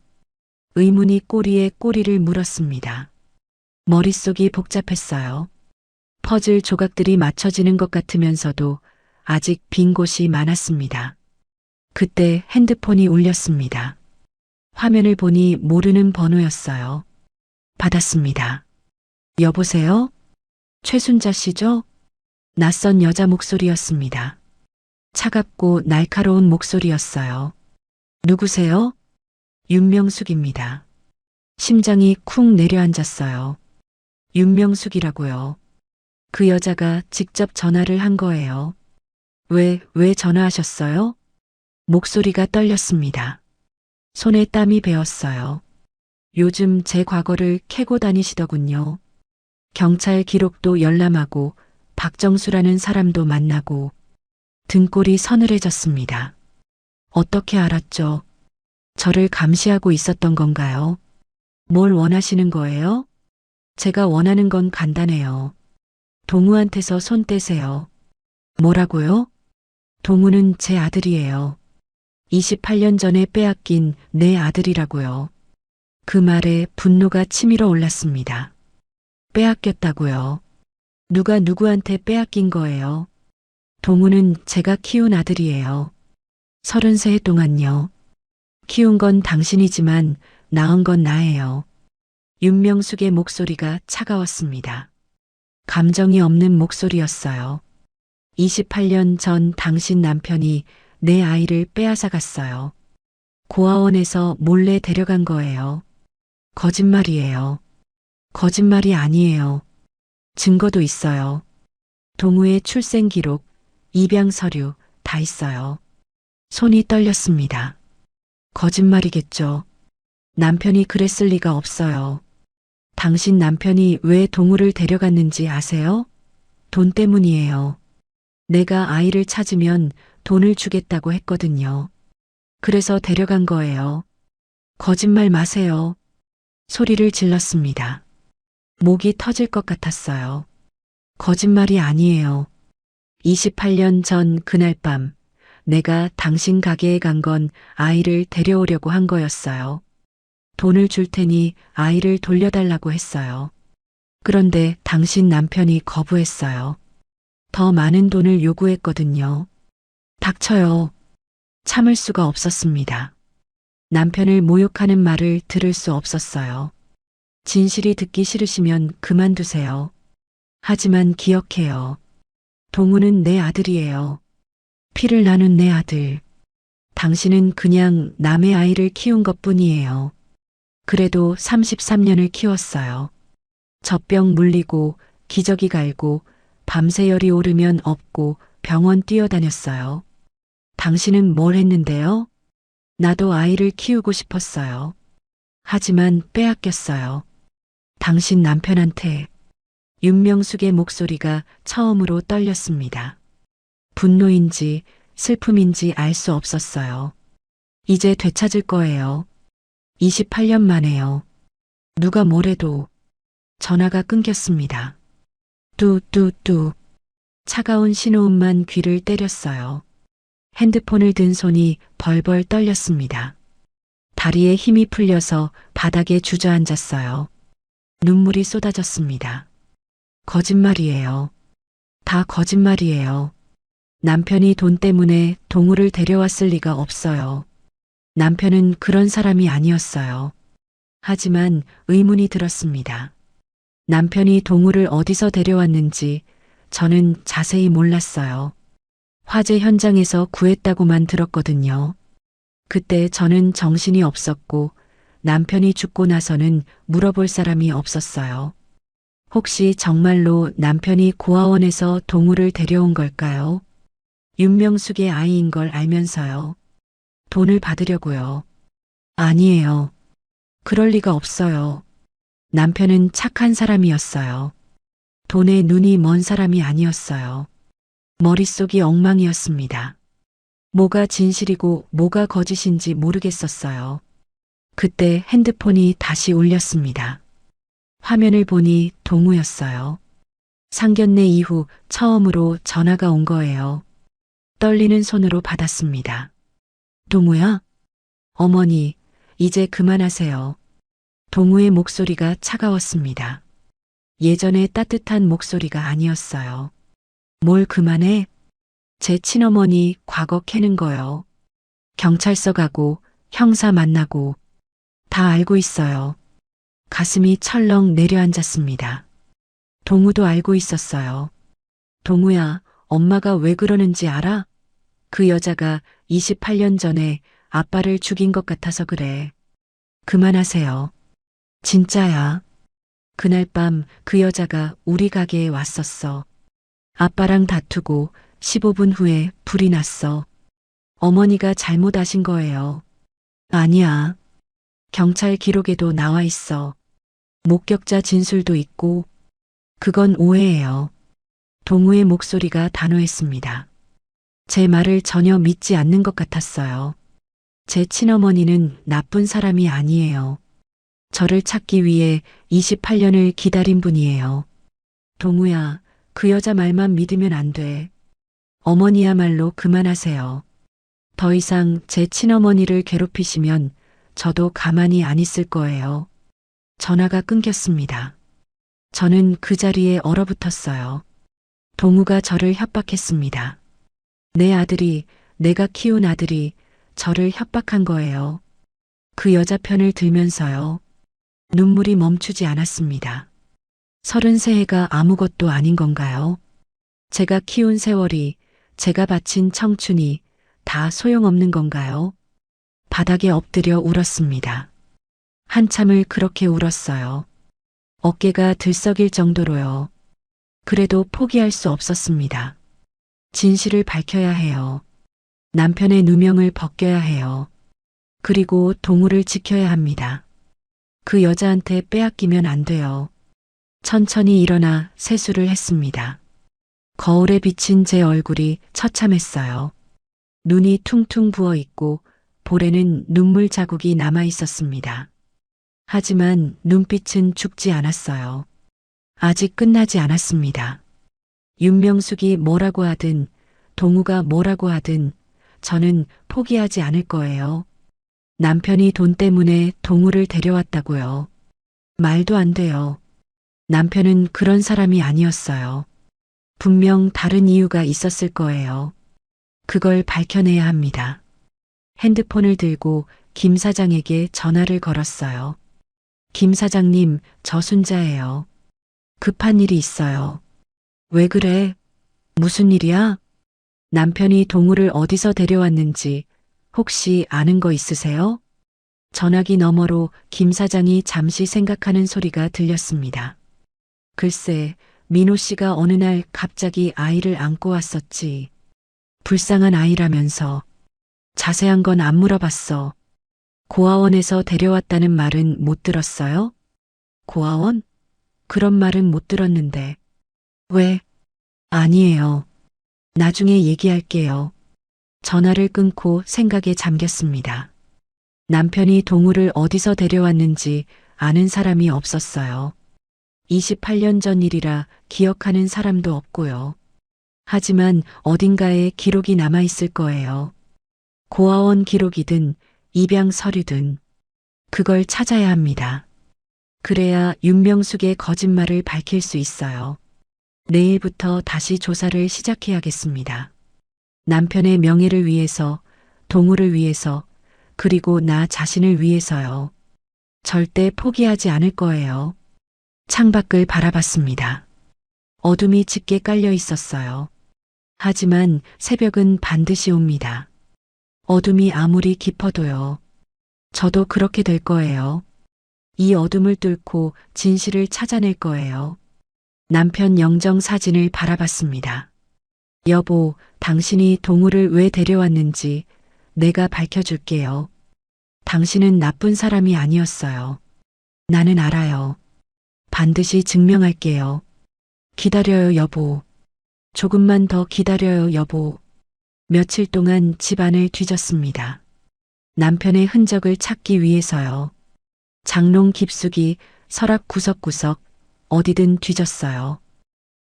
의문이 꼬리에 꼬리를 물었습니다. 머릿속이 복잡했어요. 퍼즐 조각들이 맞춰지는 것 같으면서도 아직 빈 곳이 많았습니다. 그때 핸드폰이 울렸습니다. 화면을 보니 모르는 번호였어요. 받았습니다. 여보세요? 최순자 씨죠? 낯선 여자 목소리였습니다. 차갑고 날카로운 목소리였어요. 누구세요? 윤명숙입니다. 심장이 쿵 내려앉았어요. 윤명숙이라고요. 그 여자가 직접 전화를 한 거예요. 왜 전화하셨어요? 목소리가 떨렸습니다. 손에 땀이 배었어요. 요즘 제 과거를 캐고 다니시더군요. 경찰 기록도 열람하고 박정수라는 사람도 만나고 등골이 서늘해졌습니다. 어떻게 알았죠? 저를 감시하고 있었던 건가요? 뭘 원하시는 거예요? 제가 원하는 건 간단해요. 동우한테서 손 떼세요. 뭐라고요? 동우는 제 아들이에요. 28년 전에 빼앗긴 내 아들이라고요. 그 말에 분노가 치밀어 올랐습니다. 빼앗겼다고요. 누가 누구한테 빼앗긴 거예요? 동우는 제가 키운 아들이에요. 33해 동안요. 키운 건 당신이지만 낳은 건 나예요. 윤명숙의 목소리가 차가웠습니다. 감정이 없는 목소리였어요. 28년 전 당신 남편이 내 아이를 빼앗아 갔어요. 고아원에서 몰래 데려간 거예요. 거짓말이에요. 거짓말이 아니에요. 증거도 있어요. 동우의 출생 기록, 입양 서류 다 있어요. 손이 떨렸습니다. 거짓말이겠죠. 남편이 그랬을 리가 없어요. 당신 남편이 왜 동우를 데려갔는지 아세요? 돈 때문이에요. 내가 아이를 찾으면 돈을 주겠다고 했거든요. 그래서 데려간 거예요. 거짓말 마세요. 소리를 질렀습니다. 목이 터질 것 같았어요. 거짓말이 아니에요. 28년 전 그날 밤 내가 당신 가게에 간 건 아이를 데려오려고 한 거였어요. 돈을 줄 테니 아이를 돌려달라고 했어요. 그런데 당신 남편이 거부했어요. 더 많은 돈을 요구했거든요. 닥쳐요. 참을 수가 없었습니다. 남편을 모욕하는 말을 들을 수 없었어요. 진실이 듣기 싫으시면 그만두세요. 하지만 기억해요. 동우는 내 아들이에요. 피를 나눈 내 아들. 당신은 그냥 남의 아이를 키운 것뿐이에요. 그래도 33년을 키웠어요. 젖병 물리고 기저귀 갈고 밤새 열이 오르면 업고 병원 뛰어다녔어요. 당신은 뭘 했는데요? 나도 아이를 키우고 싶었어요. 하지만 빼앗겼어요. 당신 남편한테. 윤명숙의 목소리가 처음으로 떨렸습니다. 분노인지 슬픔인지 알 수 없었어요. 이제 되찾을 거예요. 28년 만에요. 누가 뭐래도. 전화가 끊겼습니다. 뚜뚜뚜. 차가운 신호음만 귀를 때렸어요. 핸드폰을 든 손이 벌벌 떨렸습니다. 다리에 힘이 풀려서 바닥에 주저앉았어요. 눈물이 쏟아졌습니다. 거짓말이에요. 다 거짓말이에요. 남편이 돈 때문에 동우를 데려왔을 리가 없어요. 남편은 그런 사람이 아니었어요. 하지만 의문이 들었습니다. 남편이 동우를 어디서 데려왔는지 저는 자세히 몰랐어요. 화재 현장에서 구했다고만 들었거든요. 그때 저는 정신이 없었고 남편이 죽고 나서는 물어볼 사람이 없었어요. 혹시 정말로 남편이 고아원에서 동우를 데려온 걸까요? 윤명숙의 아이인 걸 알면서요. 돈을 받으려고요. 아니에요. 그럴 리가 없어요. 남편은 착한 사람이었어요. 돈에 눈이 먼 사람이 아니었어요. 머릿속이 엉망이었습니다. 뭐가 진실이고 뭐가 거짓인지 모르겠었어요. 그때 핸드폰이 다시 울렸습니다. 화면을 보니 동우였어요. 상견례 이후 처음으로 전화가 온 거예요. 떨리는 손으로 받았습니다. 동우야? 어머니, 이제 그만하세요. 동우의 목소리가 차가웠습니다. 예전의 따뜻한 목소리가 아니었어요. 뭘 그만해? 제 친어머니 과거 캐는 거요. 경찰서 가고 형사 만나고 다 알고 있어요. 가슴이 철렁 내려앉았습니다. 동우도 알고 있었어요. 동우야, 엄마가 왜 그러는지 알아? 그 여자가 28년 전에 아빠를 죽인 것 같아서 그래. 그만하세요. 진짜야. 그날 밤 그 여자가 우리 가게에 왔었어. 아빠랑 다투고 15분 후에 불이 났어. 어머니가 잘못하신 거예요. 아니야. 경찰 기록에도 나와 있어. 목격자 진술도 있고. 그건 오해예요. 동우의 목소리가 단호했습니다. 제 말을 전혀 믿지 않는 것 같았어요. 제 친어머니는 나쁜 사람이 아니에요. 저를 찾기 위해 28년을 기다린 분이에요. 동우야, 그 여자 말만 믿으면 안 돼. 어머니야말로 그만하세요. 더 이상 제 친어머니를 괴롭히시면 저도 가만히 안 있을 거예요. 전화가 끊겼습니다. 저는 그 자리에 얼어붙었어요. 동우가 저를 협박했습니다. 내 아들이, 내가 키운 아들이 저를 협박한 거예요. 그 여자 편을 들면서요. 눈물이 멈추지 않았습니다. 33해가 아무것도 아닌 건가요? 제가 키운 세월이, 제가 바친 청춘이 다 소용없는 건가요? 바닥에 엎드려 울었습니다. 한참을 그렇게 울었어요. 어깨가 들썩일 정도로요. 그래도 포기할 수 없었습니다. 진실을 밝혀야 해요. 남편의 누명을 벗겨야 해요. 그리고 동우를 지켜야 합니다. 그 여자한테 빼앗기면 안 돼요. 천천히 일어나 세수를 했습니다. 거울에 비친 제 얼굴이 처참했어요. 눈이 퉁퉁 부어 있고 볼에는 눈물 자국이 남아 있었습니다. 하지만 눈빛은 죽지 않았어요. 아직 끝나지 않았습니다. 윤명숙이 뭐라고 하든 동우가 뭐라고 하든 저는 포기하지 않을 거예요. 남편이 돈 때문에 동우를 데려왔다고요. 말도 안 돼요. 남편은 그런 사람이 아니었어요. 분명 다른 이유가 있었을 거예요. 그걸 밝혀내야 합니다. 핸드폰을 들고 김 사장에게 전화를 걸었어요. 김 사장님, 저 순자예요. 급한 일이 있어요. 왜 그래? 무슨 일이야? 남편이 동우를 어디서 데려왔는지 혹시 아는 거 있으세요? 전화기 너머로 김 사장이 잠시 생각하는 소리가 들렸습니다. 글쎄, 민호 씨가 어느 날 갑자기 아이를 안고 왔었지. 불쌍한 아이라면서. 자세한 건 안 물어봤어. 고아원에서 데려왔다는 말은 못 들었어요? 고아원? 그런 말은 못 들었는데. 왜? 아니에요. 나중에 얘기할게요. 전화를 끊고 생각에 잠겼습니다. 남편이 동우를 어디서 데려왔는지 아는 사람이 없었어요. 28년 전 일이라 기억하는 사람도 없고요. 하지만 어딘가에 기록이 남아 있을 거예요. 고아원 기록이든 입양 서류든 그걸 찾아야 합니다. 그래야 윤명숙의 거짓말을 밝힐 수 있어요. 내일부터 다시 조사를 시작해야겠습니다. 남편의 명예를 위해서, 동우를 위해서, 그리고 나 자신을 위해서요. 절대 포기하지 않을 거예요. 창밖을 바라봤습니다. 어둠이 짙게 깔려 있었어요. 하지만 새벽은 반드시 옵니다. 어둠이 아무리 깊어도요. 저도 그렇게 될 거예요. 이 어둠을 뚫고 진실을 찾아낼 거예요. 남편 영정 사진을 바라봤습니다. 여보, 당신이 동우를 왜 데려왔는지 내가 밝혀줄게요. 당신은 나쁜 사람이 아니었어요. 나는 알아요. 반드시 증명할게요. 기다려요, 여보. 조금만 더 기다려요, 여보. 며칠 동안 집안을 뒤졌습니다. 남편의 흔적을 찾기 위해서요. 장롱 깊숙이, 서랍 구석구석, 어디든 뒤졌어요.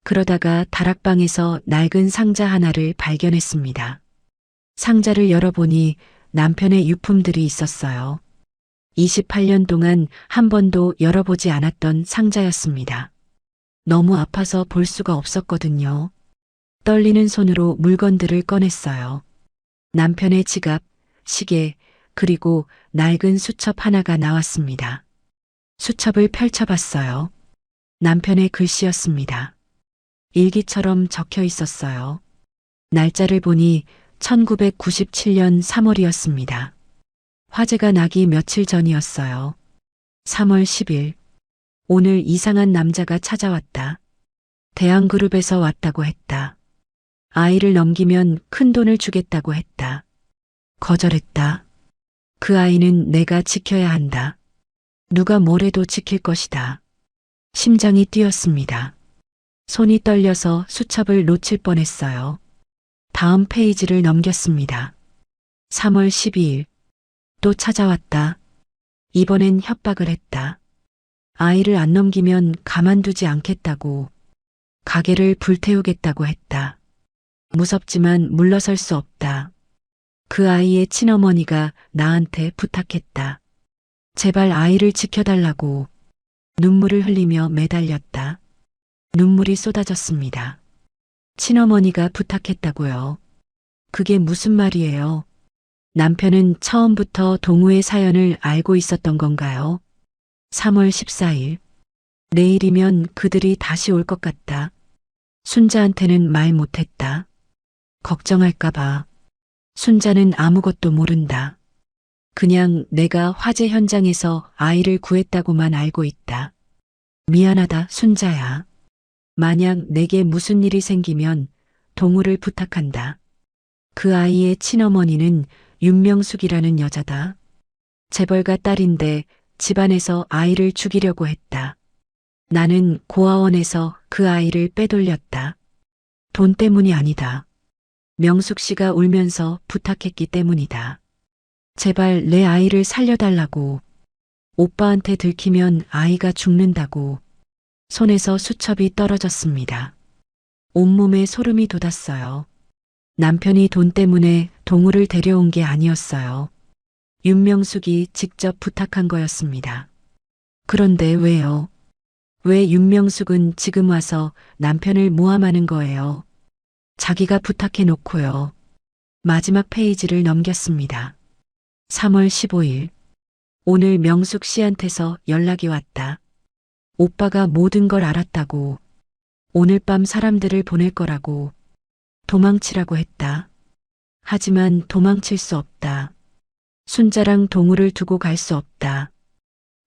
그러다가 다락방에서 낡은 상자 하나를 발견했습니다. 상자를 열어보니 남편의 유품들이 있었어요. 28년 동안 한 번도 열어보지 않았던 상자였습니다. 너무 아파서 볼 수가 없었거든요. 떨리는 손으로 물건들을 꺼냈어요. 남편의 지갑, 시계, 그리고 낡은 수첩 하나가 나왔습니다. 수첩을 펼쳐봤어요. 남편의 글씨였습니다. 일기처럼 적혀 있었어요. 날짜를 보니 1997년 3월이었습니다. 화재가 나기 며칠 전이었어요. 3월 10일. 오늘 이상한 남자가 찾아왔다. 대한그룹에서 왔다고 했다. 아이를 넘기면 큰 돈을 주겠다고 했다. 거절했다. 그 아이는 내가 지켜야 한다. 누가 뭐래도 지킬 것이다. 심장이 뛰었습니다. 손이 떨려서 수첩을 놓칠 뻔했어요. 다음 페이지를 넘겼습니다. 3월 12일. 또 찾아왔다. 이번엔 협박을 했다. 아이를 안 넘기면 가만두지 않겠다고. 가게를 불태우겠다고 했다. 무섭지만 물러설 수 없다. 그 아이의 친어머니가 나한테 부탁했다. 제발 아이를 지켜달라고. 눈물을 흘리며 매달렸다. 눈물이 쏟아졌습니다. 친어머니가 부탁했다고요. 그게 무슨 말이에요? 남편은 처음부터 동우의 사연을 알고 있었던 건가요? 3월 14일. 내일이면 그들이 다시 올 것 같다. 순자한테는 말 못했다. 걱정할까봐. 순자는 아무것도 모른다. 그냥 내가 화재 현장에서 아이를 구했다고만 알고 있다. 미안하다, 순자야. 만약 내게 무슨 일이 생기면 동우를 부탁한다. 그 아이의 친어머니는 윤명숙이라는 여자다. 재벌가 딸인데 집안에서 아이를 죽이려고 했다. 나는 고아원에서 그 아이를 빼돌렸다. 돈 때문이 아니다. 명숙 씨가 울면서 부탁했기 때문이다. 제발 내 아이를 살려달라고. 오빠한테 들키면 아이가 죽는다고. 손에서 수첩이 떨어졌습니다. 온몸에 소름이 돋았어요. 남편이 돈 때문에 동우를 데려온 게 아니었어요. 윤명숙이 직접 부탁한 거였습니다. 그런데 왜요? 왜 윤명숙은 지금 와서 남편을 모함하는 거예요? 자기가 부탁해 놓고요. 마지막 페이지를 넘겼습니다. 3월 15일. 오늘 명숙 씨한테서 연락이 왔다. 오빠가 모든 걸 알았다고. 오늘 밤 사람들을 보낼 거라고. 도망치라고 했다. 하지만 도망칠 수 없다. 순자랑 동우를 두고 갈 수 없다.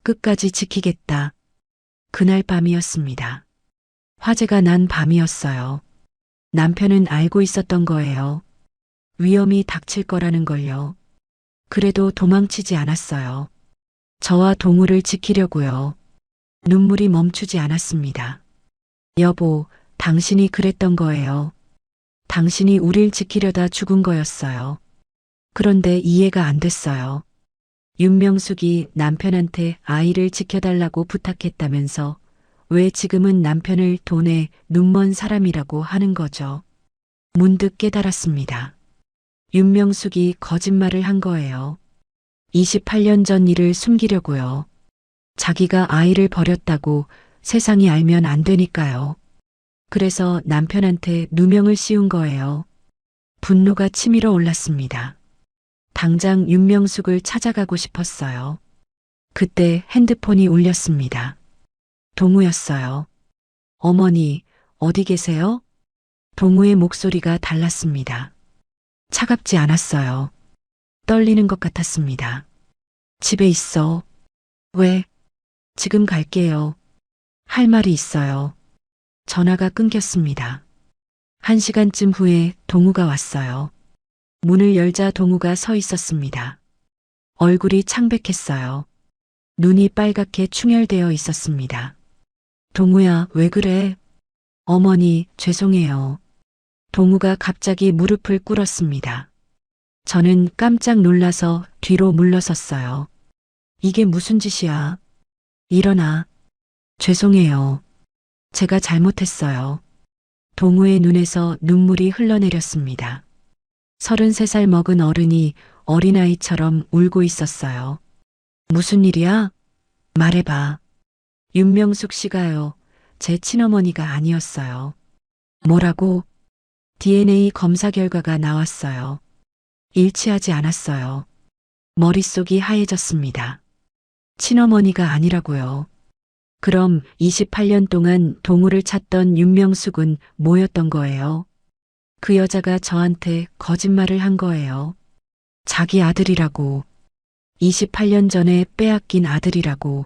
끝까지 지키겠다. 그날 밤이었습니다. 화재가 난 밤이었어요. 남편은 알고 있었던 거예요. 위험이 닥칠 거라는 걸요. 그래도 도망치지 않았어요. 저와 동우를 지키려고요. 눈물이 멈추지 않았습니다. 여보, 당신이 그랬던 거예요. 당신이 우릴 지키려다 죽은 거였어요. 그런데 이해가 안 됐어요. 윤명숙이 남편한테 아이를 지켜달라고 부탁했다면서 왜 지금은 남편을 돈에 눈먼 사람이라고 하는 거죠? 문득 깨달았습니다. 윤명숙이 거짓말을 한 거예요. 28년 전 일을 숨기려고요. 자기가 아이를 버렸다고 세상이 알면 안 되니까요. 그래서 남편한테 누명을 씌운 거예요. 분노가 치밀어 올랐습니다. 당장 윤명숙을 찾아가고 싶었어요. 그때 핸드폰이 울렸습니다. 동우였어요. 어머니, 어디 계세요? 동우의 목소리가 달랐습니다. 차갑지 않았어요. 떨리는 것 같았습니다. 집에 있어. 왜? 지금 갈게요. 할 말이 있어요. 전화가 끊겼습니다. 1시간쯤 후에 동우가 왔어요. 문을 열자 동우가 서 있었습니다. 얼굴이 창백했어요. 눈이 빨갛게 충혈되어 있었습니다. 동우야, 왜 그래? 어머니, 죄송해요. 동우가 갑자기 무릎을 꿇었습니다. 저는 깜짝 놀라서 뒤로 물러섰어요. 이게 무슨 짓이야? 일어나. 죄송해요. 제가 잘못했어요. 동우의 눈에서 눈물이 흘러내렸습니다. 33살 먹은 어른이 어린아이처럼 울고 있었어요. 무슨 일이야? 말해봐. 윤명숙 씨가요. 제 친어머니가 아니었어요. 뭐라고? DNA 검사 결과가 나왔어요. 일치하지 않았어요. 머릿속이 하얘졌습니다. 친어머니가 아니라고요. 그럼 28년 동안 동우를 찾던 윤명숙은 뭐였던 거예요? 그 여자가 저한테 거짓말을 한 거예요. 자기 아들이라고. 28년 전에 빼앗긴 아들이라고.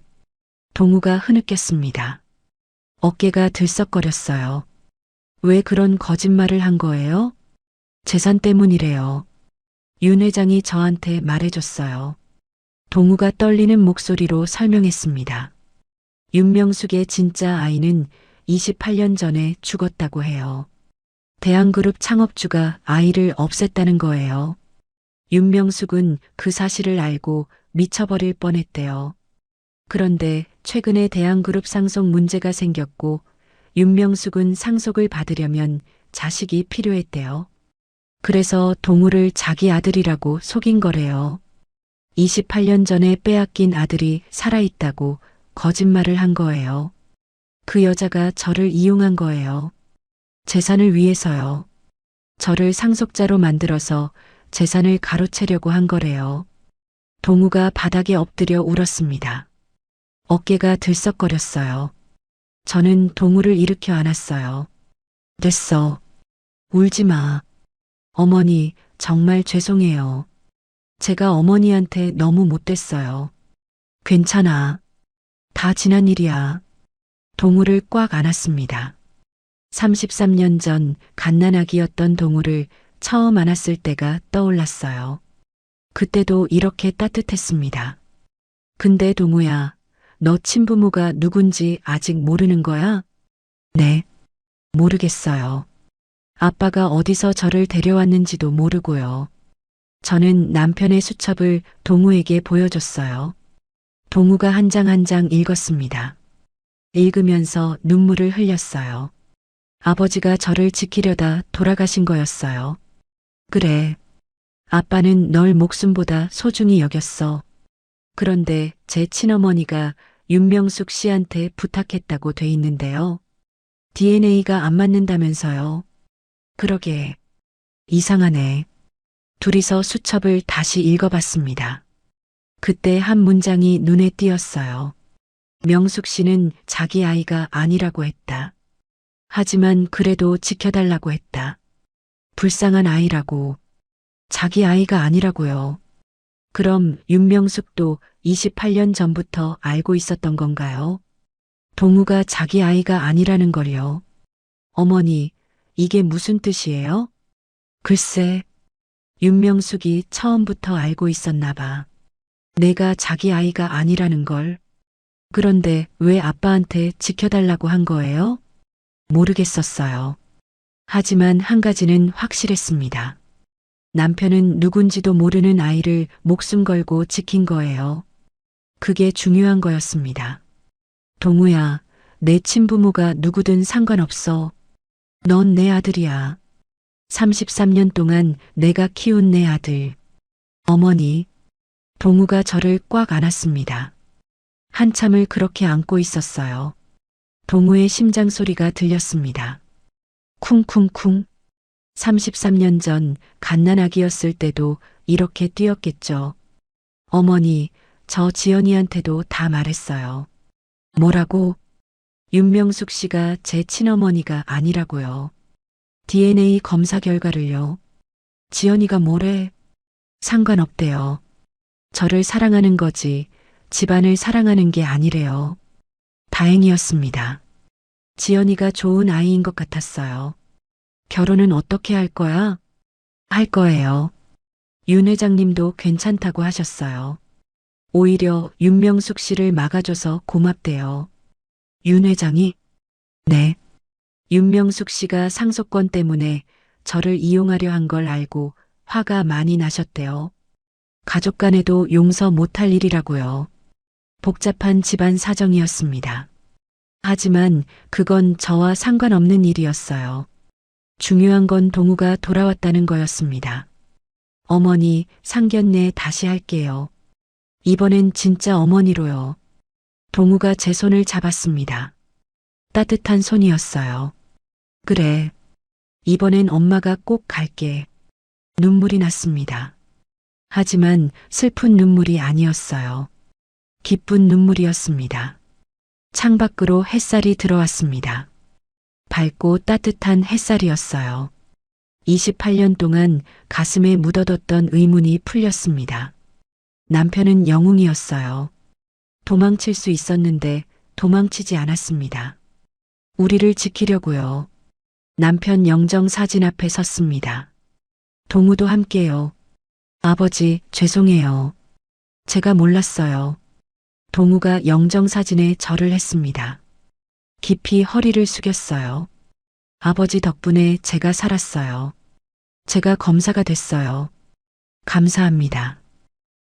동우가 흐느꼈습니다. 어깨가 들썩거렸어요. 왜 그런 거짓말을 한 거예요? 재산 때문이래요. 윤 회장이 저한테 말해줬어요. 동우가 떨리는 목소리로 설명했습니다. 윤명숙의 진짜 아이는 28년 전에 죽었다고 해요. 대한그룹 창업주가 아이를 없앴다는 거예요. 윤명숙은 그 사실을 알고 미쳐버릴 뻔했대요. 그런데 최근에 대한그룹 상속 문제가 생겼고 윤명숙은 상속을 받으려면 자식이 필요했대요. 그래서 동우를 자기 아들이라고 속인 거래요. 28년 전에 빼앗긴 아들이 살아있다고 거짓말을 한 거예요. 그 여자가 저를 이용한 거예요. 재산을 위해서요. 저를 상속자로 만들어서 재산을 가로채려고 한 거래요. 동우가 바닥에 엎드려 울었습니다. 어깨가 들썩거렸어요. 저는 동우를 일으켜 안았어요. 됐어. 울지 마. 어머니, 정말 죄송해요. 제가 어머니한테 너무 못됐어요. 괜찮아. 다 지난 일이야. 동우를 꽉 안았습니다. 33년 전 갓난아기였던 동우를 처음 안았을 때가 떠올랐어요. 그때도 이렇게 따뜻했습니다. 근데 동우야, 너 친부모가 누군지 아직 모르는 거야? 네, 모르겠어요. 아빠가 어디서 저를 데려왔는지도 모르고요. 저는 남편의 수첩을 동우에게 보여줬어요. 동우가 한 장 한 장 읽었습니다. 읽으면서 눈물을 흘렸어요. 아버지가 저를 지키려다 돌아가신 거였어요. 그래. 아빠는 널 목숨보다 소중히 여겼어. 그런데 제 친어머니가 윤명숙 씨한테 부탁했다고 돼 있는데요. DNA가 안 맞는다면서요. 그러게. 이상하네. 둘이서 수첩을 다시 읽어봤습니다. 그때 한 문장이 눈에 띄었어요. 명숙 씨는 자기 아이가 아니라고 했다. 하지만 그래도 지켜달라고 했다. 불쌍한 아이라고. 자기 아이가 아니라고요. 그럼 윤명숙도 28년 전부터 알고 있었던 건가요? 동우가 자기 아이가 아니라는 걸요. 어머니, 이게 무슨 뜻이에요? 글쎄, 윤명숙이 처음부터 알고 있었나 봐. 내가 자기 아이가 아니라는 걸. 그런데 왜 아빠한테 지켜달라고 한 거예요? 모르겠었어요. 하지만 한 가지는 확실했습니다. 남편은 누군지도 모르는 아이를 목숨 걸고 지킨 거예요. 그게 중요한 거였습니다. 동우야, 내 친부모가 누구든 상관없어. 넌 내 아들이야. 33년 동안 내가 키운 내 아들. 어머니, 동우가 저를 꽉 안았습니다. 한참을 그렇게 안고 있었어요. 동우의 심장 소리가 들렸습니다. 쿵쿵쿵. 33년 전 갓난아기였을 때도 이렇게 뛰었겠죠. 어머니, 저 지연이한테도 다 말했어요. 뭐라고? 윤명숙 씨가 제 친어머니가 아니라고요. DNA 검사 결과를요. 지연이가 뭐래? 상관없대요. 저를 사랑하는 거지 집안을 사랑하는 게 아니래요. 다행이었습니다. 지연이가 좋은 아이인 것 같았어요. 결혼은 어떻게 할 거야? 할 거예요. 윤 회장님도 괜찮다고 하셨어요. 오히려 윤명숙 씨를 막아줘서 고맙대요. 윤 회장이? 네. 윤명숙 씨가 상속권 때문에 저를 이용하려 한 걸 알고 화가 많이 나셨대요. 가족 간에도 용서 못할 일이라고요. 복잡한 집안 사정이었습니다. 하지만 그건 저와 상관없는 일이었어요. 중요한 건 동우가 돌아왔다는 거였습니다. 어머니, 상견례 다시 할게요. 이번엔 진짜 어머니로요. 동우가 제 손을 잡았습니다. 따뜻한 손이었어요. 그래. 이번엔 엄마가 꼭 갈게. 눈물이 났습니다. 하지만 슬픈 눈물이 아니었어요. 기쁜 눈물이었습니다. 창밖으로 햇살이 들어왔습니다. 밝고 따뜻한 햇살이었어요. 28년 동안 가슴에 묻어뒀던 의문이 풀렸습니다. 남편은 영웅이었어요. 도망칠 수 있었는데 도망치지 않았습니다. 우리를 지키려고요. 남편 영정 사진 앞에 섰습니다. 동우도 함께요. 아버지, 죄송해요. 제가 몰랐어요. 동우가 영정 사진에 절을 했습니다. 깊이 허리를 숙였어요. 아버지 덕분에 제가 살았어요. 제가 검사가 됐어요. 감사합니다.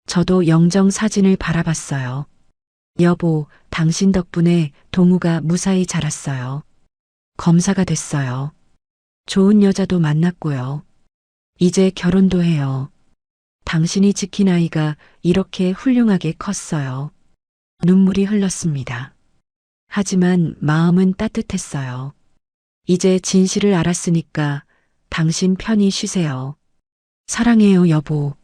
저도 영정 사진을 바라봤어요. 여보, 당신 덕분에 동우가 무사히 자랐어요. 검사가 됐어요. 좋은 여자도 만났고요. 이제 결혼도 해요. 당신이 지킨 아이가 이렇게 훌륭하게 컸어요. 눈물이 흘렀습니다. 하지만 마음은 따뜻했어요. 이제 진실을 알았으니까 당신 편히 쉬세요. 사랑해요, 여보.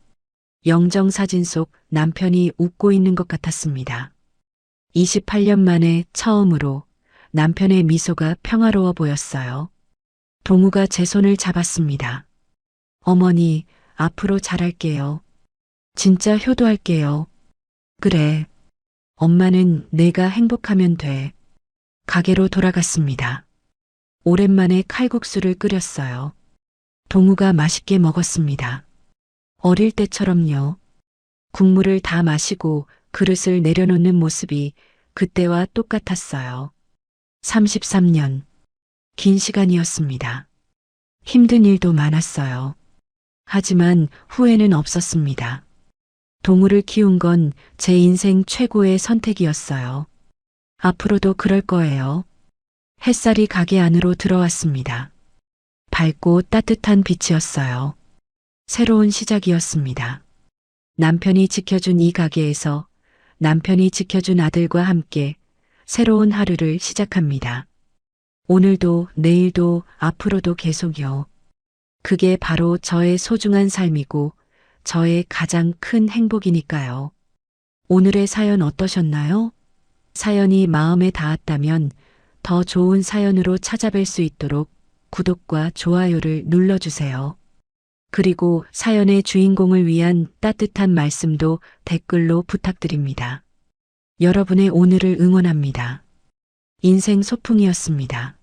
영정 사진 속 남편이 웃고 있는 것 같았습니다. 28년 만에 처음으로 남편의 미소가 평화로워 보였어요. 동우가 제 손을 잡았습니다. 어머니, 앞으로 잘할게요. 진짜 효도할게요. 그래. 엄마는 내가 행복하면 돼. 가게로 돌아갔습니다. 오랜만에 칼국수를 끓였어요. 동우가 맛있게 먹었습니다. 어릴 때처럼요. 국물을 다 마시고 그릇을 내려놓는 모습이 그때와 똑같았어요. 33년. 긴 시간이었습니다. 힘든 일도 많았어요. 하지만 후회는 없었습니다. 동우를 키운 건 제 인생 최고의 선택이었어요. 앞으로도 그럴 거예요. 햇살이 가게 안으로 들어왔습니다. 밝고 따뜻한 빛이었어요. 새로운 시작이었습니다. 남편이 지켜준 이 가게에서 남편이 지켜준 아들과 함께 새로운 하루를 시작합니다. 오늘도 내일도 앞으로도 계속요. 그게 바로 저의 소중한 삶이고 저의 가장 큰 행복이니까요. 오늘의 사연 어떠셨나요? 사연이 마음에 닿았다면 더 좋은 사연으로 찾아뵐 수 있도록 구독과 좋아요를 눌러주세요. 그리고 사연의 주인공을 위한 따뜻한 말씀도 댓글로 부탁드립니다. 여러분의 오늘을 응원합니다. 인생 소풍이었습니다.